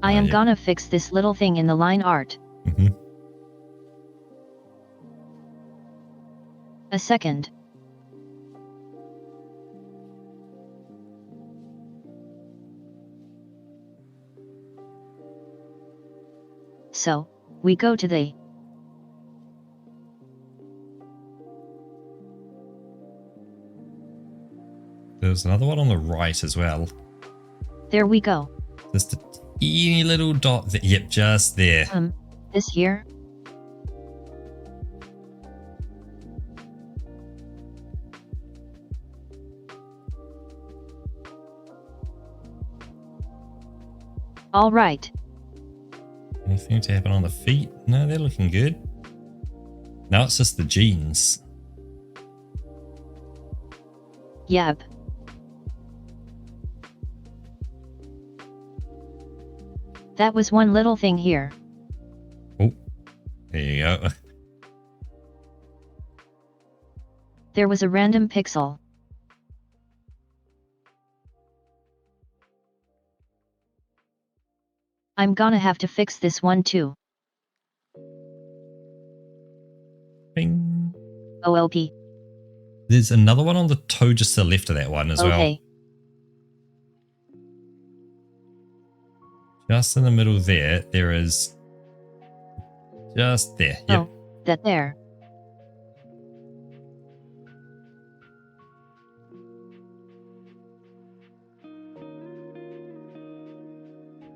Speaker 2: I am gonna fix this little thing in the line art.
Speaker 1: Mm-hmm.
Speaker 2: A second. So, we go to the...
Speaker 1: There's another one on the right as well.
Speaker 2: There we go.
Speaker 1: Just a teeny little dot. Yep, just there.
Speaker 2: This here? All right.
Speaker 1: Anything to happen on the feet? No, they're looking good. Now it's just the jeans.
Speaker 2: Yep. That was one little thing here.
Speaker 1: Oh, there you go.
Speaker 2: There was a random pixel. I'm gonna have to fix this one too.
Speaker 1: Bing.
Speaker 2: OLP.
Speaker 1: There's another one on the toe just to the left of that one as well.
Speaker 2: Okay.
Speaker 1: Just in the middle there, there is... Just there. Yep.
Speaker 2: Oh, that there.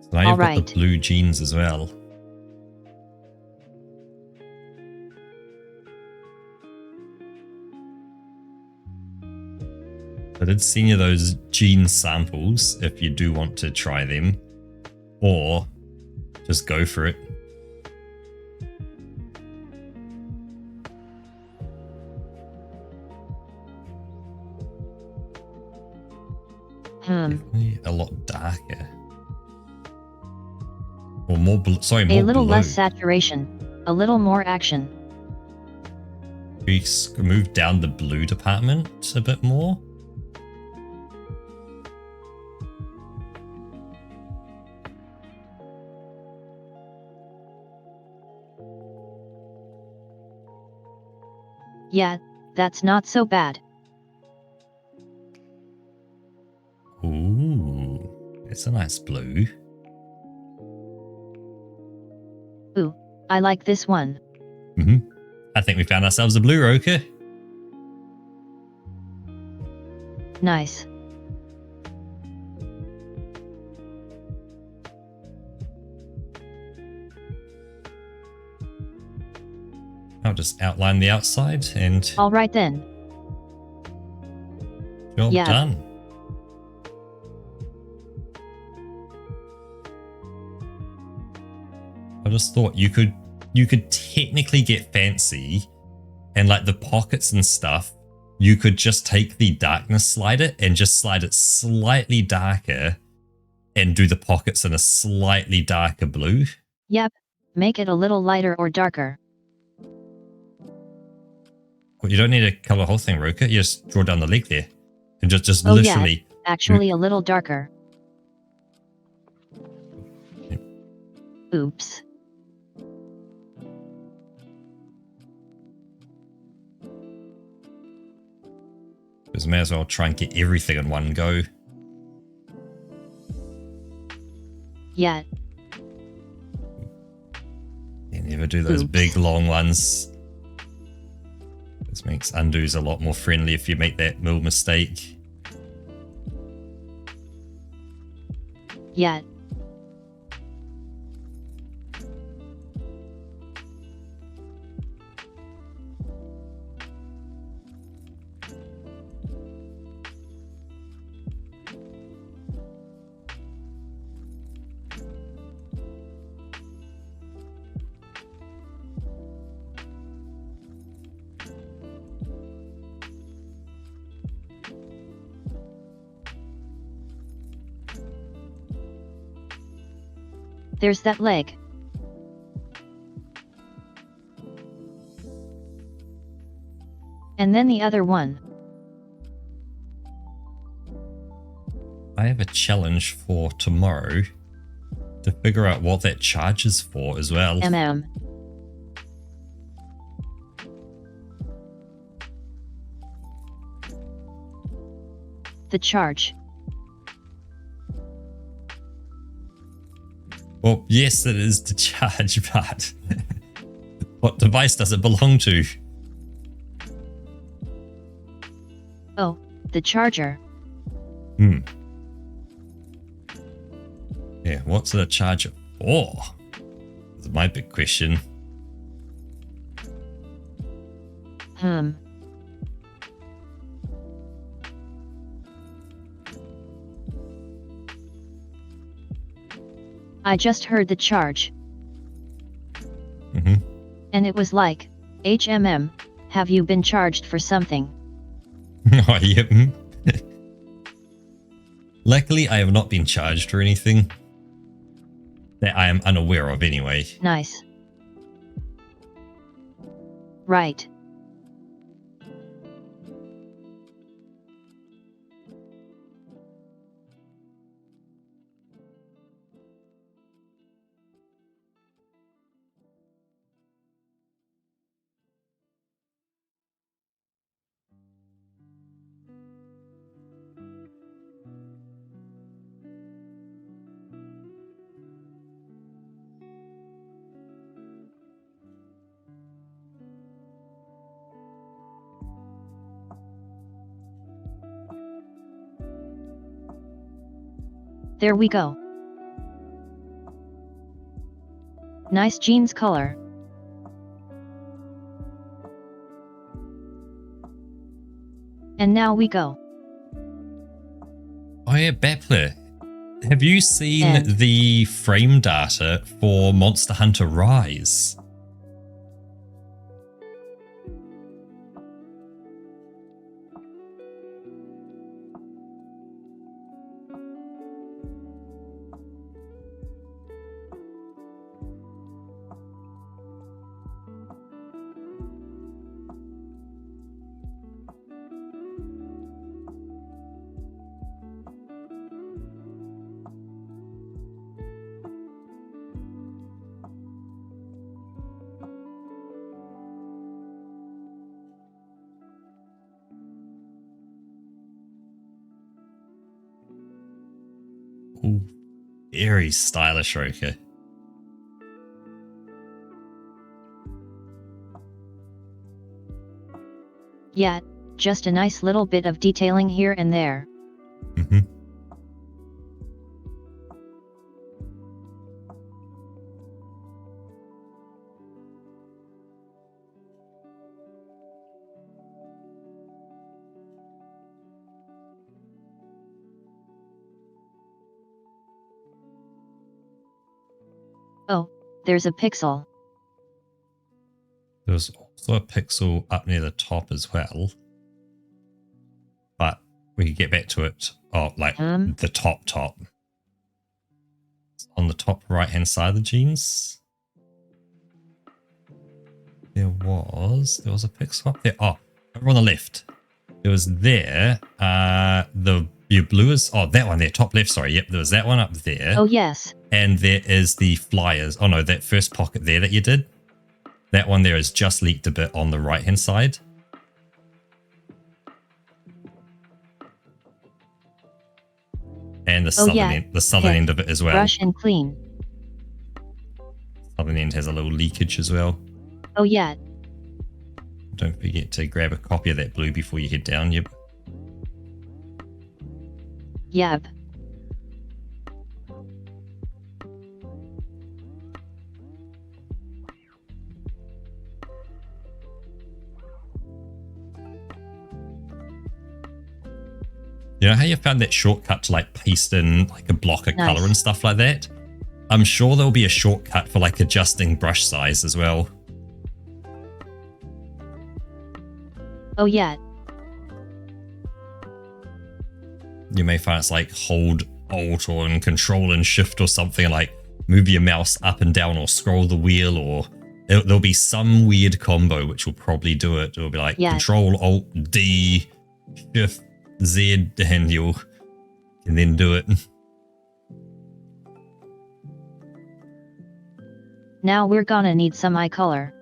Speaker 1: So now you've got
Speaker 2: Alright.
Speaker 1: the blue jeans as well. I did send you those jean samples if you do want to try them. Or just go for it. Definitely a lot darker. Or more blue. Sorry, more
Speaker 2: A little
Speaker 1: blue.
Speaker 2: less saturation. A little more action.
Speaker 1: We move down the blue department a bit more.
Speaker 2: Yeah, that's not so bad.
Speaker 1: Ooh, it's a nice blue.
Speaker 2: Ooh, I like this one.
Speaker 1: I think we found ourselves a blue Roker.
Speaker 2: Nice.
Speaker 1: I'll just outline the outside and
Speaker 2: Alright then.
Speaker 1: job
Speaker 2: Yeah.
Speaker 1: done. I just thought you could technically get fancy and like the pockets and stuff, you could just take the darkness slider and just slide it slightly darker and do the pockets in a slightly darker blue.
Speaker 2: Yep, make it a little lighter or darker.
Speaker 1: Well, you don't need to color the whole thing, Roka. You just draw down the leg there. And just
Speaker 2: Oh,
Speaker 1: literally...
Speaker 2: yeah, actually a little darker. Oops.
Speaker 1: Because may as well try and get everything in one go.
Speaker 2: Yeah.
Speaker 1: You never do those
Speaker 2: Oops.
Speaker 1: big long ones. This makes undos a lot more friendly if you make that little mistake.
Speaker 2: Yeah. There's that leg. And then the other one.
Speaker 1: I have a challenge for tomorrow to figure out what that charge is for as well.
Speaker 2: The charge.
Speaker 1: Well, yes, it is to charge, but what device does it belong to?
Speaker 2: Oh, the charger.
Speaker 1: Yeah, what's it a charger for? That's my big question.
Speaker 2: I just heard the charge.
Speaker 1: Mm-hmm.
Speaker 2: And it was like, HMM, have you been charged for something?
Speaker 1: Oh, yep. Luckily, I have not been charged for anything. That I am unaware of anyway.
Speaker 2: Nice. Right. There we go. Nice jeans color. And now we go.
Speaker 1: Oh yeah, Bappler. Have you seen
Speaker 2: And-
Speaker 1: the frame data for Monster Hunter Rise? Ooh, very stylish, Roka.
Speaker 2: Yeah, just a nice little bit of detailing here and there.
Speaker 1: Mm-hmm.
Speaker 2: Oh, there's a pixel.
Speaker 1: There's also a pixel up near the top as well. But we could get back to it. Oh, like the top. On the top right hand side of the jeans. There was a pixel up there. Oh, over on the left. There was there. Your blue is that one there, top left, sorry. Yep, there was that one up there.
Speaker 2: Oh yes.
Speaker 1: And there is the flyers. Oh no, that first pocket there that you did. That one there is just leaked a bit on the right hand side. And the southern end of it as well.
Speaker 2: Brush and clean.
Speaker 1: Southern end has a little leakage as well.
Speaker 2: Oh yeah.
Speaker 1: Don't forget to grab a copy of that blue before you head down. Yep.
Speaker 2: Yep.
Speaker 1: You know how you found that shortcut to like paste in like a block of
Speaker 2: Nice.
Speaker 1: color and stuff like that? I'm sure there'll be a shortcut for like adjusting brush size as well.
Speaker 2: Oh yeah.
Speaker 1: You may find it's like hold Alt or and Control and Shift or something, like move your mouse up and down or scroll the wheel, or there'll be some weird combo which will probably do it. It'll be like
Speaker 2: Yeah.
Speaker 1: Control Alt D Shift Z and you can then do it.
Speaker 2: Now we're gonna need some eye color.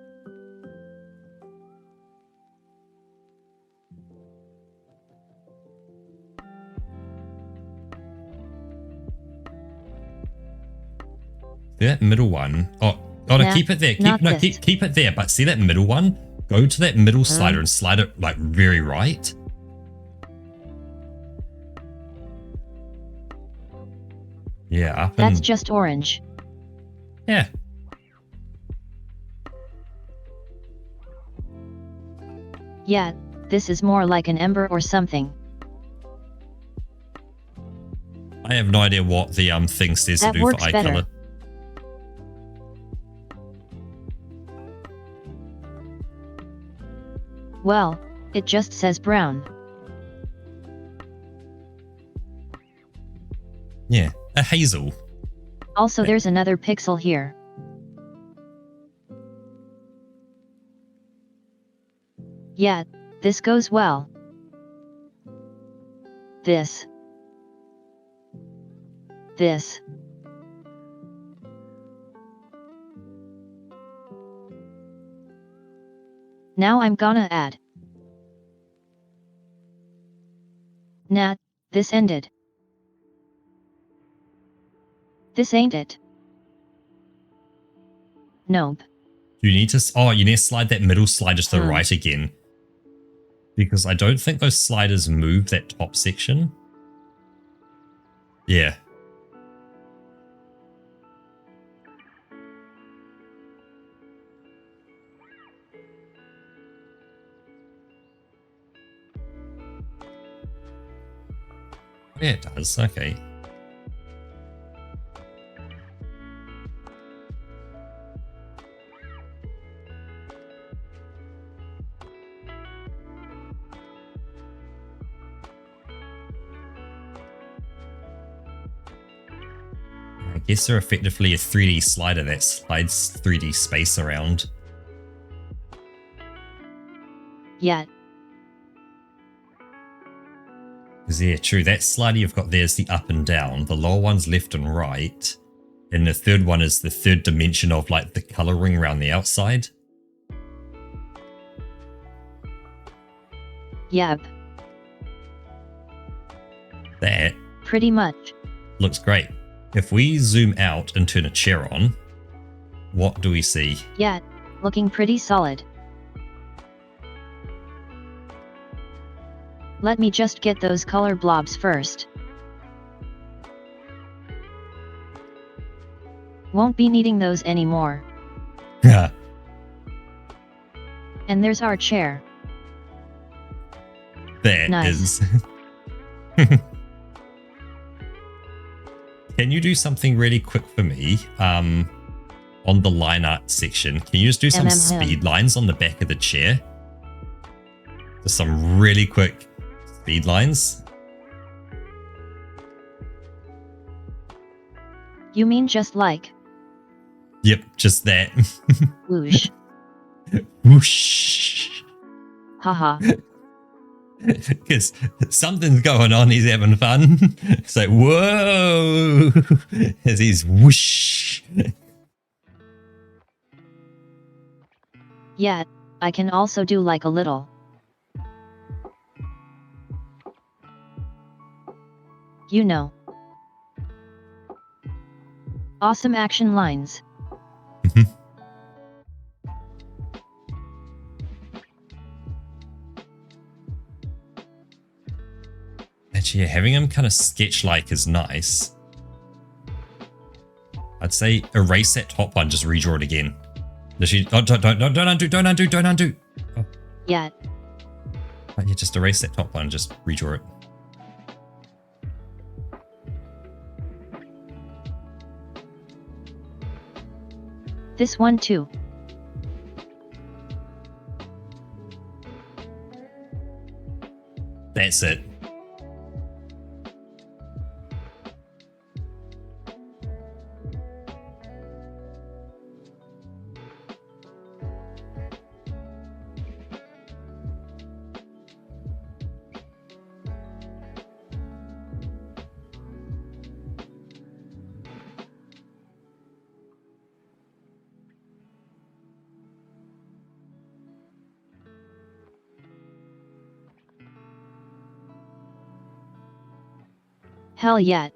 Speaker 1: See that middle one? Oh no,
Speaker 2: Nah,
Speaker 1: keep it there.
Speaker 2: not this.
Speaker 1: Keep it there. But see that middle one? Go to that middle slider and slide it like very right. Yeah, up
Speaker 2: That's
Speaker 1: and
Speaker 2: just orange.
Speaker 1: yeah.
Speaker 2: Yeah, this is more like an ember or something.
Speaker 1: I have no idea what the thing says to
Speaker 2: That
Speaker 1: do for
Speaker 2: works
Speaker 1: eye
Speaker 2: better.
Speaker 1: color.
Speaker 2: Well, it just says brown.
Speaker 1: a hazel.
Speaker 2: Also, there's another pixel here. Yeah, this goes well. This. Now I'm gonna add. Nah, this ended. This ain't it. Nope.
Speaker 1: You need to slide that middle slider to the right again. Because I don't think those sliders move that top section. Yeah. Yeah, it does. Okay. I guess they're effectively a 3D slider that slides 3D space around.
Speaker 2: Yeah.
Speaker 1: Because yeah, true. That slider you've got there is the up and down. The lower one's left and right. And the third one is the third dimension of like the coloring around the outside.
Speaker 2: Yep.
Speaker 1: That
Speaker 2: Pretty much.
Speaker 1: looks great. If we zoom out and turn a chair on, what do we see?
Speaker 2: Yeah, looking pretty solid. Let me just get those color blobs first. Won't be needing those anymore.
Speaker 1: Yeah.
Speaker 2: And there's our chair.
Speaker 1: That
Speaker 2: Nice.
Speaker 1: is. Can you do something really quick for me? On the line art section, can you just do some speed lines on the back of the chair? Just some really quick speed lines.
Speaker 2: You mean just like
Speaker 1: Yep, just that.
Speaker 2: whoosh?
Speaker 1: Whoosh.
Speaker 2: Haha.
Speaker 1: Because something's going on, he's having fun. It's like, whoa, as he's whoosh.
Speaker 2: Yeah, I can also do like a little. You know. Awesome action lines.
Speaker 1: Actually, yeah, having him kind of sketch-like is nice. I'd say erase that top one, just redraw it again. Literally, don't undo. Oh,
Speaker 2: Yeah,
Speaker 1: yeah, just erase that top one, just redraw it.
Speaker 2: this one too.
Speaker 1: That's it.
Speaker 2: Hell yeah.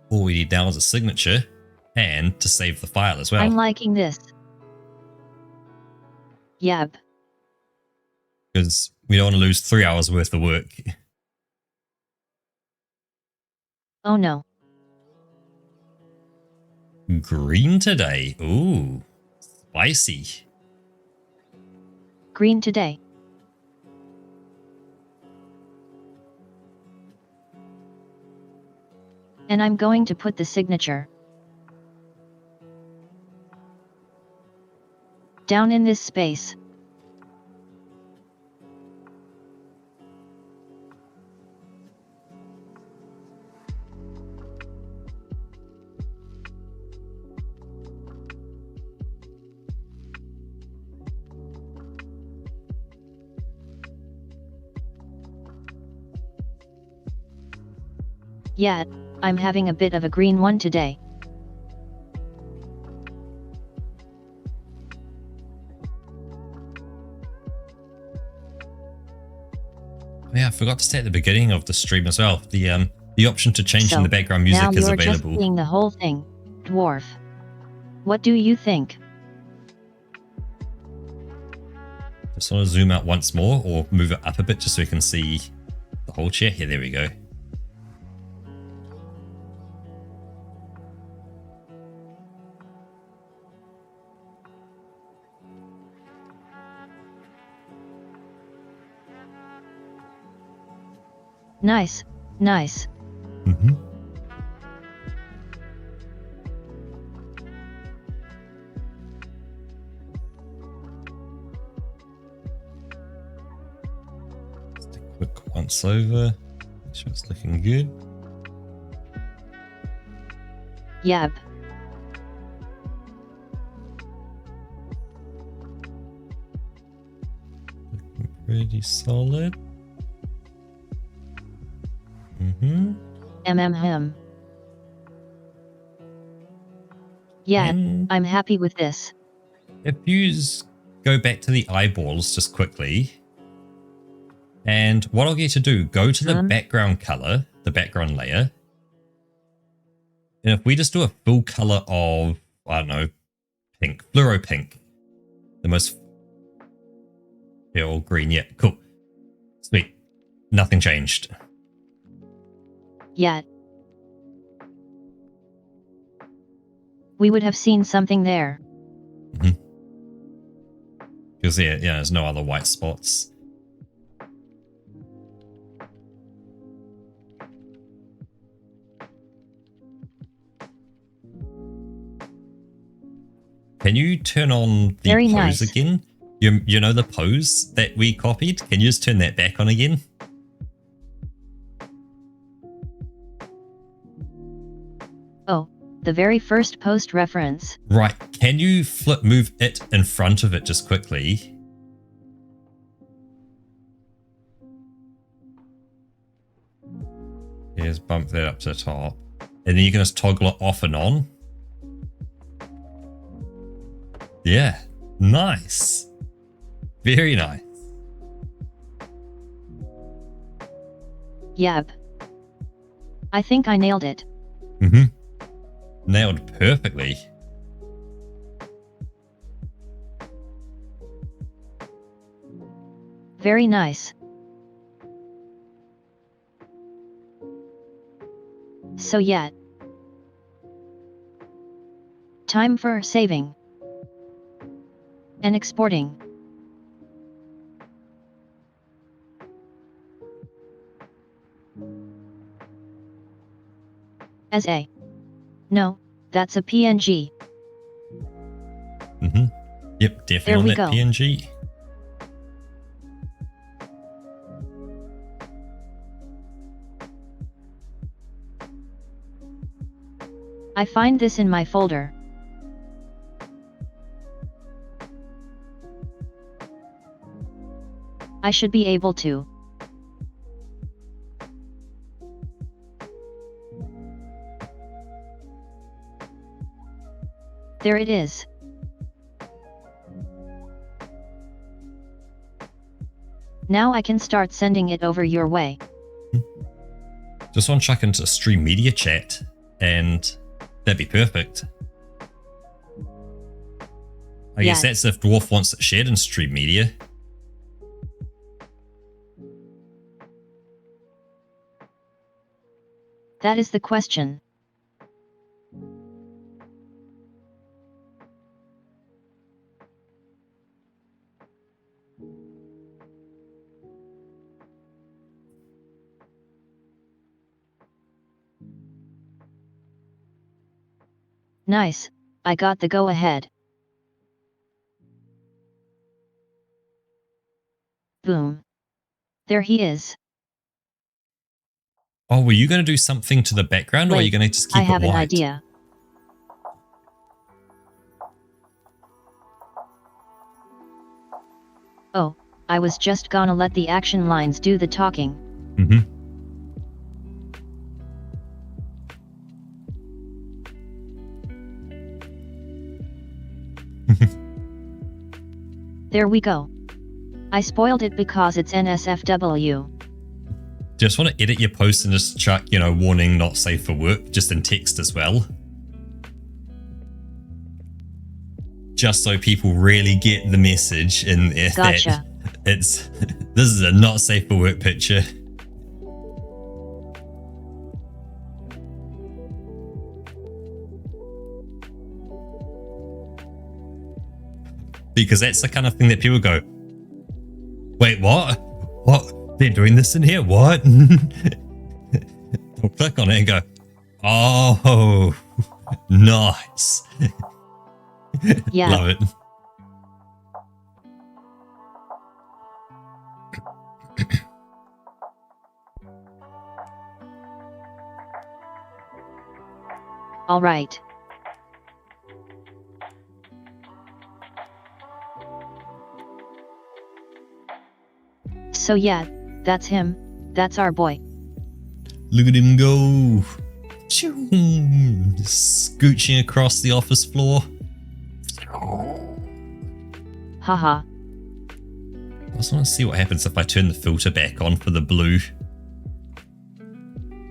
Speaker 1: All we need now is a signature and to save the file as well.
Speaker 2: I'm liking this. Yep.
Speaker 1: Because we don't want to lose 3 hours worth of work.
Speaker 2: Oh no.
Speaker 1: Green today. Ooh, spicy.
Speaker 2: Green today. And I'm going to put the signature down in this space. Yeah, I'm having a bit of a green one today.
Speaker 1: Yeah, I forgot to say at the beginning of the stream as well. The option to change in
Speaker 2: So,
Speaker 1: the background
Speaker 2: now
Speaker 1: music is
Speaker 2: you're just
Speaker 1: available.
Speaker 2: seeing the whole thing, dwarf. What do you think?
Speaker 1: Just want to zoom out once more or move it up a bit just so we can see the whole chair. Yeah, there we go.
Speaker 2: Nice, nice.
Speaker 1: Mm-hmm. Just a quick once over. Make sure it's looking good.
Speaker 2: Yep.
Speaker 1: Looking pretty solid. Mm-hmm.
Speaker 2: Him. Yeah,
Speaker 1: And
Speaker 2: I'm happy with this.
Speaker 1: if you go back to the eyeballs just quickly, and what I'll get to do, go to the background color, the background layer, and if we just do a full color of, I don't know, pink, fluoro pink, the most pale green, yeah, cool, sweet, nothing changed.
Speaker 2: Yet. We would have seen something there.
Speaker 1: Because yeah, there's no other white spots. Can you turn on the
Speaker 2: Very
Speaker 1: pose
Speaker 2: nice.
Speaker 1: again? You know the pose that we copied? Can you just turn that back on again?
Speaker 2: Oh, the very first post reference.
Speaker 1: Right, can you move it in front of it just quickly? Here's bump that up to the top. And then you can just toggle it off and on. Yeah, nice. Very nice.
Speaker 2: Yep. I think I nailed it.
Speaker 1: Mm-hmm. Nailed perfectly.
Speaker 2: Very nice. So yeah. Time for saving. And exporting. As a. No, that's a PNG.
Speaker 1: Mm-hmm. Yep,
Speaker 2: There
Speaker 1: definitely
Speaker 2: we
Speaker 1: on that
Speaker 2: go.
Speaker 1: PNG.
Speaker 2: I find this in my folder. I should be able to. There it is. Now I can start sending it over your way.
Speaker 1: Just want to chuck into stream media chat and that'd be perfect. I guess
Speaker 2: Yeah.
Speaker 1: that's if Dwarf wants it shared in stream media.
Speaker 2: That is the question. Nice, I got the go-ahead. Boom. There he is.
Speaker 1: Oh, were you going to do something to the background or are you
Speaker 2: Wait,
Speaker 1: going to just keep
Speaker 2: I
Speaker 1: it
Speaker 2: have
Speaker 1: white?
Speaker 2: an idea. Oh, I was just gonna let the action lines do the talking.
Speaker 1: Mm-hmm.
Speaker 2: There we go. I spoiled it because it's NSFW.
Speaker 1: Just want to edit your post and just chuck, warning not safe for work, just in text as well. Just so people really get the message in there
Speaker 2: Gotcha.
Speaker 1: that this is a not safe for work picture. Because that's the kind of thing that people go, wait, what? What? They're doing this in here? What? I'll click on it and go, oh, nice.
Speaker 2: Yeah.
Speaker 1: Love it.
Speaker 2: All right. So yeah, that's him. That's our boy.
Speaker 1: Look at him go. Scooching across the office floor.
Speaker 2: Haha.
Speaker 1: I just want to see what happens if I turn the filter back on for the blue.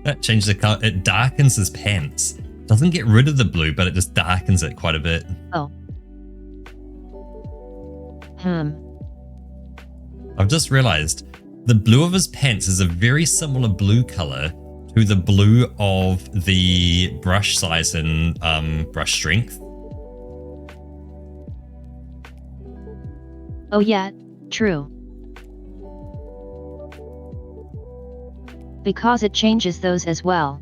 Speaker 1: That changes the color. It darkens his pants. Doesn't get rid of the blue, but it just darkens it quite a bit.
Speaker 2: Oh.
Speaker 1: I've just realized the blue of his pants is a very similar blue color to the blue of the brush size and brush strength.
Speaker 2: Oh yeah, true. Because it changes those as well.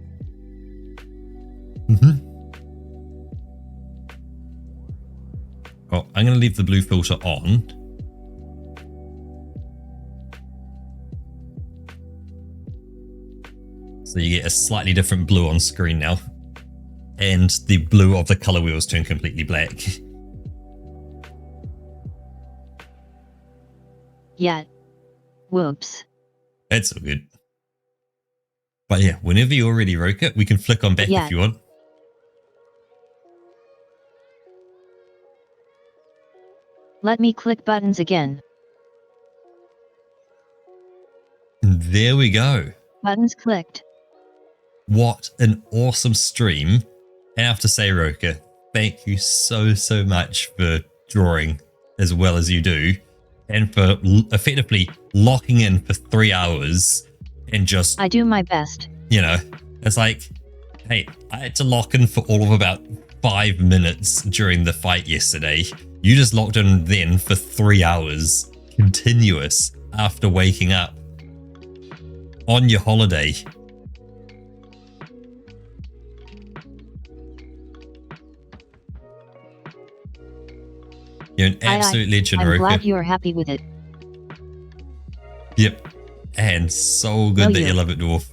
Speaker 1: Well, I'm going to leave the blue filter on. So you get a slightly different blue on screen now. And the blue of the color wheels turn completely black.
Speaker 2: Yeah. Whoops.
Speaker 1: That's all good. But yeah, whenever you're ready, Roka, we can flick on back
Speaker 2: Yeah.
Speaker 1: if you want.
Speaker 2: Let me click buttons again.
Speaker 1: And there we go.
Speaker 2: Buttons clicked.
Speaker 1: What an awesome stream. And I have to say, Roka, thank you so much for drawing as well as you do. And for effectively locking in for 3 hours and just,
Speaker 2: I do my best.
Speaker 1: it's like, hey, I had to lock in for all of about 5 minutes during the fight yesterday. You just locked in then for 3 hours continuous after waking up on your holiday. You're an absolute legend,
Speaker 2: I'm
Speaker 1: Roka.
Speaker 2: glad you are happy with it.
Speaker 1: Yep. And so good
Speaker 2: Oh,
Speaker 1: that
Speaker 2: yeah.
Speaker 1: you love it, Dwarf.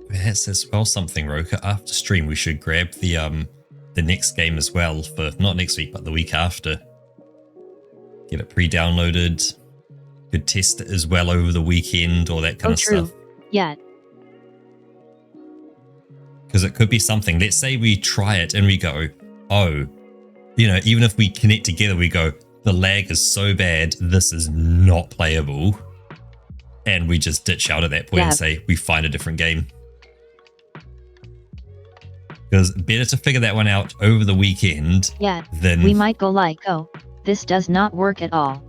Speaker 1: That's as well something, Roka. After stream, we should grab the next game as well for not next week, but the week after. Get it pre-downloaded. Could test it as well over the weekend, all that kind of
Speaker 2: true.
Speaker 1: stuff.
Speaker 2: Yeah.
Speaker 1: Because it could be something. Let's say we try it and we go, oh, even if we connect together, we go, the lag is so bad, this is not playable. And we just ditch out at that point and say, we find a different game. Because better to figure that one out over the weekend
Speaker 2: Yeah.
Speaker 1: than...
Speaker 2: We might go like, oh, this does not work at all.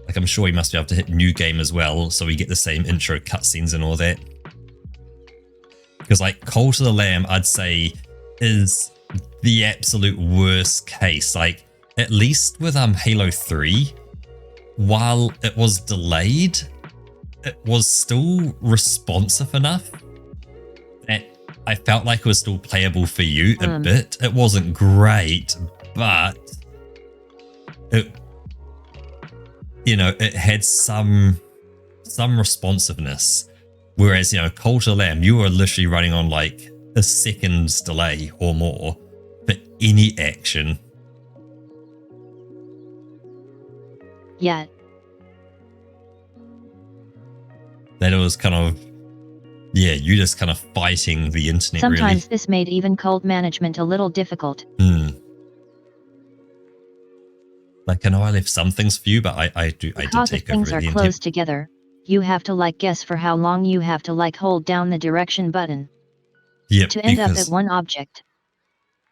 Speaker 1: Like, I'm sure we must be able to hit new game as well, so we get the same intro cutscenes and all that. Because, like, Call to the Lamb, I'd say, is the absolute worst case. Like, at least with Halo 3, while it was delayed, it was still responsive enough that I felt like it was still playable for you a bit. It wasn't great, but it had some responsiveness. Whereas, Call to the Lamb, you were literally running on like a second's delay or more for any action.
Speaker 2: Yet.
Speaker 1: That it was kind of, yeah, you just kind of fighting the internet.
Speaker 2: Sometimes
Speaker 1: really.
Speaker 2: this made even cold management a little difficult.
Speaker 1: Like, I know I left some things for you, but I did
Speaker 2: Because
Speaker 1: take
Speaker 2: if things
Speaker 1: over
Speaker 2: are
Speaker 1: the
Speaker 2: close together, you have to like guess for how long you have to like hold down the direction button
Speaker 1: Yep,
Speaker 2: to end up at one object.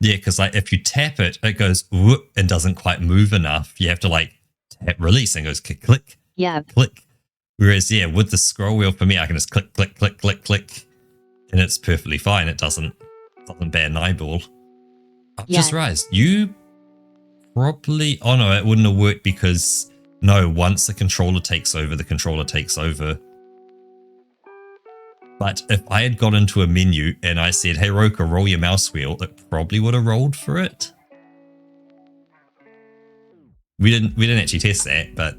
Speaker 1: Yeah, because like if you tap it, it goes whoop and doesn't quite move enough. You have to like tap release and it goes click, click,
Speaker 2: Yeah.
Speaker 1: click. Whereas, yeah, with the scroll wheel for me, I can just click, click, click, click, click, and it's perfectly fine. It doesn't bat an eyeball. I've just realized you probably. Oh no, it wouldn't have worked because no. Once the controller takes over, the controller takes over. But if I had got into a menu and I said, "Hey Roka, roll your mouse wheel," it probably would have rolled for it. We didn't actually test that, but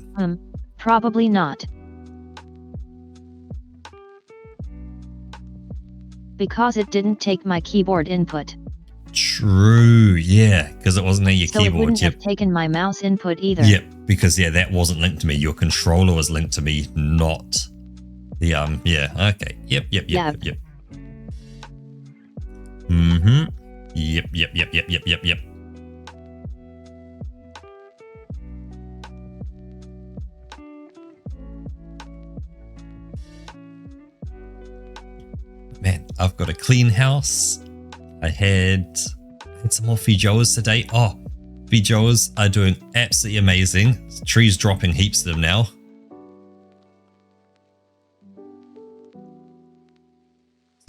Speaker 2: Probably not. Because it didn't take my keyboard input.
Speaker 1: True, yeah, because it wasn't in your
Speaker 2: so
Speaker 1: keyboard.
Speaker 2: It wouldn't have taken my mouse input either.
Speaker 1: Yep, because yeah, that wasn't linked to me. Your controller was linked to me, not the yeah. Okay. Yep. Yep. Man, I've got a clean house. I had some more Fijoas today. Oh, Fijoas are doing absolutely amazing. Trees dropping heaps of them now.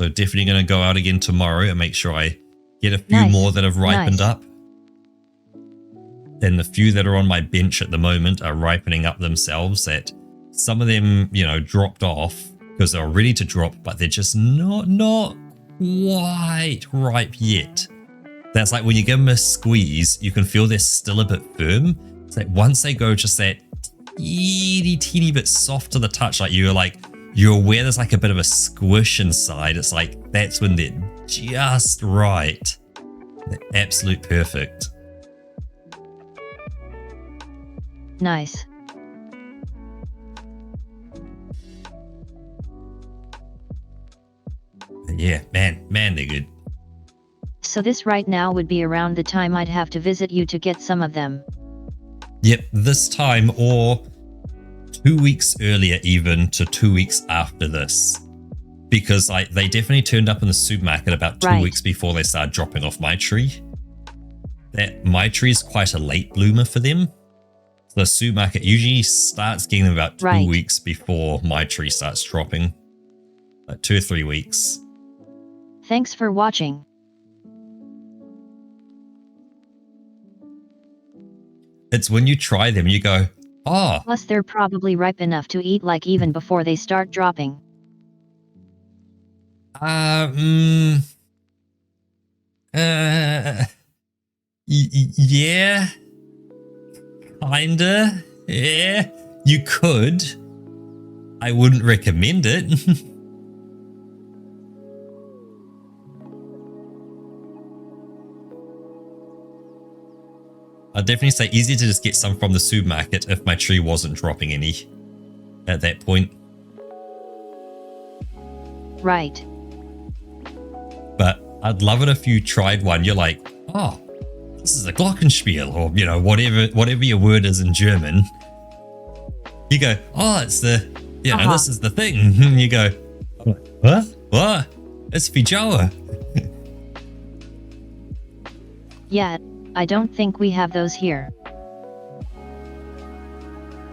Speaker 1: So definitely going to go out again tomorrow and make sure I get a few more that have ripened up. And the few that are on my bench at the moment are ripening up themselves. That some of them, you know, dropped off because they're ready to drop, but they're just not quite ripe yet. That's like when you give them a squeeze, you can feel they're still a bit firm. It's like once they go just that teeny bit soft to the touch, like you're aware there's like a bit of a squish inside. It's like that's when they're just right. They're absolute perfect.
Speaker 2: Nice.
Speaker 1: Yeah, man, they're good.
Speaker 2: So this right now would be around the time I'd have to visit you to get some of them.
Speaker 1: Yep, this time or 2 weeks earlier even to 2 weeks after this. Because like they definitely turned up in the supermarket about 2 weeks before they started dropping off my tree. That my tree is quite a late bloomer for them. So the supermarket usually starts getting them about 2 weeks before my tree starts dropping. Like 2 or 3 weeks.
Speaker 2: Thanks for watching.
Speaker 1: It's when you try them, you go, oh.
Speaker 2: Plus they're probably ripe enough to eat like even before they start dropping.
Speaker 1: Yeah. Kinda. Yeah. You could. I wouldn't recommend it. I'd definitely say easier to just get some from the supermarket if my tree wasn't dropping any at that point.
Speaker 2: Right.
Speaker 1: But I'd love it if you tried one. You're like, oh, this is a Glockenspiel, or you know, whatever your word is in German. You go, oh, it's the, you know, this is the thing. And you go, what? What? It's Fijoa.
Speaker 2: Yeah, I don't think we have those here.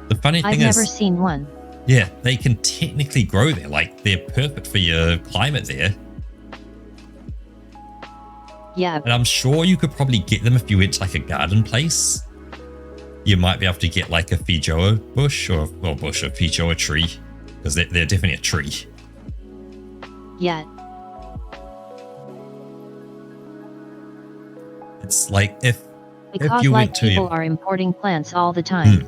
Speaker 1: The funny thing
Speaker 2: I've
Speaker 1: is,
Speaker 2: never seen one.
Speaker 1: Yeah, they can technically grow there. Like, they're perfect for your climate there.
Speaker 2: Yeah.
Speaker 1: And I'm sure you could probably get them if you went to like a garden place. You might be able to get like a Fijoa bush or a Fijoa tree. Because they're definitely a tree.
Speaker 2: Yeah.
Speaker 1: It's like if
Speaker 2: because
Speaker 1: you
Speaker 2: like
Speaker 1: went to
Speaker 2: people are importing plants all the time.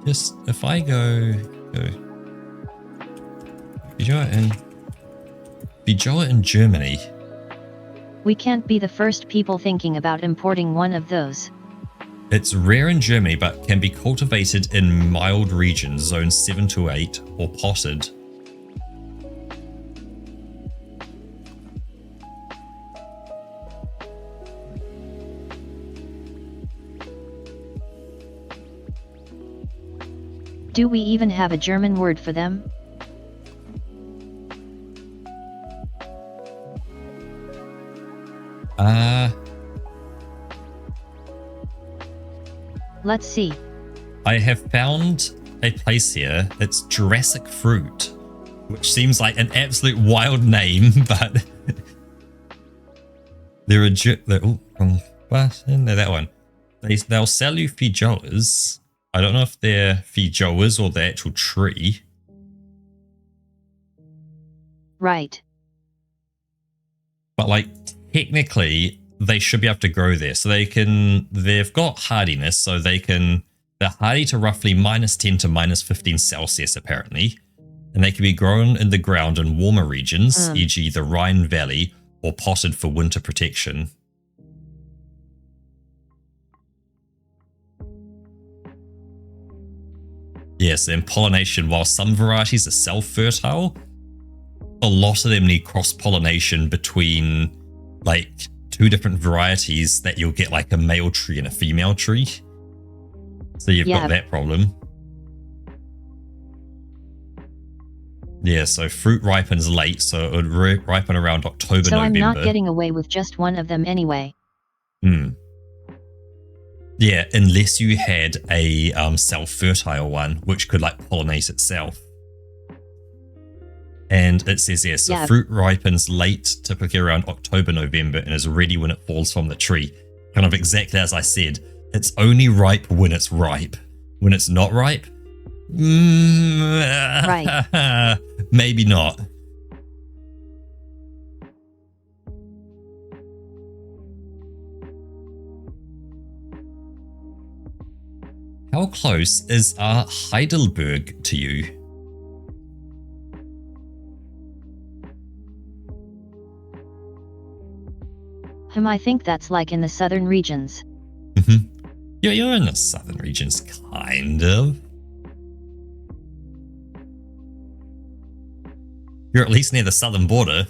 Speaker 1: Just if I go Fijoa and Fijoa in Germany.
Speaker 2: We can't be the first people thinking about importing one of those.
Speaker 1: It's rare in Germany but can be cultivated in mild regions, zones 7 to 8, or potted.
Speaker 2: Do we even have a German word for them? Let's see.
Speaker 1: I have found a place here. It's Jurassic Fruit, which seems like an absolute wild name, but they're no, that one. They'll sell you Fijoas. I don't know if they're Fijoas or the actual tree.
Speaker 2: Right.
Speaker 1: But like technically they should be able to grow there. So they've got hardiness, so they're hardy to roughly -10 to -15 Celsius apparently. And they can be grown in the ground in warmer regions, e.g. the Rhine Valley, or potted for winter protection. Yes, and pollination, while some varieties are self-fertile, a lot of them need cross-pollination between like 2 different varieties that you'll get like a male tree and a female tree. So you've got that problem. Yeah, so fruit ripens late, so it would ripen around October,
Speaker 2: so
Speaker 1: November.
Speaker 2: So I'm not getting away with just one of them anyway.
Speaker 1: Yeah, unless you had a self-fertile one, which could like pollinate itself. And it says, yeah, so fruit ripens late, typically around October, November, and is ready when it falls from the tree. Kind of exactly as I said, it's only ripe when it's ripe. When it's not ripe,
Speaker 2: right.
Speaker 1: Maybe not. How close is Heidelberg to you?
Speaker 2: I think that's like in the southern regions.
Speaker 1: Yeah, you're in the southern regions, kind of. You're at least near the southern border.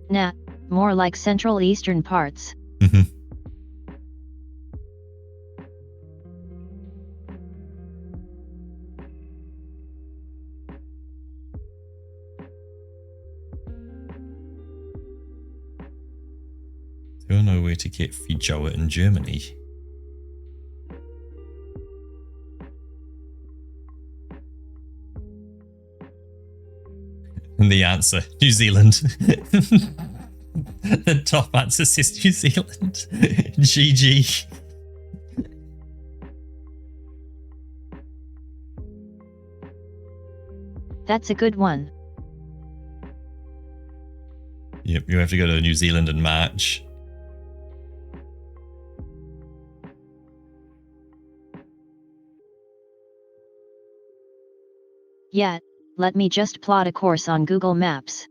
Speaker 2: Nah, more like central eastern parts.
Speaker 1: Don't know where to get Fijoa in Germany. And the answer, New Zealand. The top answer says New Zealand. GG.
Speaker 2: That's a good one.
Speaker 1: Yep, you have to go to New Zealand in March.
Speaker 2: Yeah, let me just plot a course on Google Maps.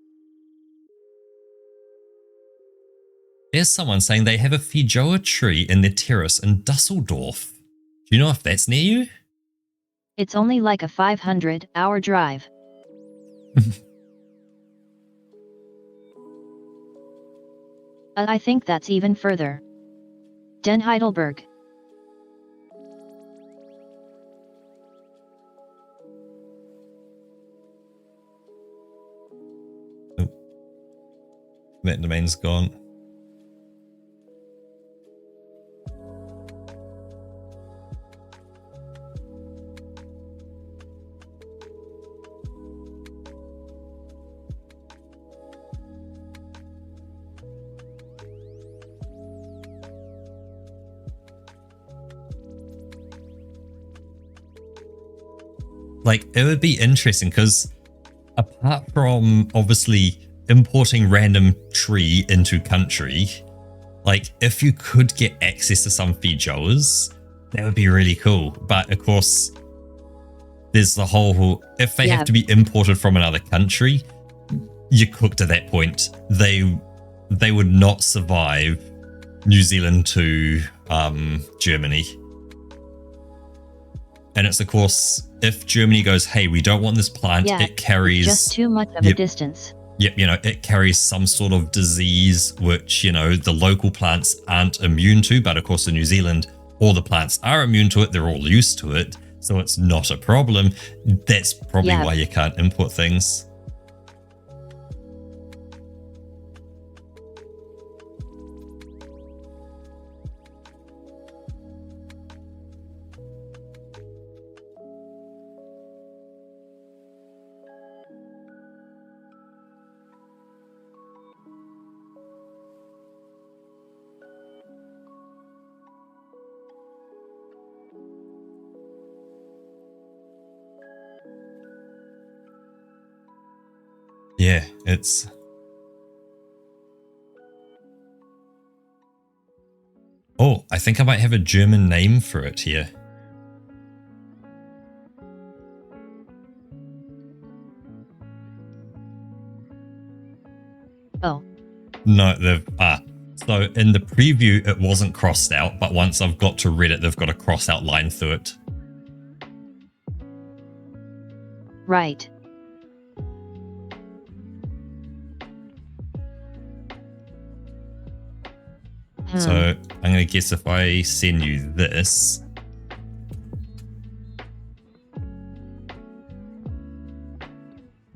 Speaker 1: There's someone saying they have a Fijoa tree in their terrace in Dusseldorf. Do you know if that's near you?
Speaker 2: It's only like a 500-hour drive. I think that's even further. Den Heidelberg.
Speaker 1: That domain's gone. Like, it would be interesting because apart from obviously importing random tree into country, like if you could get access to some Fijoas, that would be really cool. But of course, there's the whole, if they have to be imported from another country, you're cooked at that point. They would not survive New Zealand to Germany. And it's, of course, if Germany goes, hey, we don't want this plant,
Speaker 2: Yeah,
Speaker 1: it carries...
Speaker 2: just too much of a distance.
Speaker 1: Yep, it carries some sort of disease which, the local plants aren't immune to, but of course in New Zealand, all the plants are immune to it, they're all used to it, so it's not a problem. That's probably why you can't import things. Yeah, it's... Oh, I think I might have a German name for it here.
Speaker 2: Oh.
Speaker 1: No, so in the preview it wasn't crossed out, but once I've got to Reddit, they've got a cross out line through it.
Speaker 2: Right.
Speaker 1: So I'm going to guess if I send you this.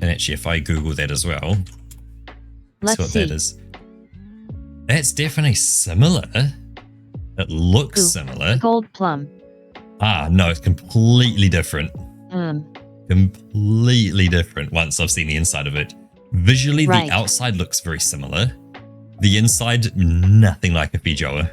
Speaker 1: And actually, if I Google that as well,
Speaker 2: Let's
Speaker 1: what
Speaker 2: see.
Speaker 1: that is. That's definitely similar. It looks similar.
Speaker 2: Gold plum.
Speaker 1: Ah, no, it's completely different. Completely different once I've seen the inside of it. Visually, the outside looks very similar. The inside, nothing like a feijoa.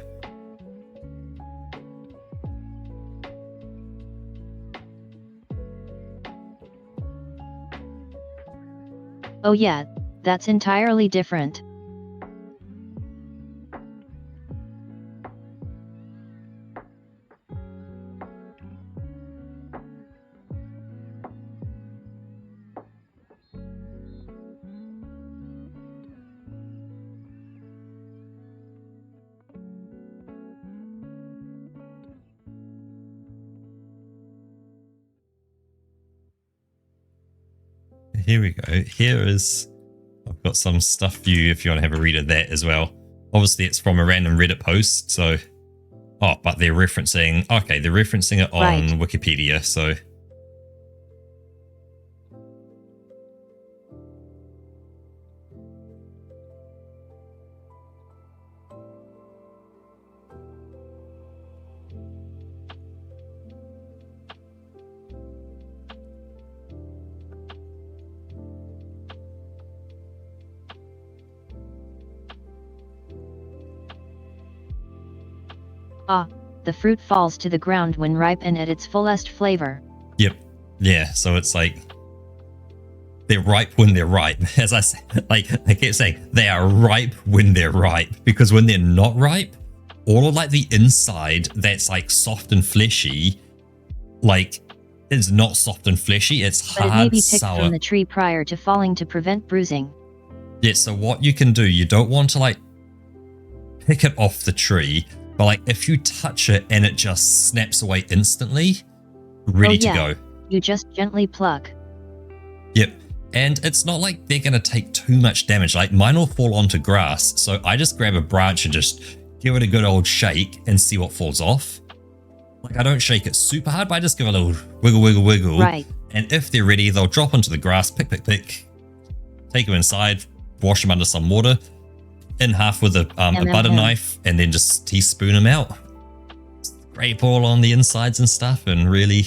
Speaker 2: Oh yeah, that's entirely different.
Speaker 1: Here we go. Here is... I've got some stuff for you if you want to have a read of that as well. Obviously, it's from a random Reddit post, so... Oh, but they're referencing... Okay, they're referencing it on Wikipedia, so...
Speaker 2: Ah, the fruit falls to the ground when ripe and at its fullest flavor.
Speaker 1: Yep. Yeah, so it's like... They're ripe when they're ripe. As I said, like, I keep saying, they are ripe when they're ripe. Because when they're not ripe, all of like the inside that's like soft and fleshy, like, is not soft and fleshy, it's hard,
Speaker 2: but it may be picked
Speaker 1: sour.
Speaker 2: from the tree prior to falling to prevent bruising.
Speaker 1: Yeah, so what you can do, you don't want to like pick it off the tree, but like if you touch it and it just snaps away instantly, ready to go.
Speaker 2: You just gently pluck.
Speaker 1: Yep. And it's not like they're going to take too much damage. Like mine will fall onto grass, so I just grab a branch and just give it a good old shake and see what falls off. Like I don't shake it super hard, but I just give it a little wiggle, wiggle, wiggle.
Speaker 2: Right.
Speaker 1: And if they're ready, they'll drop onto the grass, pick, pick, pick, take them inside, wash them under some water, in half with a butter knife, and then just teaspoon them out. Scrape all on the insides and stuff and really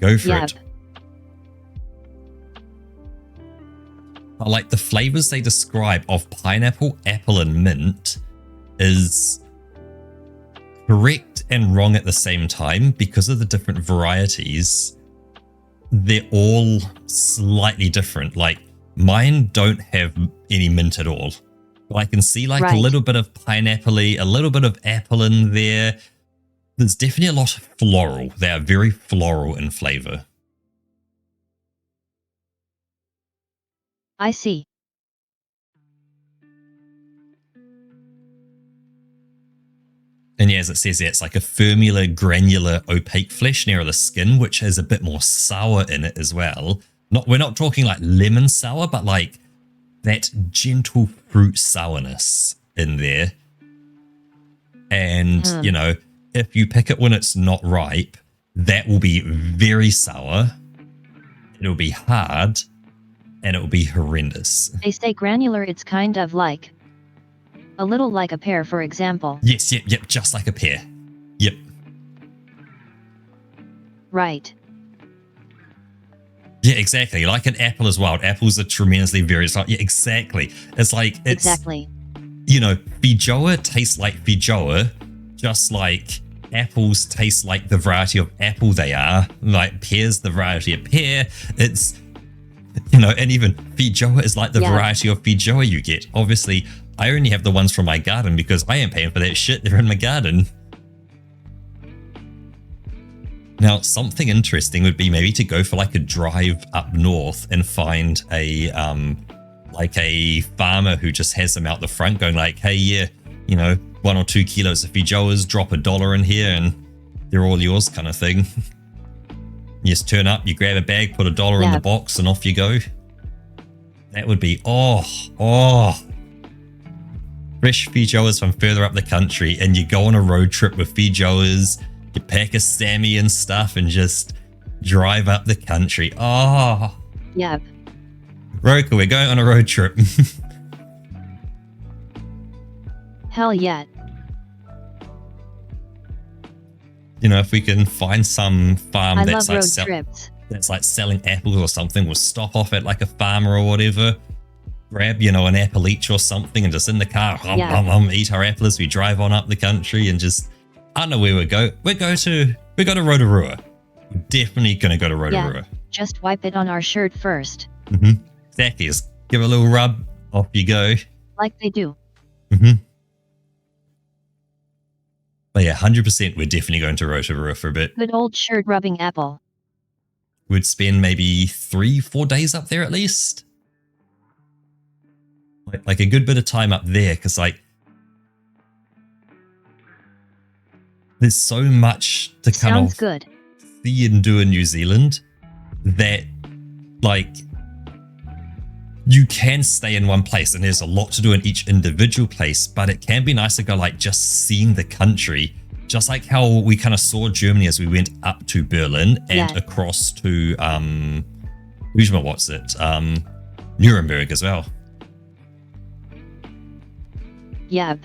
Speaker 1: go for it. But like the flavors they describe of pineapple, apple, and mint is correct and wrong at the same time because of the different varieties. They're all slightly different. Like mine don't have any mint at all. But I can see like a little bit of pineapple-y, a little bit of apple in there. There's definitely a lot of floral. They are very floral in flavor.
Speaker 2: I see.
Speaker 1: And yeah, as it says there, it's like a firmular, granular, opaque flesh near the skin, which has a bit more sour in it as well. We're not talking like lemon sour, but like that gentle fruit sourness in there. And, you know, if you pick it when it's not ripe, that will be very sour. It'll be hard, and it will be horrendous.
Speaker 2: They say granular, it's kind of like a little like a pear, for example.
Speaker 1: Yes, yep, just like a pear. Yep.
Speaker 2: Right.
Speaker 1: Yeah, exactly. Like an apple as well. Apples are tremendously very sour. Yeah, exactly. It's like, it's,
Speaker 2: exactly.
Speaker 1: You know, feijoa tastes like feijoa, just like apples taste like the variety of apple they are. Like pears, the variety of pear. It's, you know, and even feijoa is like the variety of feijoa you get. Obviously, I only have the ones from my garden because I am paying for that shit. They're in my garden. Now, something interesting would be maybe to go for like a drive up north and find a like a farmer who just has them out the front going like, hey, yeah, you know, 1 or 2 kilos of feijoas, drop $1 in here and they're all yours kind of thing. You just turn up, you grab a bag, put $1 in the box and off you go. That would be, fresh feijoas from further up the country, and you go on a road trip with feijoas, you pack a Sammy and stuff and just drive up the country. Oh.
Speaker 2: Yep.
Speaker 1: Roka, we're going on a road trip.
Speaker 2: Hell yeah.
Speaker 1: You know, if we can find some farm
Speaker 2: I
Speaker 1: that's
Speaker 2: love
Speaker 1: like
Speaker 2: road trips.
Speaker 1: That's like selling apples or something, we'll stop off at like a farmer or whatever, grab, you know, an apple each or something and just in the car, eat our apple as we drive on up the country and just, I don't know where we go. We go to Rotorua. We're definitely going to go to Rotorua.
Speaker 2: Yeah, just wipe it on our shirt first.
Speaker 1: Exactly. Just give it a little rub, off you go.
Speaker 2: Like they do.
Speaker 1: But yeah, 100% we're definitely going to Rotorua for a bit.
Speaker 2: Good old shirt rubbing apple.
Speaker 1: We'd spend maybe 3-4 days up there at least. Like a good bit of time up there, because like there's so much to kind of
Speaker 2: good.
Speaker 1: see and do in New Zealand that like you can stay in one place and there's a lot to do in each individual place, but it can be nice to go like just seeing the country, just like how we kind of saw Germany as we went up to Berlin and across to Nuremberg as well.
Speaker 2: Yep.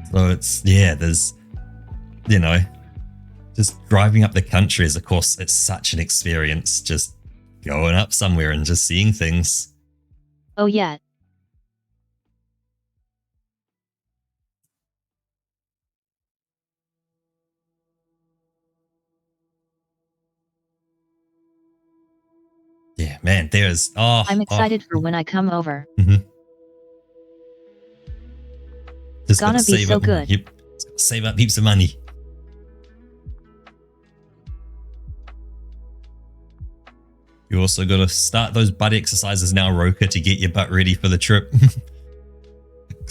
Speaker 1: So it's, yeah, there's, you know, just driving up the country is, of course, it's such an experience, just going up somewhere and just seeing things.
Speaker 2: Oh, yeah.
Speaker 1: Yeah, man, there's,
Speaker 2: I'm excited for when I come over.
Speaker 1: Just
Speaker 2: gonna be so good.
Speaker 1: Yep, it's gonna save up heaps of money. You also got to start those butt exercises now, Roka, to get your butt ready for the trip.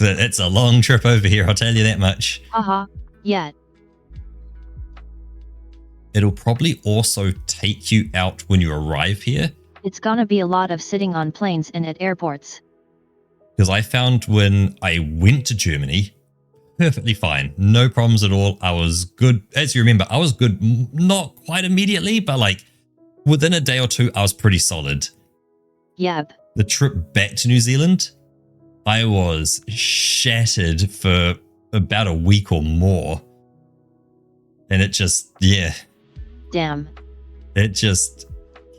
Speaker 1: It's a long trip over here, I'll tell you that much.
Speaker 2: Yeah.
Speaker 1: It'll probably also take you out when you arrive here.
Speaker 2: It's gonna be a lot of sitting on planes and at airports.
Speaker 1: Because I found when I went to Germany, perfectly fine. No problems at all. I was good. As you remember, I was good, not quite immediately, but like within a day or two, I was pretty solid.
Speaker 2: Yep.
Speaker 1: The trip back to New Zealand, I was shattered for about a week or more. And it just, yeah.
Speaker 2: Damn.
Speaker 1: It just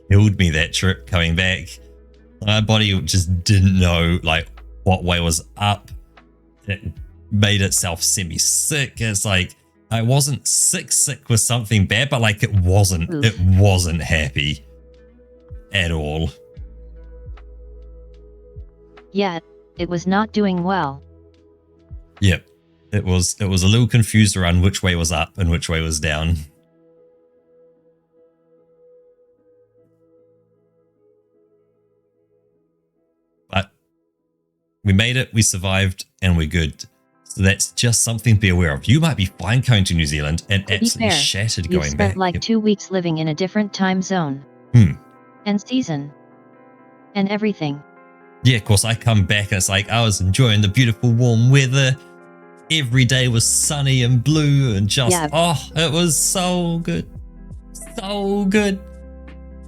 Speaker 1: killed me, that trip coming back. My body just didn't know like what way was up. It made itself semi-sick. It's like I wasn't sick with something bad, but like it wasn't happy at all.
Speaker 2: Yeah, it was not doing well.
Speaker 1: Yep. It was a little confused around which way was up and which way was down. But we made it, we survived, and we're good. So that's just something to be aware of. You might be fine coming to New Zealand and
Speaker 2: To be
Speaker 1: absolutely
Speaker 2: fair,
Speaker 1: shattered
Speaker 2: You've
Speaker 1: going
Speaker 2: spent
Speaker 1: back.
Speaker 2: like 2 weeks living in a different time zone.
Speaker 1: Hmm.
Speaker 2: And season. And everything.
Speaker 1: Yeah, of course, I come back and it's like I was enjoying the beautiful warm weather. Every day was sunny and blue and just, it was so good. So good.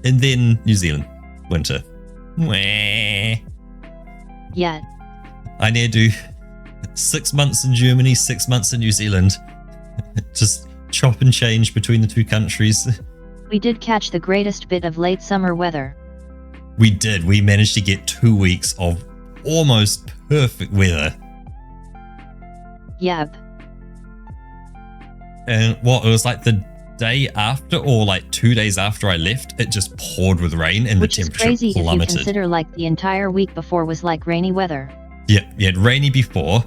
Speaker 1: And then New Zealand, winter. Wah.
Speaker 2: Yet.
Speaker 1: I need to do 6 months in Germany, 6 months in New Zealand. Just chop and change between the two countries.
Speaker 2: We did catch the greatest bit of late summer weather.
Speaker 1: We did. We managed to get 2 weeks of almost perfect weather.
Speaker 2: Yep.
Speaker 1: And it was like the day after or like 2 days after I left, it just poured with rain and
Speaker 2: Which
Speaker 1: the
Speaker 2: is
Speaker 1: temperature
Speaker 2: crazy
Speaker 1: plummeted.
Speaker 2: if you consider like the entire week before was like rainy weather.
Speaker 1: Yeah, you had rainy before,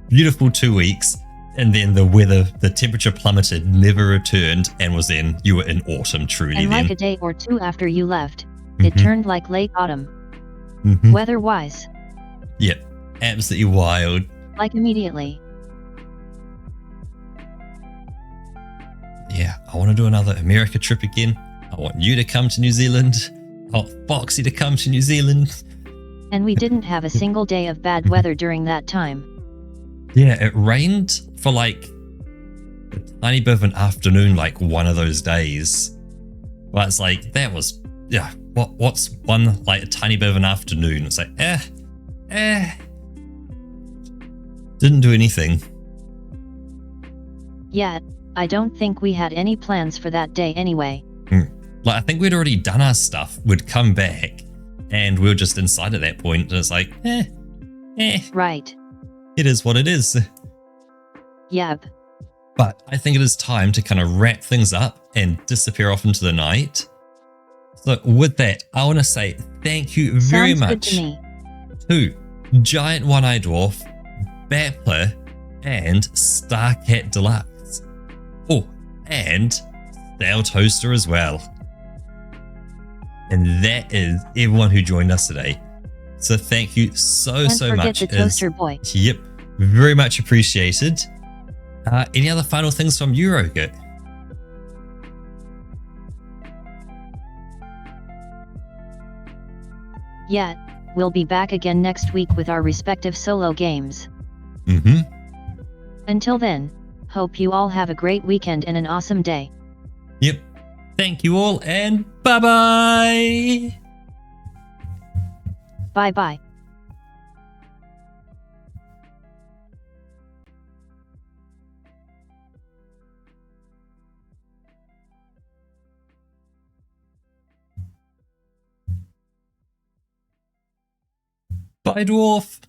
Speaker 1: beautiful 2 weeks, and then the temperature plummeted, never returned, and you were in autumn truly
Speaker 2: And
Speaker 1: then.
Speaker 2: like a day or two after you left,
Speaker 1: Mhm.
Speaker 2: it turned like late autumn.
Speaker 1: Mhm.
Speaker 2: Weather-wise.
Speaker 1: Yep, absolutely wild.
Speaker 2: Like immediately.
Speaker 1: Yeah, I want to do another America trip again. I want you to come to New Zealand. I want Foxy to come to New Zealand.
Speaker 2: And we didn't have a single day of bad weather during that time.
Speaker 1: Yeah, it rained for like a tiny bit of an afternoon, like one of those days. But it's like, that was, yeah, what's one, like a tiny bit of an afternoon? It's like, didn't do anything.
Speaker 2: Yet, I don't think we had any plans for that day anyway.
Speaker 1: Like, I think we'd already done our stuff. We'd come back and we were just inside at that point. And it's like,
Speaker 2: Right.
Speaker 1: it is what it is.
Speaker 2: Yep.
Speaker 1: But I think it is time to kind of wrap things up and disappear off into the night. So with that, I want to say thank you very
Speaker 2: Sounds
Speaker 1: much
Speaker 2: good to me.
Speaker 1: to Giant One-Eye Dwarf, Bappler, and Starcat Deluxe. Oh, and Stale Toaster as well. And that is everyone who joined us today. So thank you so
Speaker 2: Can't
Speaker 1: so
Speaker 2: forget
Speaker 1: much.
Speaker 2: the toaster boy.
Speaker 1: Yep, very much appreciated. Any other final things from you, Roget?
Speaker 2: Yet, we'll be back again next week with our respective solo games.
Speaker 1: Mm-hmm.
Speaker 2: Until then, hope you all have a great weekend and an awesome day.
Speaker 1: Yep. Thank you all and bye-bye.
Speaker 2: Bye-bye.
Speaker 1: Bye, Dwarf.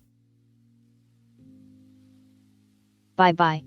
Speaker 2: Bye-bye.